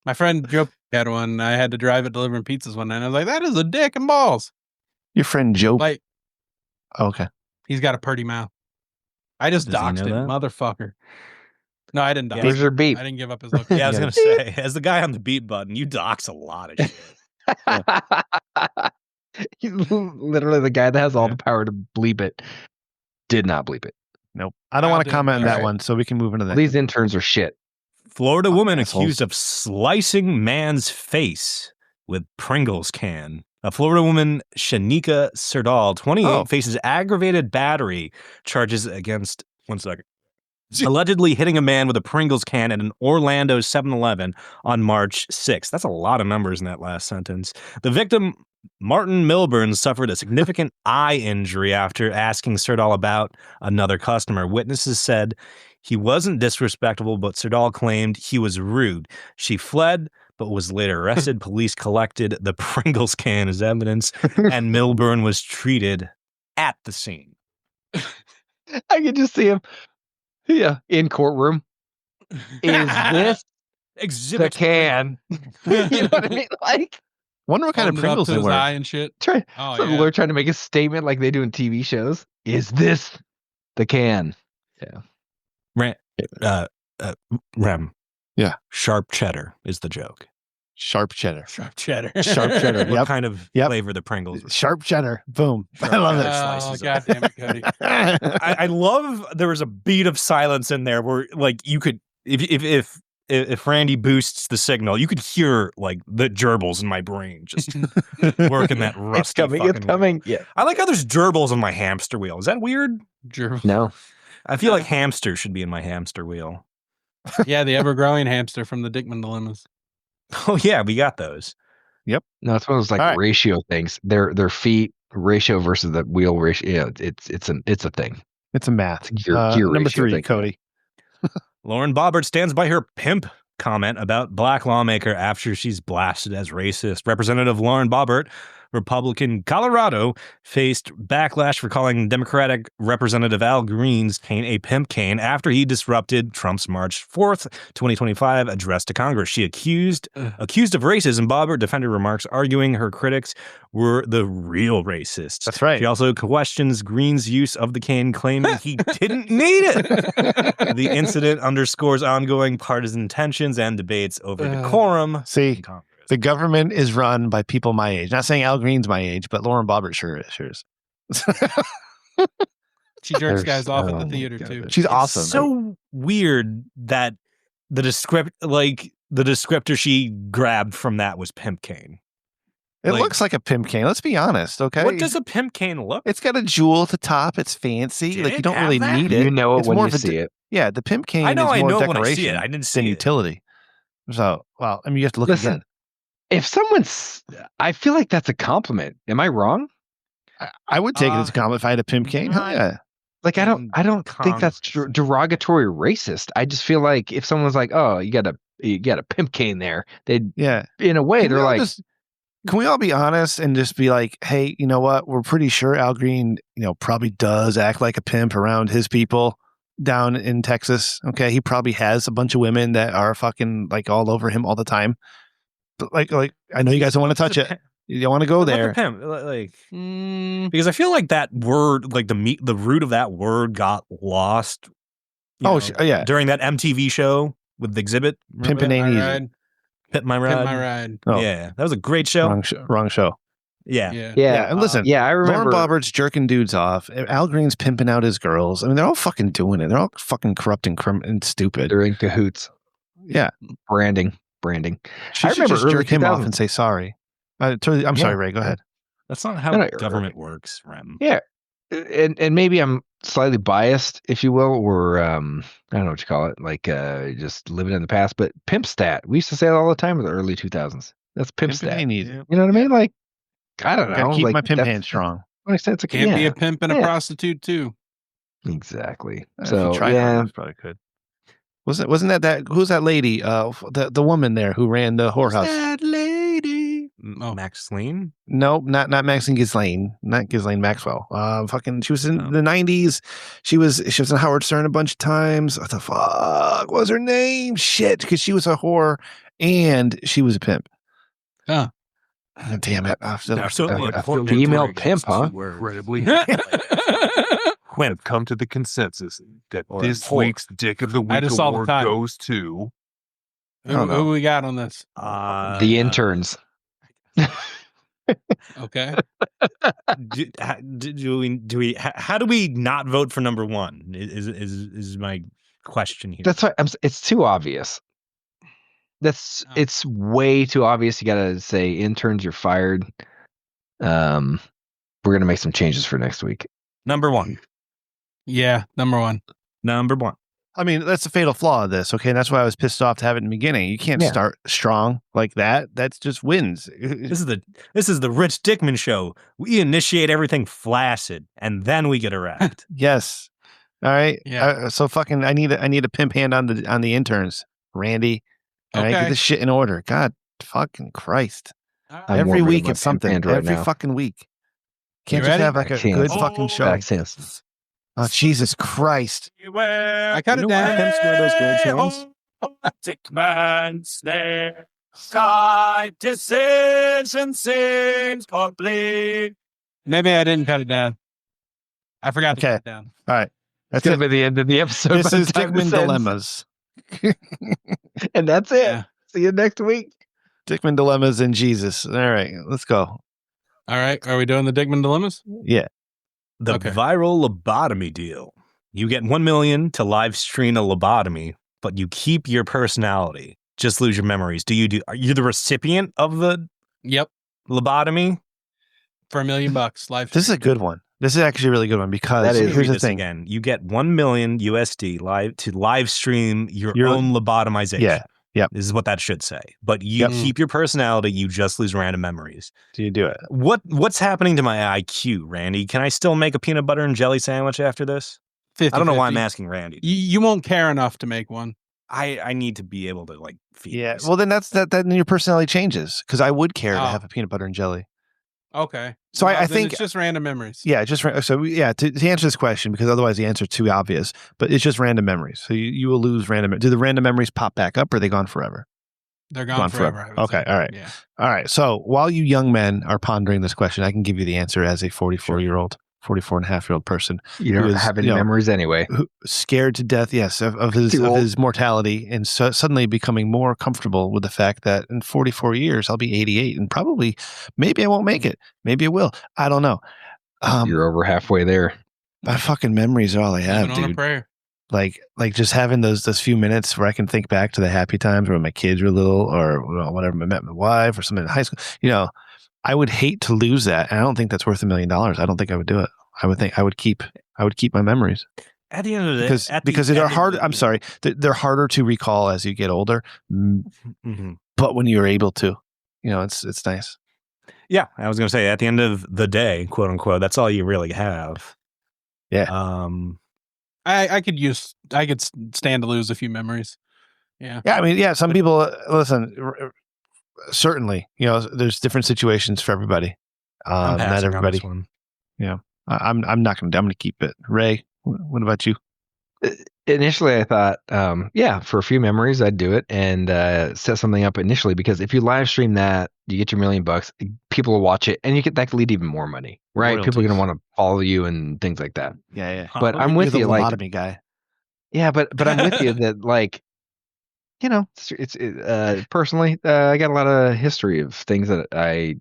My friend Joe had one. I had to drive it delivering pizzas one night. I was like, that is a dick and balls.
Your friend Joe.
Like,
Oh, okay.
he's got a pretty mouth. I just
Does he
doxed
know
him,
that?
motherfucker. No, I didn't dox
Where's
him.
your beep?
I didn't give up his look.
Yeah, I was
Yeah.
going to say, as the guy on the beat button, you dox a lot of shit.
He's literally the guy that has all the power to bleep it. Did not bleep it.
Nope. I don't
I'll
want
do
to
it.
comment on that
Alright.
one, so we can move into that.
These interns are shit.
Florida woman
assholes.
accused of slicing man's face with Pringles can. A Florida woman, Shanika Serdal, 28, faces aggravated battery charges against, one second, allegedly hitting a man with a Pringles can at an Orlando 7-Eleven on March 6th. That's a lot of numbers in that last sentence. The victim, Martin Milburn, suffered a significant eye injury after asking Serdal about another customer. Witnesses said he wasn't disrespectful, but Serdal claimed he was rude. She fled, but was later arrested. Police collected the Pringles can as evidence, and Milburn was treated at the scene.
I can just see him. Yeah, in courtroom. Is this the
Exhibit
can? You know what I mean? Like,
Wonder what kind of
Holding it up
Pringles
to
they
his
were.
eye and shit. Oh,
some
yeah.
lawyer trying to make a statement like they do in TV shows. Is this the can?
Rem.
Yeah.
Sharp cheddar is the joke.
Sharp cheddar.
Sharp cheddar.
Sharp cheddar.
What
Yep.
kind of
Yep.
flavor the Pringles?
Sharp cheddar. Boom.
Sharp
I love
cheddar.
it.
Oh,
Slices
God damn it, Cody.
I love there was a beat of silence in there where like you could if Randy boosts the signal, you could hear like the gerbils in my brain just working that rusty.
It's coming.
fucking
It's
wheel.
coming. Yeah.
I like how there's gerbils on my hamster wheel. Is that weird?
No.
I feel like hamster should be in my hamster wheel.
Yeah, the ever-growing hamster from the Dickman Dilemmas.
Oh yeah, we got those.
No, it's one of those like
All right.
ratio things. Their feet ratio versus the wheel ratio. Yeah, it's a thing.
It's a math.
Gear
Number
ratio
3,
thing.
Cody.
Lauren Boebert stands by her pimp comment about black lawmaker after she's blasted as racist. Representative Lauren Boebert, Republican Colorado, faced backlash for calling Democratic Representative Al Green's cane a pimp cane after he disrupted Trump's March 4th, 2025 address to Congress. She accused of racism. Boebert defended remarks, arguing her critics were the real racists.
That's right.
She also questions Green's use of the cane, claiming he didn't need it. The incident underscores ongoing partisan tensions and debates over decorum.
See,
in Congress.
the government is run by people my age. Not saying Al Green's my age, but Lauren Boebert sure is.
She jerks
There's-
guys off at
oh
the
my
theater,
God.
too.
She's
It's
awesome.
so weird that the descriptor she grabbed from that was pimp cane.
It
Like-
looks like a pimp cane. Let's be honest, okay?
What does a pimp cane look?
It's got a jewel at the top. It's fancy.
Did
Like you
it
don't
have
really
that?
need it.
You know it
It's
when
more
you
of a
see it.
Yeah, the pimp cane
I know
is
I
more
know it when I
decoration
see it. I didn't see
than
it.
utility. So, well, I mean, you have to look
Listen,
again.
if someone's, I feel like that's a compliment. Am I wrong?
I would take it as a compliment if I had a pimp cane. Hell
not-
yeah.
Like I
in
don't think that's
Congress.
derogatory or racist. I just feel like if someone's like, "Oh, you got a pimp cane there," they'd
Yeah.
in a way
Can we
they're
all
like,
can we all be honest and just be like, hey, you know what? We're pretty sure Al Green, probably does act like a pimp around his people down in Texas. Okay. He probably has a bunch of women that are fucking like all over him all the time. But like I know you guys don't want to touch it. You don't want to go
What about
there.
the pimp? Because I feel like that word, like the root of that word got lost.
Yeah.
During that MTV show with the exhibit. Remember
Pimpin'
that?
ain't
My
easy.
ride.
Pimp My
Pimp
Ride.
my ride.
Oh,
Yeah, that was a great show.
wrong show.
Yeah.
Yeah.
Yeah. And listen,
yeah, I remember.
Lauren Bobbert's jerking dudes off. Al Green's pimping out his girls. I mean, they're all fucking doing it. They're all fucking corrupt and stupid.
They're in cahoots.
Yeah.
Branding.
She
I
should
remember
just
early
jerk him off
2000s.
and say sorry. I'm sorry, Ray. Go ahead.
That's not how
No,
government works, Rem.
Yeah, and maybe I'm slightly biased, if you will, or I don't know what you call it, like just living in the past. But pimp stat, we used to say it all the time in the early 2000s. That's pimp
Pimping
stat.
ain't easy.
You know what I mean? Like, I don't know.
Gotta keep
like,
my pimp
that's-
hand strong.
to an extent, it's a
Can't be
yeah,
a pimp and a
yeah.
prostitute too.
Exactly.
If
So
you tried
yeah,
hard, you probably could. Wasn't that who's that lady? The woman there who ran the whorehouse.
That lady.
Oh.
Max Lane?
No, not Maxine Ghislaine, not Ghislaine Maxwell. Fucking, she was in
Oh.
the '90s. She was in Howard Stern a bunch of times. What the fuck was her name? Shit, because she was a whore and she was a pimp.
Huh.
Oh, damn it!
Absolutely.
a female pimp, huh?
Incredibly.
When
I've come to the consensus that
Or
this
whore.
week's Dick of the
I
Week
just saw the
award
time.
goes to
Who we got on this?
the interns.
Okay.
How do we not vote for number one? Is my question here.
That's why it's too obvious. It's way too obvious. You gotta say interns, you're fired. We're gonna make some changes for next week.
Number one.
Yeah, number one.
Number one.
I mean, that's the fatal flaw of this. Okay, and that's why I was pissed off to have it in the beginning. You can't
Yeah.
start strong like that. That's just wins.
This is the Rich Dickman show. We initiate everything flaccid, and then we get erect.
Yes. All right.
Yeah.
So fucking, I need a pimp hand on the interns, Randy. All right, get
Okay.
this shit in order. God, fucking Christ!
I'm
Every
warming
week
up my
it's something.
pimp hand right
Every
now.
fucking week. Can't
You
just
ready?
have like a
Back hands.
good fucking show.
Back hands.
Oh Jesus Christ!
I cut it down.
Pimps wear those gold chains?
Dickman's there. Side decision seems public.
Maybe I didn't cut it down. I forgot to
Okay.
cut it down.
All right,
That's
that's
gonna
it.
be the end of the episode.
This
by the
is
time
Dickman
this ends.
Dilemmas.
And that's it.
Yeah.
See you next week.
Dickman Dilemmas and Jesus. All right, let's go.
All right. Are we doing the Dickman dilemmas?
Yeah.
The
Okay.
viral lobotomy deal. You get 1 million to live stream a lobotomy, but you keep your personality. Just lose your memories. Are you the recipient of the
Yep.
lobotomy?
For $1 million live.
This is a good one. This is actually a really good one because
That is-
here's the
This
thing.
again. You get 1 million USD live stream your own lobotomization.
Yeah. Yep.
This is what that should say. But you
Yep.
keep your personality. You just lose random memories.
Do you do it?
What's happening to my IQ, Randy? Can I still make a peanut butter and jelly sandwich after this?
50,
I don't know why I'm asking Randy.
You won't care enough to make one.
I need to be able to like feed.
Yeah.
myself.
Well, then then your personality changes because I would care to
Oh.
have a peanut butter and jelly.
Okay.
So I
then
think
it's just random memories.
Yeah, to answer this question, because otherwise the answer is too obvious, but it's just random memories. So you will lose random. Do the random memories pop back up or are they gone forever?
They're gone forever. I would
Okay,
say.
all right.
Yeah.
All right. So while you young men are pondering this question, I can give you the answer as a 44-year-old, 44-and-a-half-year-old person
You don't
Who is,
have any
you know,
memories anyway.
who scared to death, yes, of his mortality, and suddenly becoming more comfortable with the fact that in 44 years I'll be 88, and probably maybe I won't make it. Maybe I will. I don't know.
You're over halfway there.
My fucking memories are all I have,
Living on a
dude.
prayer.
Like just having those few minutes where I can think back to the happy times when my kids were little or whatever, I met my wife or something in high school. I would hate to lose that. And I don't think that's worth $1 million. I don't think I would do it. I would think I would keep my memories.
At the end of the day,
because they're hard. I'm sorry, they're harder to recall as you get older.
Mm-hmm.
But when you're able to, it's nice.
Yeah, I was going to say at the end of the day, quote unquote, that's all you really have.
Yeah.
I could stand to lose a few memories. Yeah.
Yeah. I mean, yeah. Some people listen. Certainly, there's different situations for everybody.
I'm
not
passing
everybody.
on this one.
Yeah. I'm not going to. I'm going to keep it. Ray, what about you?
Initially, I thought, for a few memories, I'd do it and set something up initially, because if you live stream that, you get your $1 million, people will watch it, and that could lead to even more money, right?
Royalties.
People are going to want to follow you and things like that.
Yeah.
But I'm with
You're
you,
the
like,
lobotomy guy.
yeah, but I'm with you that, like, it's personally, I got a lot of history of things that I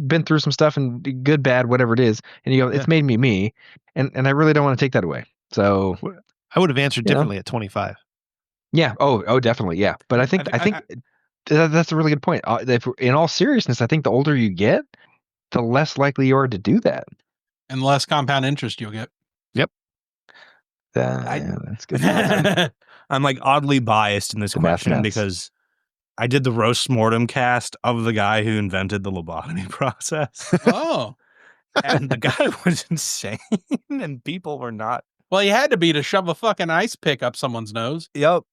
been through some stuff, and good, bad, whatever it is, and it's made me, and I really don't want to take that away. So
I would have answered differently at 25.
Yeah. Oh, definitely. Yeah. But I think that's a really good point. In all seriousness, I think the older you get, the less likely you are to do that,
and the less compound interest you'll get.
Yep.
That's good.
I'm like oddly biased in this question because I did the roast mortem cast of the guy who invented the lobotomy process.
Oh.
And the guy was insane, and people were not.
Well, he had to be to shove a fucking ice pick up someone's nose.
Yep.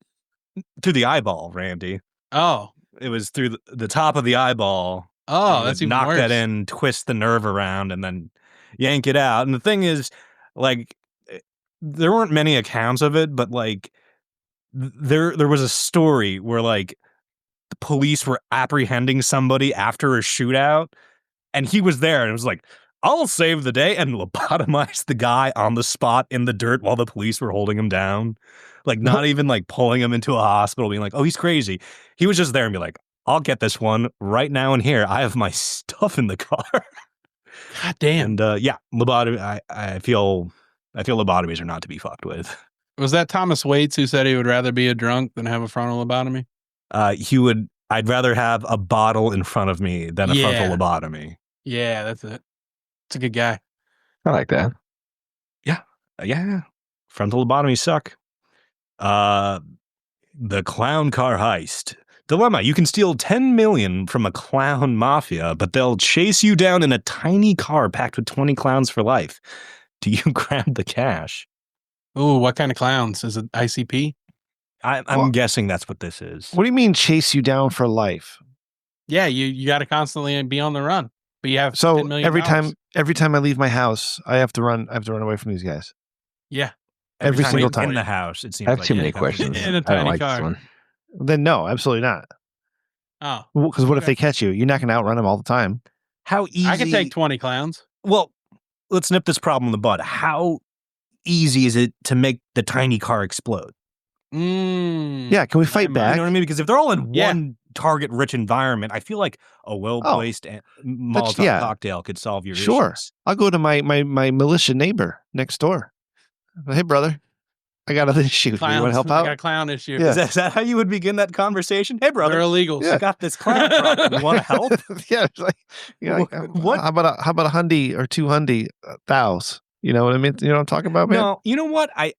Through the eyeball, Randy.
Oh.
It was through the top of the eyeball.
Oh, that's even
knock
worse.
that in, twist the nerve around, and then yank it out. And the thing is, like, there weren't many accounts of it, but like, there was a story where like the police were apprehending somebody after a shootout, and he was there, and it was like, I'll save the day, and lobotomized the guy on the spot in the dirt while the police were holding him down. Like, not even like pulling him into a hospital, being like, oh, he's crazy. He was just there and be like, I'll get this one right now and here. I have my stuff in the car.
God damn.
And lobotomy. I feel lobotomies are not to be fucked with.
Was that Thomas Waits who said he would rather be a drunk than have a frontal lobotomy?
I'd rather have a bottle in front of me than a frontal lobotomy.
Yeah, that's it. It's a good guy.
I like that.
Yeah. Frontal lobotomies suck. The clown car heist. Dilemma. You can steal 10 million from a clown mafia, but they'll chase you down in a tiny car packed with 20 clowns for life. Do you grab the cash?
Ooh, what kind of clowns? Is it ICP?
I'm guessing that's what this is.
What do you mean chase you down for life?
Yeah, you got to constantly be on the run. But you have
so
$10 million.
every time I leave my house, I have to run away from these guys.
Yeah.
Every single time
in the house, it seems
I have
like
too many questions.
In a
I
tiny
don't like
car.
this one.
Then no, absolutely not.
Oh.
Because what if they catch you? You're not going to outrun them all the time.
How easy?
I can take 20 clowns.
Well, let's nip this problem in the bud. How easy is it to make the tiny car explode?
Yeah, can we fight back?
You know what I mean? Because if they're all in one target-rich environment, I feel like a well-placed Molotov cocktail could solve your issues.
I'll go to my militia neighbor next door. Hey, brother, I got an issue. You want to help out?
I got a clown issue.
Yeah.
Is that how you would begin that conversation? Hey, brother,
they're illegals.
Yeah.
I got this clown problem. You want to help?
Yeah, it's like,
what?
How about a hundy or two hundy thous? You know what I mean? You know what I'm talking about, man?
No, you know what? I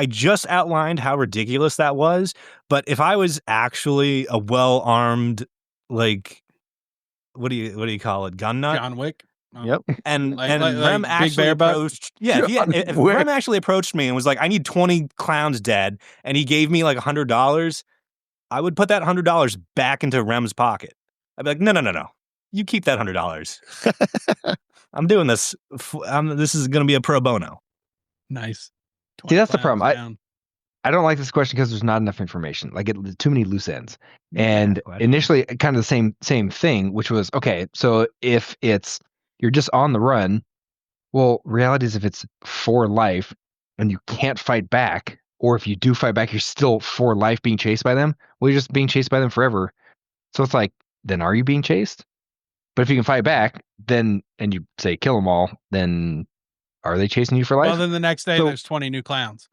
just outlined how ridiculous that was, but if I was actually a well-armed, like, what do you call it, gun nut?
John Wick. Oh.
Yep.
And
like
Rem actually approached. Yeah, if Rem actually approached me and was like, "I need 20 clowns dead," and he gave me like $100, I would put that $100 back into Rem's pocket. I'd be like, "No, you keep that $100. I'm doing this. This is going to be a pro bono."
Nice.
See, that's the problem. I don't like this question because there's not enough information. Like, too many loose ends. And initially, kind of the same thing, which was, okay, so if you're just on the run, well, reality is if it's for life and you can't fight back, or if you do fight back, you're still for life being chased by them. Well, you're just being chased by them forever. So it's like, then are you being chased? But if you can fight back, then, and you say kill them all, then are they chasing you for life?
Well, then the next day there's 20 new clowns.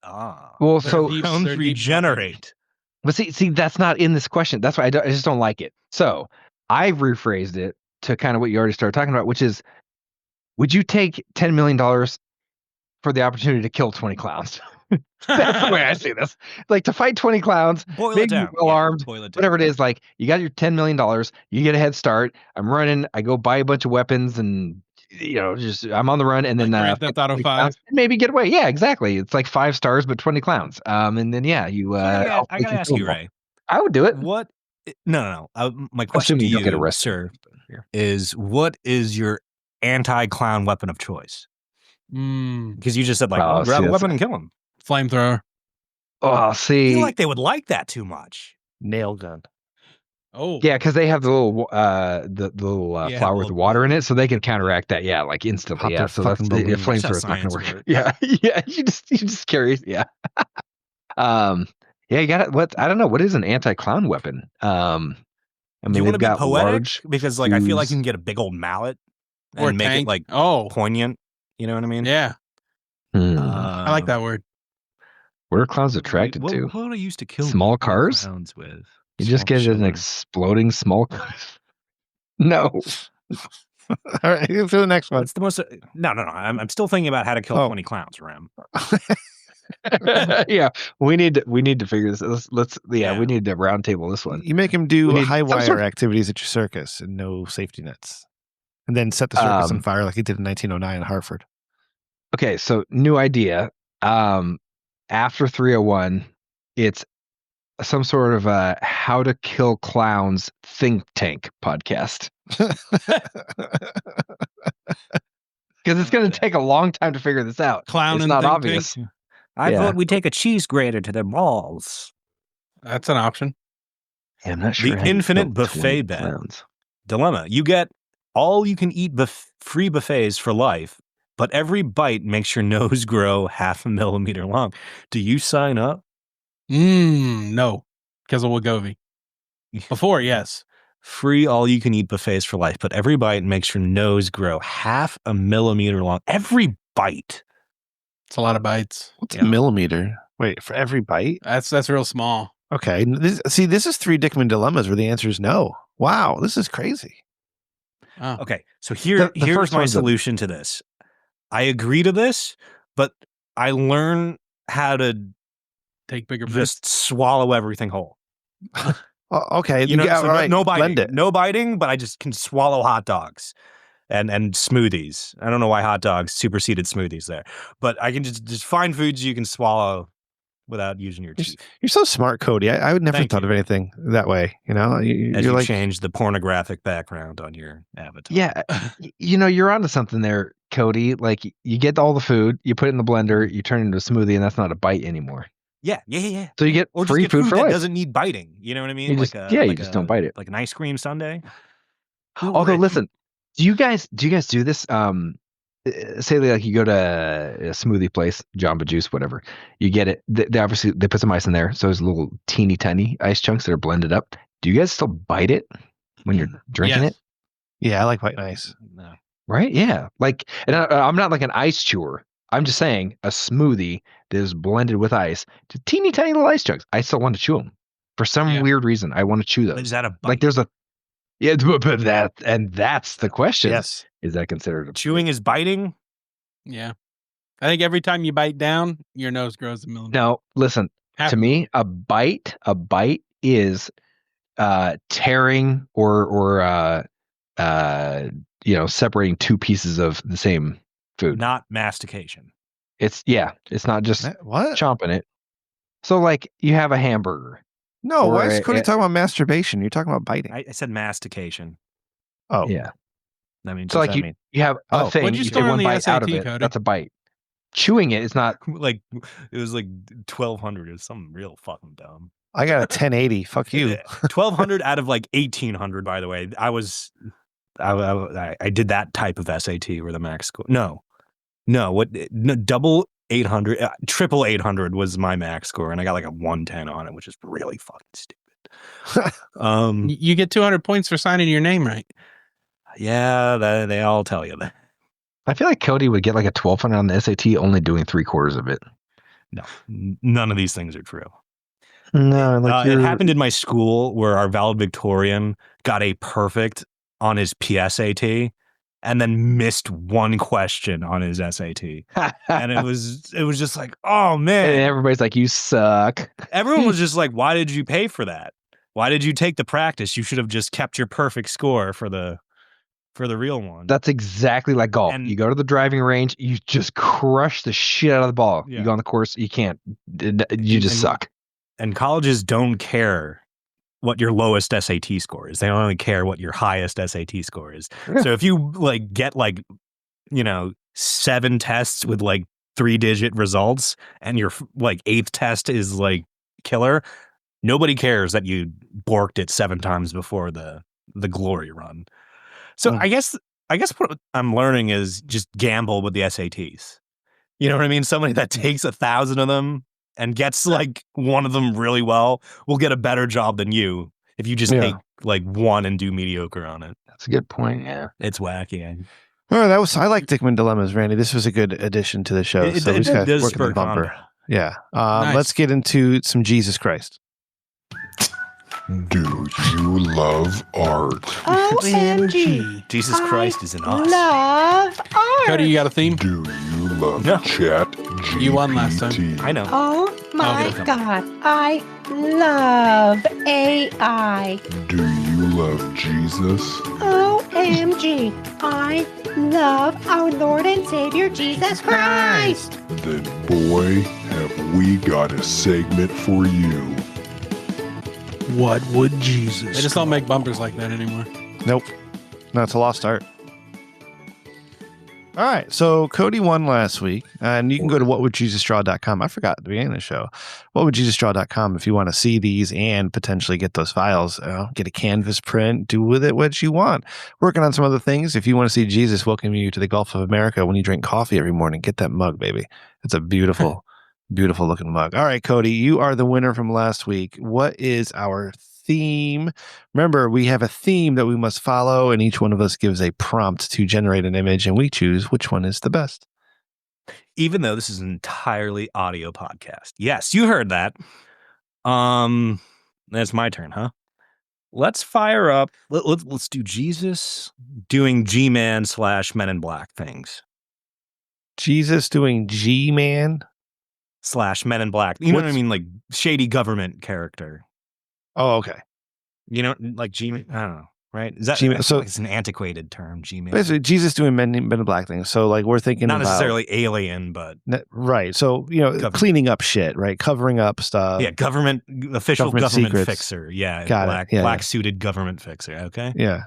Well, so
clowns regenerate.
But see, that's not in this question. That's why I just don't like it. So I rephrased it to kind of what you already started talking about, which is, would you take $10 million for the opportunity to kill 20 clowns? That's the way I see this. Like, to fight 20 clowns,
Boil it
maybe
down.
well armed,
Boil it down.
whatever it is. Like, you got your $10 million, you get a head start. I'm running, I go buy a bunch of weapons, and just I'm on the run, and then
Grand Theft Auto
20
5.
clowns, maybe get away. Yeah, exactly. It's like 5 stars, but 20 clowns. And then you.
So I gotta ask you, Ray.
I would do it.
What? No. My question
Assuming
to
you
you,
don't get arrested.
sir, is what is your anti-clown weapon of choice? Because you just said grab a weapon and kill him.
Flamethrower.
Oh,
I
see.
feel like they would like that too much.
Nail gun.
Oh,
Yeah, because they have the little flower with water in it, so they can counteract that. Yeah, like instantly.
Pop
Yeah,
their
so that's
fucking
the
balloons.
flamethrower is not going to work. Yeah, yeah. You just carry. Yeah. Yeah, you got it. What? I don't know. What is an anti-clown weapon? I
Do
mean,
you want to
they've
be
got
poetic?
large.
Because I feel like you
shoes.
can get a big old mallet
or
and make
tank.
it
Oh,
poignant. You know what I mean?
yeah. I like that word.
What are clowns attracted
what,
to?
What I used to kill
Small cars?
clowns with.
You just get an exploding small car. No.
All right, to the next one.
What's the most? No. I'm still thinking about how to kill 20 clowns, Ram.
Yeah, we need to figure this. Let's we need to round table this one.
You make him do
We need
high
some
wire
sort of-
activities at your circus and no safety nets, and then set the circus on fire like he did in 1909 in Hartford.
Okay, so new idea. After 301, it's some sort of how to kill clowns think tank podcast. Because it's going to take a long time to figure this out.
Clown
it's
and
not
think
obvious.
tank.
I vote we take a cheese grater to their balls.
That's an option.
Yeah, I'm not sure.
The
how you
infinite
kill
buffet
20
bet.
clowns.
Dilemma. You get all you can eat free buffets for life, but every bite makes your nose grow 0.5 millimeter long. Do you sign up?
No, because of Wegovy. Before, yes.
Free all you can eat buffets for life, but every bite makes your nose grow 0.5 millimeter long. Every bite.
It's a lot of bites.
What's a millimeter? Wait, for every bite?
That's real small.
Okay. This is 3 Dickman dilemmas where the answer is no. Wow, this is crazy.
Oh.
Okay, so here's
first
my
one's
solution to this. I agree to this, but I learn how to
Take bigger bits.
just swallow everything whole.
Okay.
You know,
yeah,
so
all right.
no biting,
Blend it.
no biting, but I just can swallow hot dogs and smoothies. I don't know why hot dogs superseded smoothies there, but I can just find foods you can swallow without using your teeth.
You're so smart, Cody. I would never
Thank
thought
you.
of anything that way. You know,
As
you're
you
like,
change the pornographic background on your avatar.
Yeah, you're onto something there, Cody. Like, you get all the food, you put it in the blender, you turn it into a smoothie, and that's not a bite anymore.
Yeah.
So you get
Or
free
just get
food for
that
life.
doesn't need biting. You know what I mean?
You just don't bite it.
Like an ice cream sundae.
Although, listen, do you guys do this? Say like you go to a smoothie place, Jamba Juice, whatever. You get it. They obviously put some ice in there, so there's little teeny tiny ice chunks that are blended up. Do you guys still bite it when you're drinking
Yes.
it?
yeah, I like white ice.
No.
Right? Yeah. Like, and I'm not like an ice chewer. I'm just saying a smoothie that is blended with ice, just teeny tiny little ice chunks. I still want to chew them for some weird reason. I want to chew those.
Is that a bite?
Like, there's a but that's the question.
Yes.
Is that considered a
Chewing is biting?
Yeah. I think every time you bite down, your nose grows a millimeter.
No, listen.
Half-
To me, a bite is tearing or separating 2 pieces of the same food.
Not mastication.
It's not just
What?
chomping it. So, like, you have a hamburger.
No, why
Or
is Cody
a-
talking about masturbation? You're talking about biting.
I said mastication.
Oh,
Yeah.
I mean,
So, like, you have a thing.
What'd you
You
score
take
on
one
the
bite out of
SAT,
it.
Cody?
That's a bite. Chewing it is not.
like it was like 1,200. It was something real fucking dumb.
I got a 1080. Fuck you.
1,200 out of like 1,800. By the way, I did that type of SAT where the max score. No, double 800, triple 800 was my max score, and I got like a 110 on it, which is really fucking stupid.
You get 200 points for signing your name right.
Yeah, they all tell you that.
I feel like Cody would get like a 1,200 on the SAT, only doing 3/4 of it.
No, none of these things are true.
No, like
It happened in my school where our valedictorian got a perfect on his PSAT and then missed one question on his SAT. And it was just like, oh man.
And everybody's like, you suck.
Everyone was just like, why did you pay for that? Why did you take the practice? You should have just kept your perfect score for the real one.
That's exactly like golf.
And-
You go to the driving range, you just crush the shit out of the ball.
Yeah.
You go on the course, you can't. You just suck.
And colleges don't care what your lowest SAT score is. They only care what your highest SAT score is.
Yeah.
So if you like get like, 7 tests with like 3-digit results and your like 8th test is like killer, nobody cares that you borked it 7 times before the glory run. So I guess what I'm learning is just gamble with the SATs. You know what I mean? Somebody that takes 1,000 of them and gets like one of them really well will get a better job than you if you just take like one and do mediocre on it.
That's a good point. Yeah.
It's wacky.
Oh, I like Dickman Dilemmas, Randy. This was a good addition to the show.
It
just gotta
does
work on
spur
the bumper.
comedy.
Yeah.
Nice.
Let's get into some Jesus Christ.
Do you love art?
OMG.
Jesus Christ is an us.
Love art.
Cody, you got a theme?
Do you love
No.
chat GPT?
You won last time.
I know.
Oh my
Okay.
God. I love AI.
Do you love Jesus?
OMG. I love our Lord and Savior Jesus Christ.
Then boy, have we got a segment for you.
What would Jesus?
They just don't make bumpers like that anymore.
Nope. No, it's a lost art. All right. So Cody won last week, and you can go to whatwouldjesusdraw.com. I forgot at the beginning of the show. Whatwouldjesusdraw.com if you want to see these and potentially get those files. Get a canvas print. Do with it what you want. Working on some other things. If you want to see Jesus welcome you to the Gulf of America when you drink coffee every morning, get that mug, baby. It's a beautiful, beautiful looking mug. All right, Cody, you are the winner from last week. What is our theme? Remember, we have a theme that we must follow, and each one of us gives a prompt to generate an image, and we choose which one is the best.
Even though this is an entirely audio podcast. Yes, you heard that. That's my turn, huh? Let's fire up. Let's do Jesus doing G-Man / Men in Black things.
Jesus doing G-Man?
/ Men in Black. You know what I
What's-
mean? Like shady government character.
Oh, okay.
You know, like G-Man? I don't know. Right? Is that
G-Man,
I feel
so-
like it's an antiquated term, G-Man.
Basically, Jesus doing Men in Black things. So, like, we're thinking
Not
about...
necessarily alien, but
Right. So,
Government.
cleaning up shit, right? Covering up stuff.
yeah, official
government
government
secrets.
fixer. Yeah,
Got it. Yeah,
black suited government fixer. Okay.
Yeah.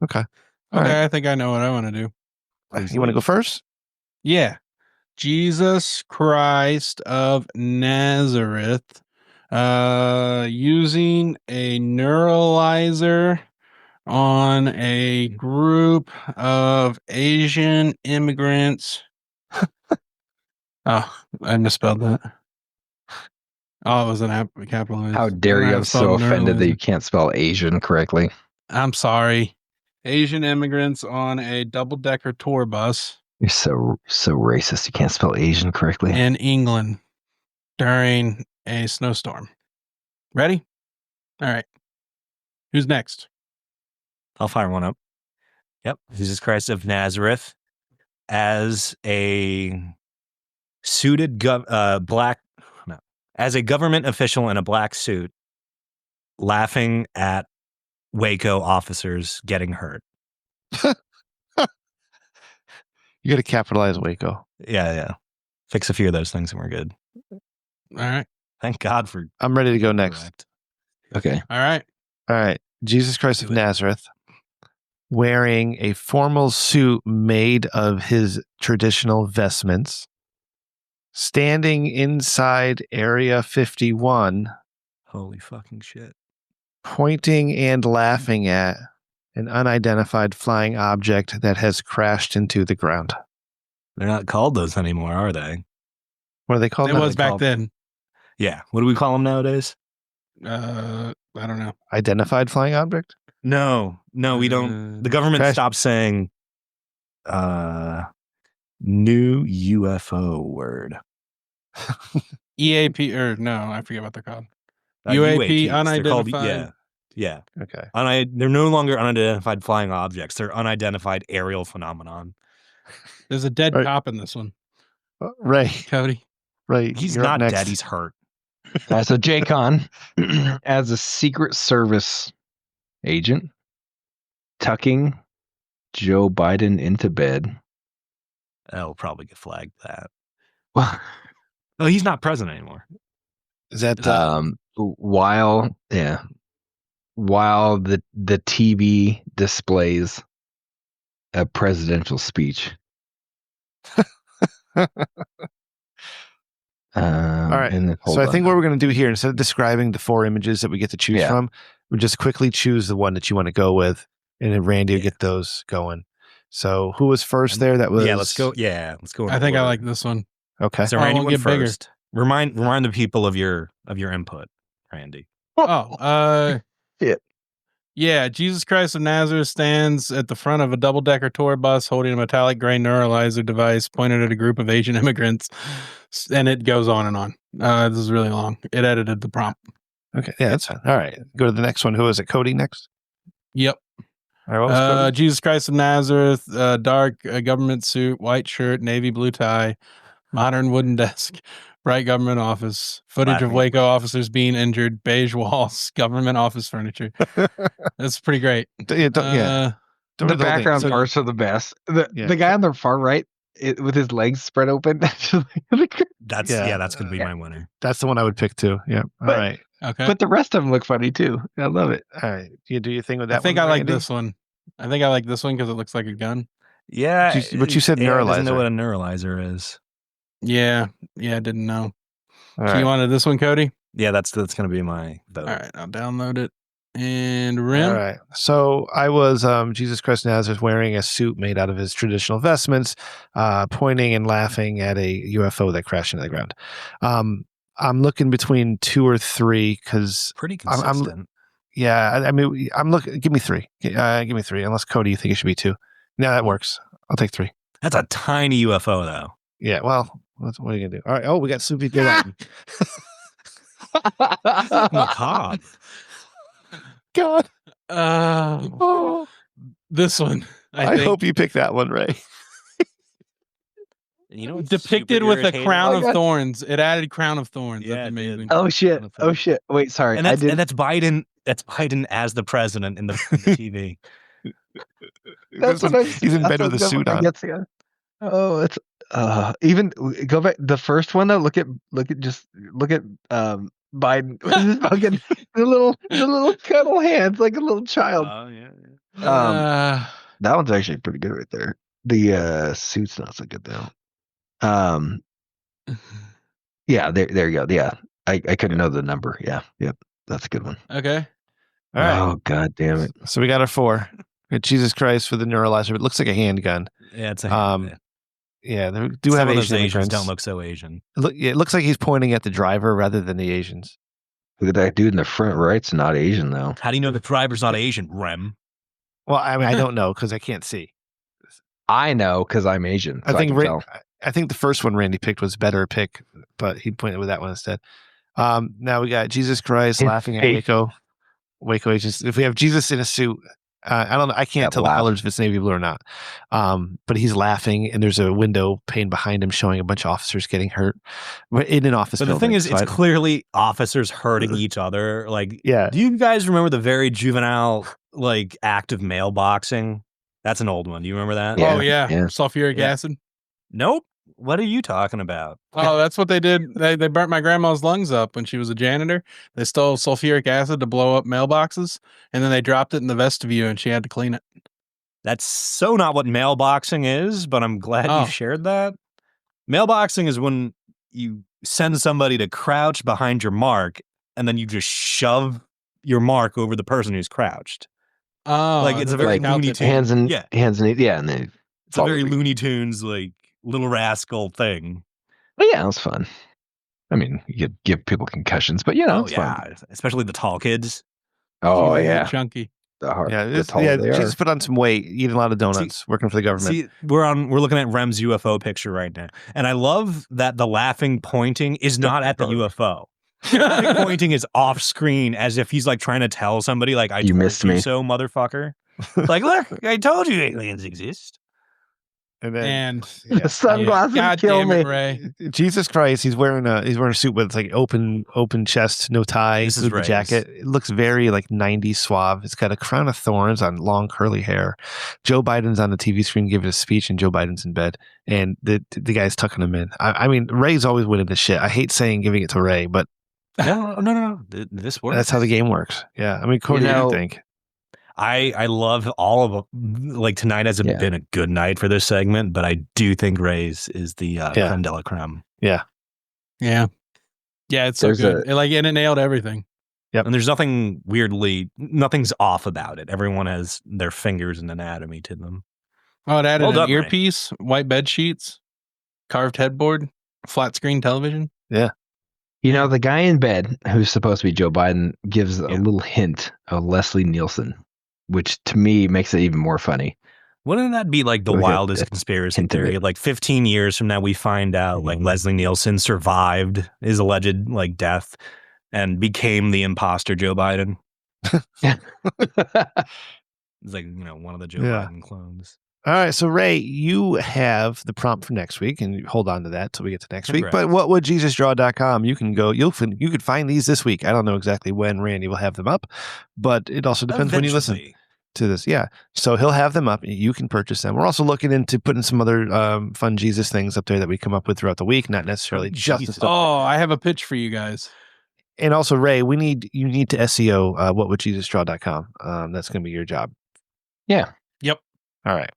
Okay. All
Okay,
right.
I think I know what I want to do.
You want to go first?
Yeah. Jesus Christ of Nazareth, using a neuralizer on a group of Asian immigrants. Oh, I misspelled that. Oh, it was an capitalized.
How dare you? I'm so offended that you can't spell Asian correctly.
I'm sorry. Asian immigrants on a double-decker tour bus
You're so racist. You can't spell Asian correctly.
in England during a snowstorm. Ready? All right. Who's next?
I'll fire one up. Yep. Jesus Christ of Nazareth as a suited as a government official in a black suit laughing at Waco officers getting hurt.
You got to capitalize Waco.
Yeah. Fix a few of those things and we're good.
All right.
Thank God for
I'm ready to go next.
correct.
Okay.
All right.
All right. Jesus Christ of Nazareth wearing a formal suit made of his traditional vestments, standing inside Area 51,
Holy fucking shit.
pointing and laughing at an unidentified flying object that has crashed into the ground.
They're not called those anymore, are they?
What are they called?
It
now?
was back
called-
then.
Yeah. What do we call them nowadays?
I don't know.
Identified flying object?
No, we don't. The government
Crash-
stopped saying new UFO word.
EAP or no, I forget what they're called. UAP,
They're called,
unidentified.
yeah.
Okay.
They're no longer unidentified flying objects. They're unidentified aerial phenomenon.
There's a dead
Right.
cop in this one.
Ray.
Cody.
Ray.
He's
you're up
not
next.
dead. He's hurt.
So J-Con, as a Secret Service agent, tucking Joe Biden into bed.
That'll probably get flagged. That.
Well,
Oh, he's not president anymore.
Is that
while the TV displays a presidential speech.
all right?
And then,
So I think what we're going to do here, instead of describing the 4 images that we get to choose from, we just quickly choose the one that you want to go with, and then Randy will get those going. So who was first there? That was
let's go. Yeah, let's go.
I think I like this one.
Okay.
So Randy went
get bigger.
first. Remind the people of your input, Randy.
Yeah, Jesus Christ of Nazareth stands at the front of a double-decker tour bus holding a metallic gray neuralizer device pointed at a group of Asian immigrants, and it goes on and on. This is really long. It edited the prompt.
Okay, yeah, that's fine. All right, go to the next one. Who is it? Cody next?
Yep.
All right, what was Cody?
Jesus Christ of Nazareth, dark government suit, white shirt, navy blue tie, modern wooden desk, bright government office, footage of Waco officers being injured, beige walls, government office furniture. That's pretty great.
The background parts are the best. The guy on the far right with his legs spread open.
That's gonna be my winner.
That's the one I would pick too. Yeah. All right.
Okay.
But the rest of them look funny too. I love it.
All right. You do your thing with that.
I think
one,
I like
Randy?
this one. I think I like this one because it looks like a gun.
Yeah,
but you said
Aaron doesn't
neuralizer.
know what a neuralizer is.
Yeah, I didn't know.
All
So
right.
you wanted this one, Cody?
Yeah, that's gonna be my vote.
All right, I'll download it. And Rim.
All right. So I was Jesus Christ of Nazareth wearing a suit made out of his traditional vestments, pointing and laughing at a UFO that crashed into the ground. I'm looking between 2 or 3 because
Pretty consistent.
I mean, I'm looking. Give me 3. Give me 3. Unless Cody, you think it should be 2. No, that works. I'll take 3.
That's a tiny UFO, though.
Yeah. Well, what are you gonna do? All right. Oh, we got Soupy good.
Macabre.
God.
This one.
I hope you pick that one, Ray.
You know,
depicted with a crown of thorns. It added crown of thorns.
Yeah,
that's amazing.
Oh shit! Oh shit! Wait, sorry.
And that's Biden. That's Biden as the president in the TV.
He's in bed with a suit on.
Oh, it's even go back. The first one though. Look at Biden with his fucking the little cuddle hands like a little child.
Oh yeah.
That one's actually pretty good right there. The suit's not so good though. Yeah, there you go. Yeah, I couldn't know the number. Yeah, yep, that's a good one.
Okay.
All right.
Oh god damn it!
So we got our 4. We got Jesus Christ for the neuralizer. It looks like a handgun.
Yeah, it's a
yeah, they do have Asian
Asians
immigrants.
don't look so Asian.
It looks like he's pointing at the driver rather than the Asians.
Look at that dude in the front right's not Asian though.
How do you know the driver's not Asian, Rem?
Well, I mean, I don't know because I can't see.
I know because I'm Asian. So
I think the first one Randy picked was better pick, but he pointed with that one instead. Now we got Jesus Christ laughing at Waco agents. If we have Jesus in a suit, I don't know. I can't tell the colors if it's navy blue or not. But he's laughing, and there's a window pane behind him showing a bunch of officers getting hurt in an office.
But the thing is, it's clearly officers hurting each other. Like,
yeah.
Do you guys remember the very juvenile act of mailboxing? That's an old one. Do you remember that?
Yeah. Oh yeah. Sulfuric acid.
Nope. What are you talking about?
Oh, that's what they did. They burnt my grandma's lungs up when she was a janitor. They stole sulfuric acid to blow up mailboxes, and then they dropped it in the vestibule, and she had to clean it.
That's so not what mailboxing is, but I'm glad you shared that. Mailboxing is when you send somebody to crouch behind your mark, and then you just shove your mark over the person who's crouched.
Oh,
it's a very Looney Tunes.
Hands and and then
it's a very Looney Tunes Little Rascal thing.
But yeah, it was fun. I mean, you could give people concussions, but it's fun.
Especially the tall kids.
Oh yeah,
chunky.
Jesus put on some weight, eating a lot of donuts, working for the government.
See, we're looking at Rem's UFO picture right now, and I love that the laughing pointing is not at the UFO. Pointing is off screen as if he's like trying to tell somebody like, I
You
told
missed
you
me.
so, motherfucker. Like, look, I told you aliens exist.
And then
And
The sunglasses
God
kill
damn it,
me.
Ray.
Jesus Christ, he's wearing a suit with like open chest, no tie,
This is
hoodie
Ray's.
jacket. It looks very like 90s suave. It's got a crown of thorns on long curly hair. Joe Biden's on the TV screen giving a speech, and Joe Biden's in bed, and the guy's tucking him in. I mean, Ray's always winning this shit. I hate saying giving it to Ray, but
No. This works.
that's how the game works. Yeah, I mean, Cody, what do you think?
I love all of them. Like tonight hasn't been a good night for this segment, but I do think Ray's is the creme de la creme.
Yeah, it's so
There's
good. And it nailed everything.
Yep.
And there's nothing's off about it. Everyone has their fingers and anatomy to them.
Oh, it added
Well
an
done, Ray.
earpiece, white bed sheets, carved headboard, flat screen television.
Yeah.
You know, the guy in bed who's supposed to be Joe Biden gives a little hint of Leslie Nielsen, which to me makes it even more funny.
Wouldn't that be like the
Like
wildest
a
conspiracy
hint of
theory?
it.
Like 15 years from now, we find out like Leslie Nielsen survived his alleged like death and became the imposter Joe Biden. It's like, one of the Joe Biden clones.
All right, so Ray, you have the prompt for next week, and hold on to that till we get to next week.
Congrats.
But whatwouljesusdraw.com, you can go, you could find these this week. I don't know exactly when Randy will have them up, but it also depends when you listen
Eventually.
to this. Yeah, so he'll have them up. You can purchase them. We're also looking into putting some other fun Jesus things up there that we come up with throughout the week, not necessarily just the stuff.
Oh, I have a pitch for you guys.
And also, Ray, you need to SEO whatwouljesusdraw.com. That's going to be your job.
Yeah.
Yep.
All right.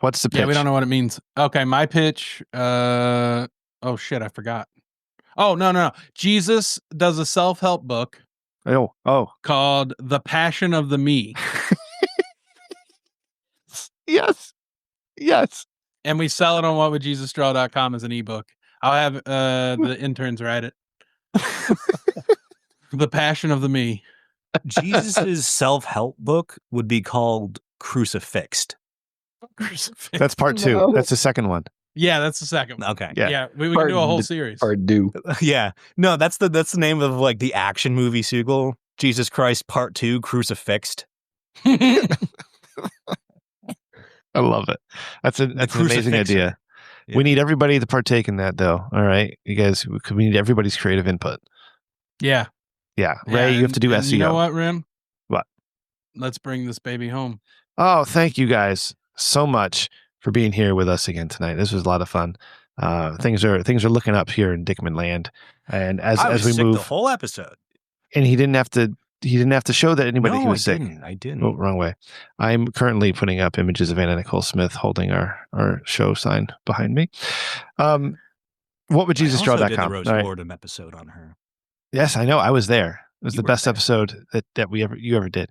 What's the pitch?
Yeah, we don't know what it means. Okay, my pitch. Oh shit, I forgot. Oh no. Jesus does a self-help book
Oh.
called The Passion of the Me.
Yes.
And we sell it on whatwouljesusdraw.com as an ebook. I'll have the interns write it. The Passion of the Me.
Jesus' self-help book would be called Crucifixed.
That's part 2.
No.
That's the second one.
Yeah, that's the second one.
Okay.
Yeah.
Yeah, we can do a whole series.
Or do.
Yeah. No, that's the name of like the action movie sequel. Jesus Christ Part 2 Crucifixed.
I love it. That's an amazing
crucifixer.
idea.
Yeah.
We need everybody to partake in that, though. All right, you guys. We need everybody's creative input.
Yeah.
Yeah, Ray, you have to do
and
SEO.
You know what, Rim?
What?
Let's bring this baby home.
Oh, thank you guys so much for being here with us again tonight. This was a lot of fun. Things are looking up here in Dickman land, and
I was
as we
sick
move,
the whole episode.
and he didn't have to show that anybody
No,
he was sick.
I didn't.
Oh, wrong way. I'm currently putting up images of Anna Nicole Smith holding our show sign behind me. Whatwouljesusdraw.com.
I also did the Rose
All right.
Boredom episode on her.
Yes, I know. I was there. It was
You
the
were
best
there.
episode that you ever did.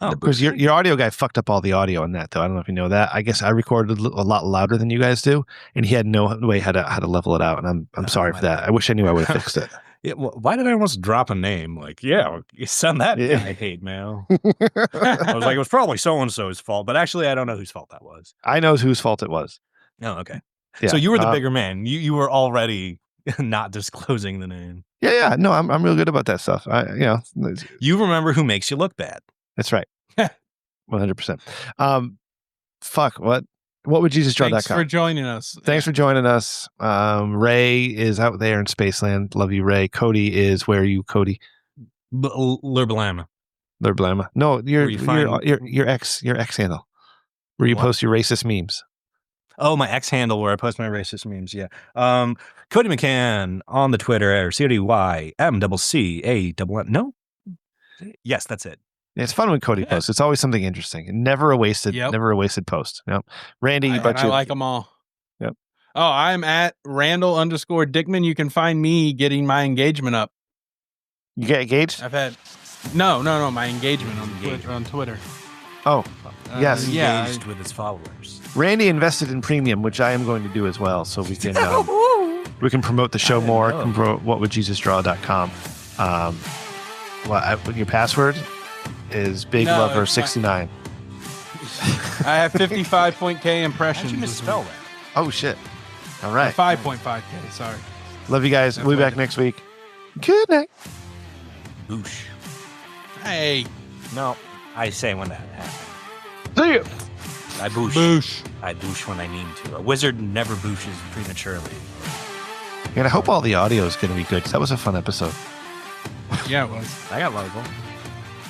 Oh,
Of course, your audio guy fucked up all the audio on that, though. I don't know if you know that. I guess I recorded a lot louder than you guys do, and he had no way how to level it out. And I'm sorry for that. I wish I knew I would have fixed it.
Yeah, well, why did I almost drop a name? Like, you send that
Yeah.
guy hate mail. I was like, it was probably so-and-so's fault, but actually I don't know whose fault that was.
I know whose fault it was.
Oh, okay.
Yeah.
So you were the bigger man. You were already not disclosing the name.
Yeah. No, I'm real good about that stuff.
You remember who makes you look bad.
That's right. 100%. Fuck. Whatwouljesusdraw.com.
Thanks for joining us.
Thanks for joining us. Ray is out there in Spaceland. Love you, Ray. Cody is where are you, Cody?
Lurblama.
Lurblama. No, your ex handle. Where you
What?
post your racist memes.
Oh, my X handle where I post my racist memes. Yeah. Cody McCann on the Twitter, CodyMCCANN. No? Yes, that's it.
It's fun when Cody posts. It's always something interesting. Never a wasted post. Yep. Randy,
I like them all.
Yep.
Oh, I'm at Randall_Dickman. You can find me getting my engagement up.
You get engaged?
I've had no, my engagement on Twitter.
Oh, yes.
Engaged with his followers.
Randy invested in premium, which I am going to do as well, so we can promote the show more. Promote whatwouljesusdraw.com. Your password is BigLover69.
I have 55.k impressions.
How'd you misspell that?
Oh shit! All right,
5.5k. Sorry.
love you guys.
That's
We'll be
what
back next week. Good night.
Boosh.
Hey.
No, I say when that happens.
See ya.
I boosh.
Boosh.
I boosh when I need to. A wizard never booshes prematurely.
And I hope all the audio is going to be good because that was a fun episode.
Yeah, it was.
I got local.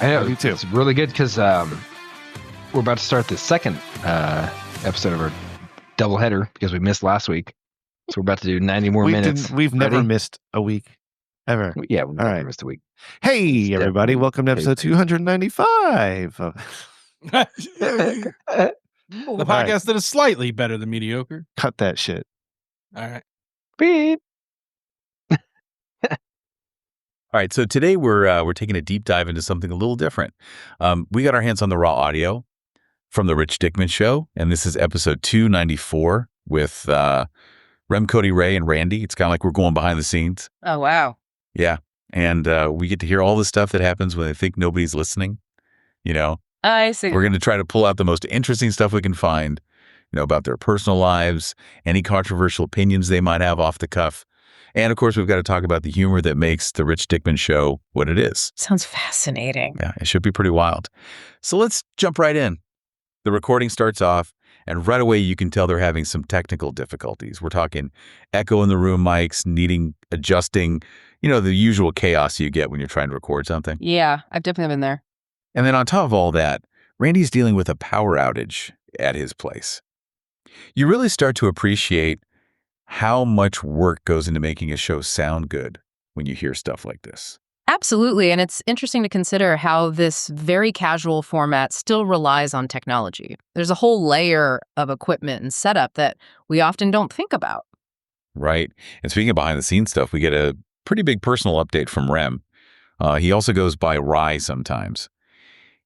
I know.
Me too.
It's really good because we're about to start the second episode of our doubleheader because we missed last week. So we're about to do 90 more minutes.
We've never
Ready?
missed a week ever.
Yeah, we've
All
never
right.
missed a week.
Hey, everybody.
definitely
Welcome to episode 295.
The podcast that is slightly better than mediocre.
Cut that shit.
All right.
Beep.
All right, so today we're taking a deep dive into something a little different. We got our hands on the raw audio from the Rich Dickman Show, and this is episode 294 with Rem, Cody, Ray, and Randy. It's kind of like we're going behind the scenes.
Oh, wow.
Yeah, and we get to hear all the stuff that happens when they think nobody's listening. You know,
I see.
we're going to try to pull out the most interesting stuff we can find, you know, about their personal lives, any controversial opinions they might have off the cuff. And of course, we've got to talk about the humor that makes the Rich Dickman Show what it is.
Sounds fascinating.
Yeah, it should be pretty wild. So let's jump right in. The recording starts off, and right away you can tell they're having some technical difficulties. We're talking echo in the room mics, needing adjusting, you know, the usual chaos you get when you're trying to record something.
Yeah, I've definitely been there.
And then on top of all that, Randy's dealing with a power outage at his place. You really start to appreciate how much work goes into making a show sound good when you hear stuff like this.
Absolutely. And it's interesting to consider how this very casual format still relies on technology. There's a whole layer of equipment and setup that we often don't think about.
Right. And speaking of behind the scenes stuff, we get a pretty big personal update from Rem. He also goes by Rye sometimes.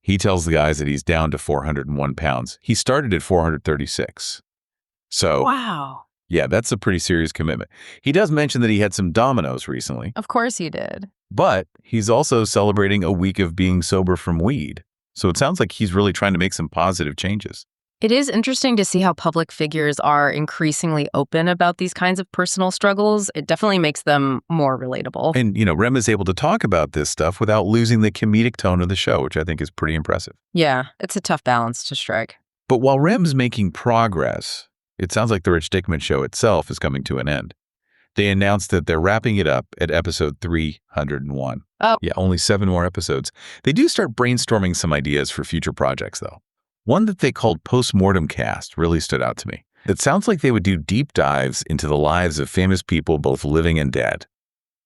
He tells the guys that he's down to 401 pounds. He started at 436. So,
Wow.
yeah, that's a pretty serious commitment. He does mention that he had some Domino's recently,
Of course he did.
but he's also celebrating a week of being sober from weed. So it sounds like he's really trying to make some positive changes.
It is interesting to see how public figures are increasingly open about these kinds of personal struggles. It definitely makes them more relatable.
And, you know, Rem is able to talk about this stuff without losing the comedic tone of the show, which I think is pretty impressive.
Yeah, it's a tough balance to strike.
But while Rem's making progress, it sounds like the Rich Dickman Show itself is coming to an end. They announced that they're wrapping it up at episode 301.
Oh.
Yeah, only 7 more episodes. They do start brainstorming some ideas for future projects, though. One that they called Postmortem Cast really stood out to me. It sounds like they would do deep dives into the lives of famous people, both living and dead.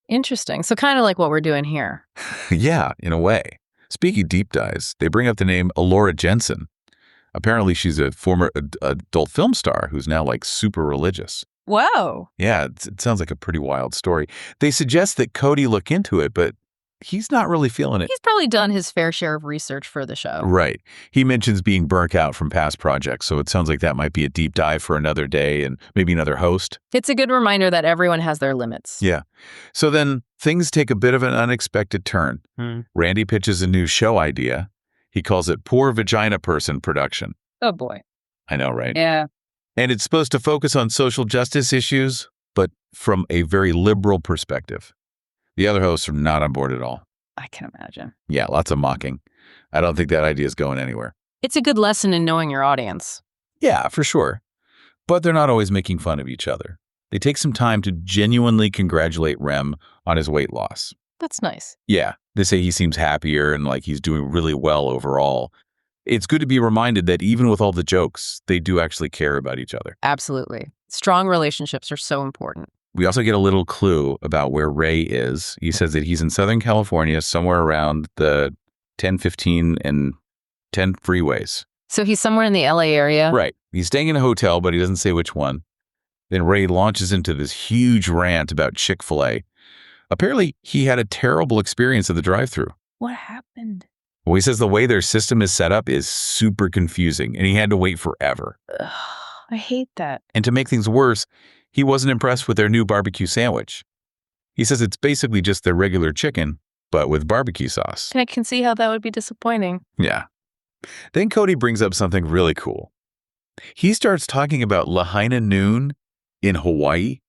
Interesting. So kind of like what we're doing here.
Yeah, in a way. Speaking of deep dives, they bring up the name Alora Jensen. Apparently, she's a former adult film star who's now like super religious.
Whoa.
Yeah, it sounds like a pretty wild story. They suggest that Cody look into it, but he's not really feeling it.
He's probably done his fair share of research for the show.
Right. He mentions being burnt out from past projects, so it sounds like that might be a deep dive for another day and maybe another host.
It's a good reminder that everyone has their limits.
Yeah. So then things take a bit of an unexpected turn. Randy pitches a new show idea. He calls it Poor Vagina Person Production.
Oh, boy.
I know, right?
Yeah.
And it's supposed to focus on social justice issues, but from a very liberal perspective. The other hosts are not on board at all.
I can imagine.
Yeah, lots of mocking. I don't think that idea is going anywhere.
It's a good lesson in knowing your audience.
Yeah, for sure. But they're not always making fun of each other. They take some time to genuinely congratulate Rem on his weight loss.
That's nice.
Yeah, they say he seems happier and like he's doing really well overall. It's good to be reminded that even with all the jokes, they do actually care about each other.
Absolutely. Strong relationships are so important.
We also get a little clue about where Ray is. He says that he's in Southern California, somewhere around the 1015 and 10 freeways.
So he's somewhere in the LA area?
Right. He's staying in a hotel, but he doesn't say which one. Then Ray launches into this huge rant about Chick-fil-A. Apparently, he had a terrible experience at the drive-thru.
What happened?
Well, he says the way their system is set up is super confusing, and he had to wait forever.
Ugh, I hate that.
And to make things worse, he wasn't impressed with their new barbecue sandwich. He says it's basically just their regular chicken, but with barbecue sauce.
I can see how that would be disappointing.
Yeah. Then Cody brings up something really cool. He starts talking about Lahaina Noon in Hawaii.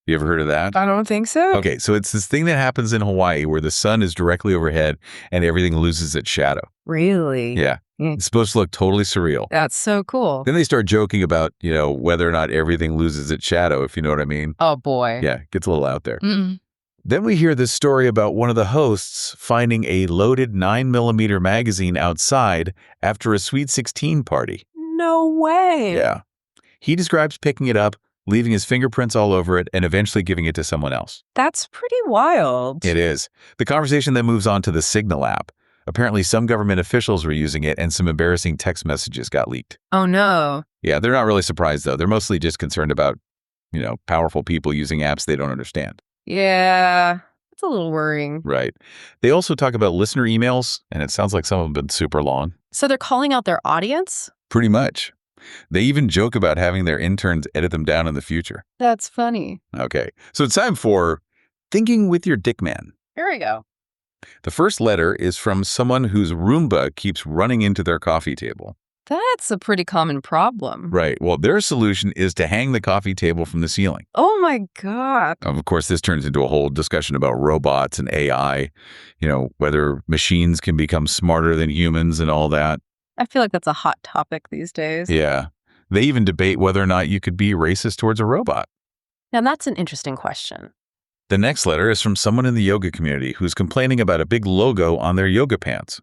You ever heard of that?
I don't think so.
Okay, so it's this thing that happens in Hawaii where the sun is directly overhead and everything loses its shadow.
Really?
Yeah. It's supposed to look totally surreal.
That's so cool.
Then they start joking about, whether or not everything loses its shadow, if you know what I mean.
Oh, boy.
Yeah, it gets a little out there.
Mm-mm.
Then we hear this story about one of the hosts finding a loaded 9mm magazine outside after a Sweet 16 party.
No way.
Yeah. He describes picking it up, leaving his fingerprints all over it, and eventually giving it to someone else.
That's pretty wild.
It is. The conversation then moves on to the Signal app. Apparently, some government officials were using it, and some embarrassing text messages got leaked.
Oh, no.
Yeah, they're not really surprised, though. They're mostly just concerned about, powerful people using apps they don't understand.
Yeah, it's a little worrying.
Right. They also talk about listener emails, and it sounds like some of them have been super long.
So they're calling out their audience?
Pretty much. They even joke about having their interns edit them down in the future.
That's funny.
Okay, so it's time for Thinking with Your Dick Man.
Here we go.
The first letter is from someone whose Roomba keeps running into their coffee table.
That's a pretty common problem.
Right. Well, their solution is to hang the coffee table from the ceiling.
Oh, my God.
Of course, this turns into a whole discussion about robots and AI, whether machines can become smarter than humans and all that.
I feel like that's a hot topic these days.
Yeah. They even debate whether or not you could be racist towards a robot.
Now, that's an interesting question.
The next letter is from someone in the yoga community who's complaining about a big logo on their yoga pants.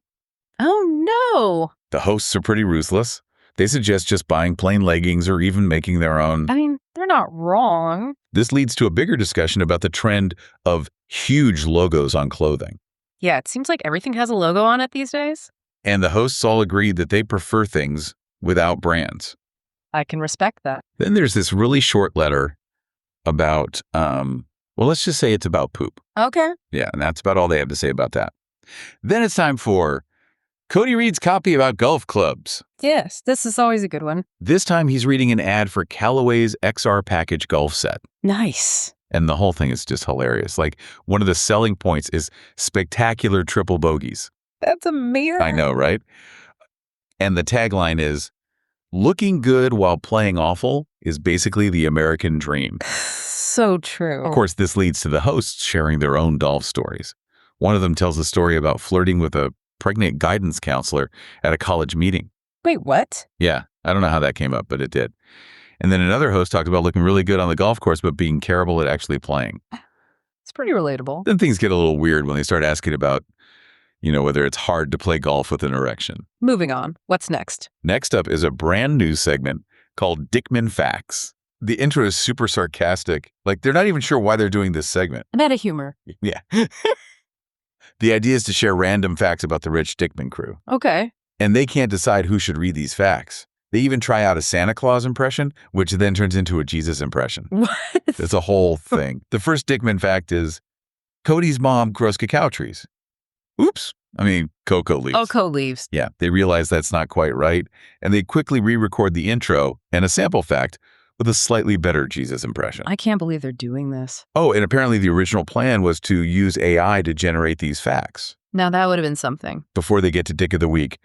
Oh, no.
The hosts are pretty ruthless. They suggest just buying plain leggings or even making their own.
I mean, they're not wrong.
This leads to a bigger discussion about the trend of huge logos on clothing.
Yeah, it seems like everything has a logo on it these days.
And the hosts all agree that they prefer things without brands.
I can respect that.
Then there's this really short letter about, let's just say it's about poop.
Okay.
Yeah, and that's about all they have to say about that. Then it's time for Cody reads copy about golf clubs.
Yes, this is always a good one.
This time he's reading an ad for Callaway's XR Package golf set.
Nice.
And the whole thing is just hilarious. Like, one of the selling points is spectacular triple bogeys.
That's amazing.
I know, right? And the tagline is, looking good while playing awful is basically the American dream.
So true.
Of course, this leads to the hosts sharing their own golf stories. One of them tells a story about flirting with a pregnant guidance counselor at a college meeting.
Wait, what?
Yeah, I don't know how that came up, but it did. And then another host talked about looking really good on the golf course, but being terrible at actually playing.
It's pretty relatable.
Then things get a little weird when they start asking about, whether it's hard to play golf with an erection.
Moving on. What's next?
Next up is a brand new segment called Dickman Facts. The intro is super sarcastic. Like, they're not even sure why they're doing this segment.
Meta humor.
Yeah. The idea is to share random facts about the Rich Dickman crew.
Okay.
And they can't decide who should read these facts. They even try out a Santa Claus impression, which then turns into a Jesus impression.
What?
It's a whole thing. The first Dickman fact is, Cody's mom grows cacao trees. Oops. Cocoa leaves.
Oh, cocoa leaves.
Yeah, they realize that's not quite right, and they quickly re-record the intro and a sample fact with a slightly better Jesus impression.
I can't believe they're doing this.
Oh, and apparently the original plan was to use AI to generate these facts.
Now, that would have been something.
Before they get to Dick of the Week,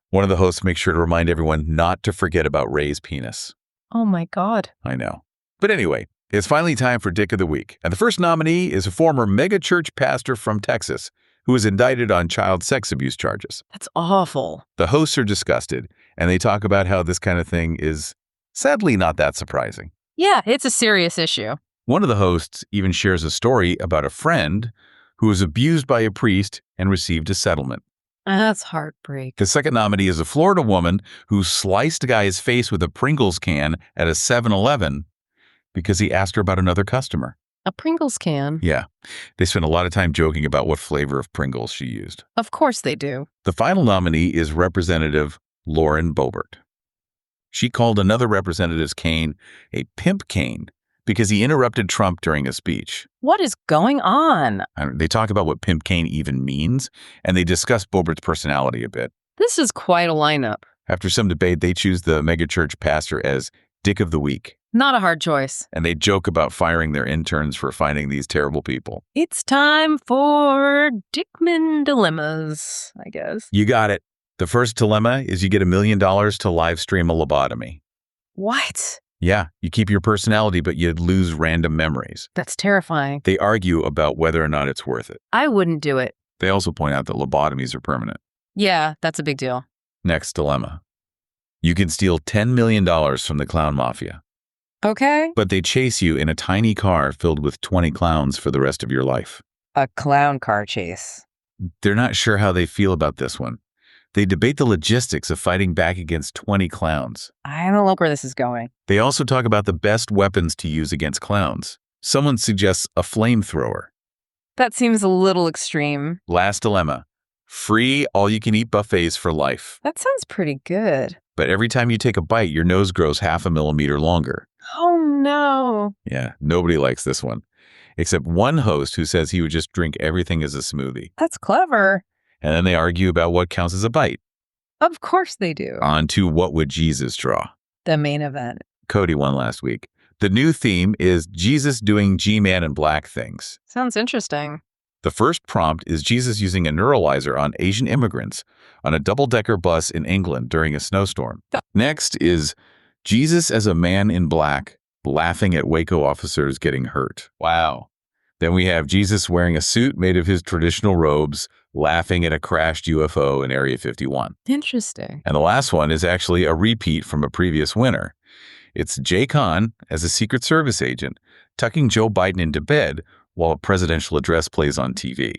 one of the hosts makes sure to remind everyone not to forget about Ray's penis.
Oh, my God.
I know. But anyway, it's finally time for Dick of the Week. And the first nominee is a former mega-church pastor from Texas who was indicted on child sex abuse charges.
That's awful.
The hosts are disgusted, and they talk about how this kind of thing is sadly not that surprising.
Yeah, it's a serious issue.
One of the hosts even shares a story about a friend who was abused by a priest and received a settlement.
That's heartbreak.
The second nominee is a Florida woman who sliced a guy's face with a Pringles can at a 7-Eleven because he asked her about another customer.
A Pringles can?
Yeah. They spent a lot of time joking about what flavor of Pringles she used.
Of course they do.
The final nominee is Representative Lauren Boebert. She called another representative's cane a pimp cane because he interrupted Trump during a speech.
What is going on?
They talk about what pimp cane even means, and they discuss Boebert's personality a bit.
This is quite a lineup.
After some debate, they choose the megachurch pastor as Dick of the Week.
Not a hard choice.
And they joke about firing their interns for finding these terrible people.
It's time for Dickman Dilemmas, I guess.
You got it. The first dilemma is you get $1 million to live stream a lobotomy.
What?
Yeah, you keep your personality, but you lose random memories.
That's terrifying.
They argue about whether or not it's worth it.
I wouldn't do it.
They also point out that lobotomies are permanent.
Yeah, that's a big deal.
Next dilemma. You can steal $10 million from the clown mafia,
Okay.
but they chase you in a tiny car filled with 20 clowns for the rest of your life.
A clown car chase.
They're not sure how they feel about this one. They debate the logistics of fighting back against 20 clowns.
I don't like where this is going.
They also talk about the best weapons to use against clowns. Someone suggests a flamethrower.
That seems a little extreme.
Last dilemma. Free all-you-can-eat buffets for life.
That sounds pretty good.
But every time you take a bite, your nose grows half a millimeter longer.
Oh, no.
Yeah, nobody likes this one. Except one host who says he would just drink everything as a smoothie.
That's clever.
And then they argue about what counts as a bite.
Of course they do.
On to what would Jesus draw?
The main event.
Cody won last week. The new theme is Jesus doing G-Man and black things.
Sounds interesting.
The first prompt is Jesus using a neuralizer on Asian immigrants on a double-decker bus in England during a snowstorm. Next is Jesus as a man in black laughing at Waco officers getting hurt. Wow. Then we have Jesus wearing a suit made of his traditional robes, laughing at a crashed UFO in Area 51.
Interesting.
And the last one is actually a repeat from a previous winner. It's Jay Kahn as a Secret Service agent tucking Joe Biden into bed while a presidential address plays on TV.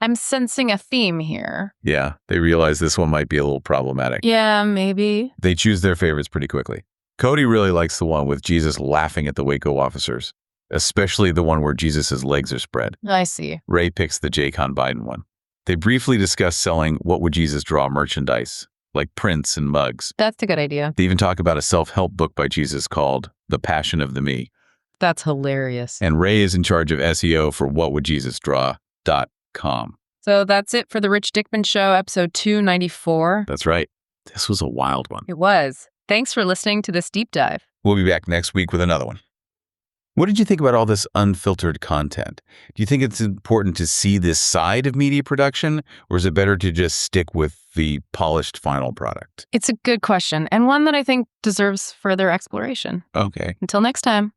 I'm sensing a theme here.
Yeah, they realize this one might be a little problematic.
Yeah, maybe.
They choose their favorites pretty quickly. Cody really likes the one with Jesus laughing at the Waco officers, especially the one where Jesus' legs are spread.
I see.
Ray picks the Jay Kahn Biden one. They briefly discuss selling What Would Jesus Draw merchandise, like prints and mugs.
That's a good idea.
They even talk about a self-help book by Jesus called The Passion of the Me.
That's hilarious.
And Ray is in charge of SEO for whatwouldjesusdraw.com.
So that's it for the Rich Dickman Show, episode 294.
That's right. This was a wild one.
It was. Thanks for listening to this deep dive.
We'll be back next week with another one. What did you think about all this unfiltered content? Do you think it's important to see this side of media production, or is it better to just stick with the polished final product?
It's a good question, and one that I think deserves further exploration.
Okay.
Until next time.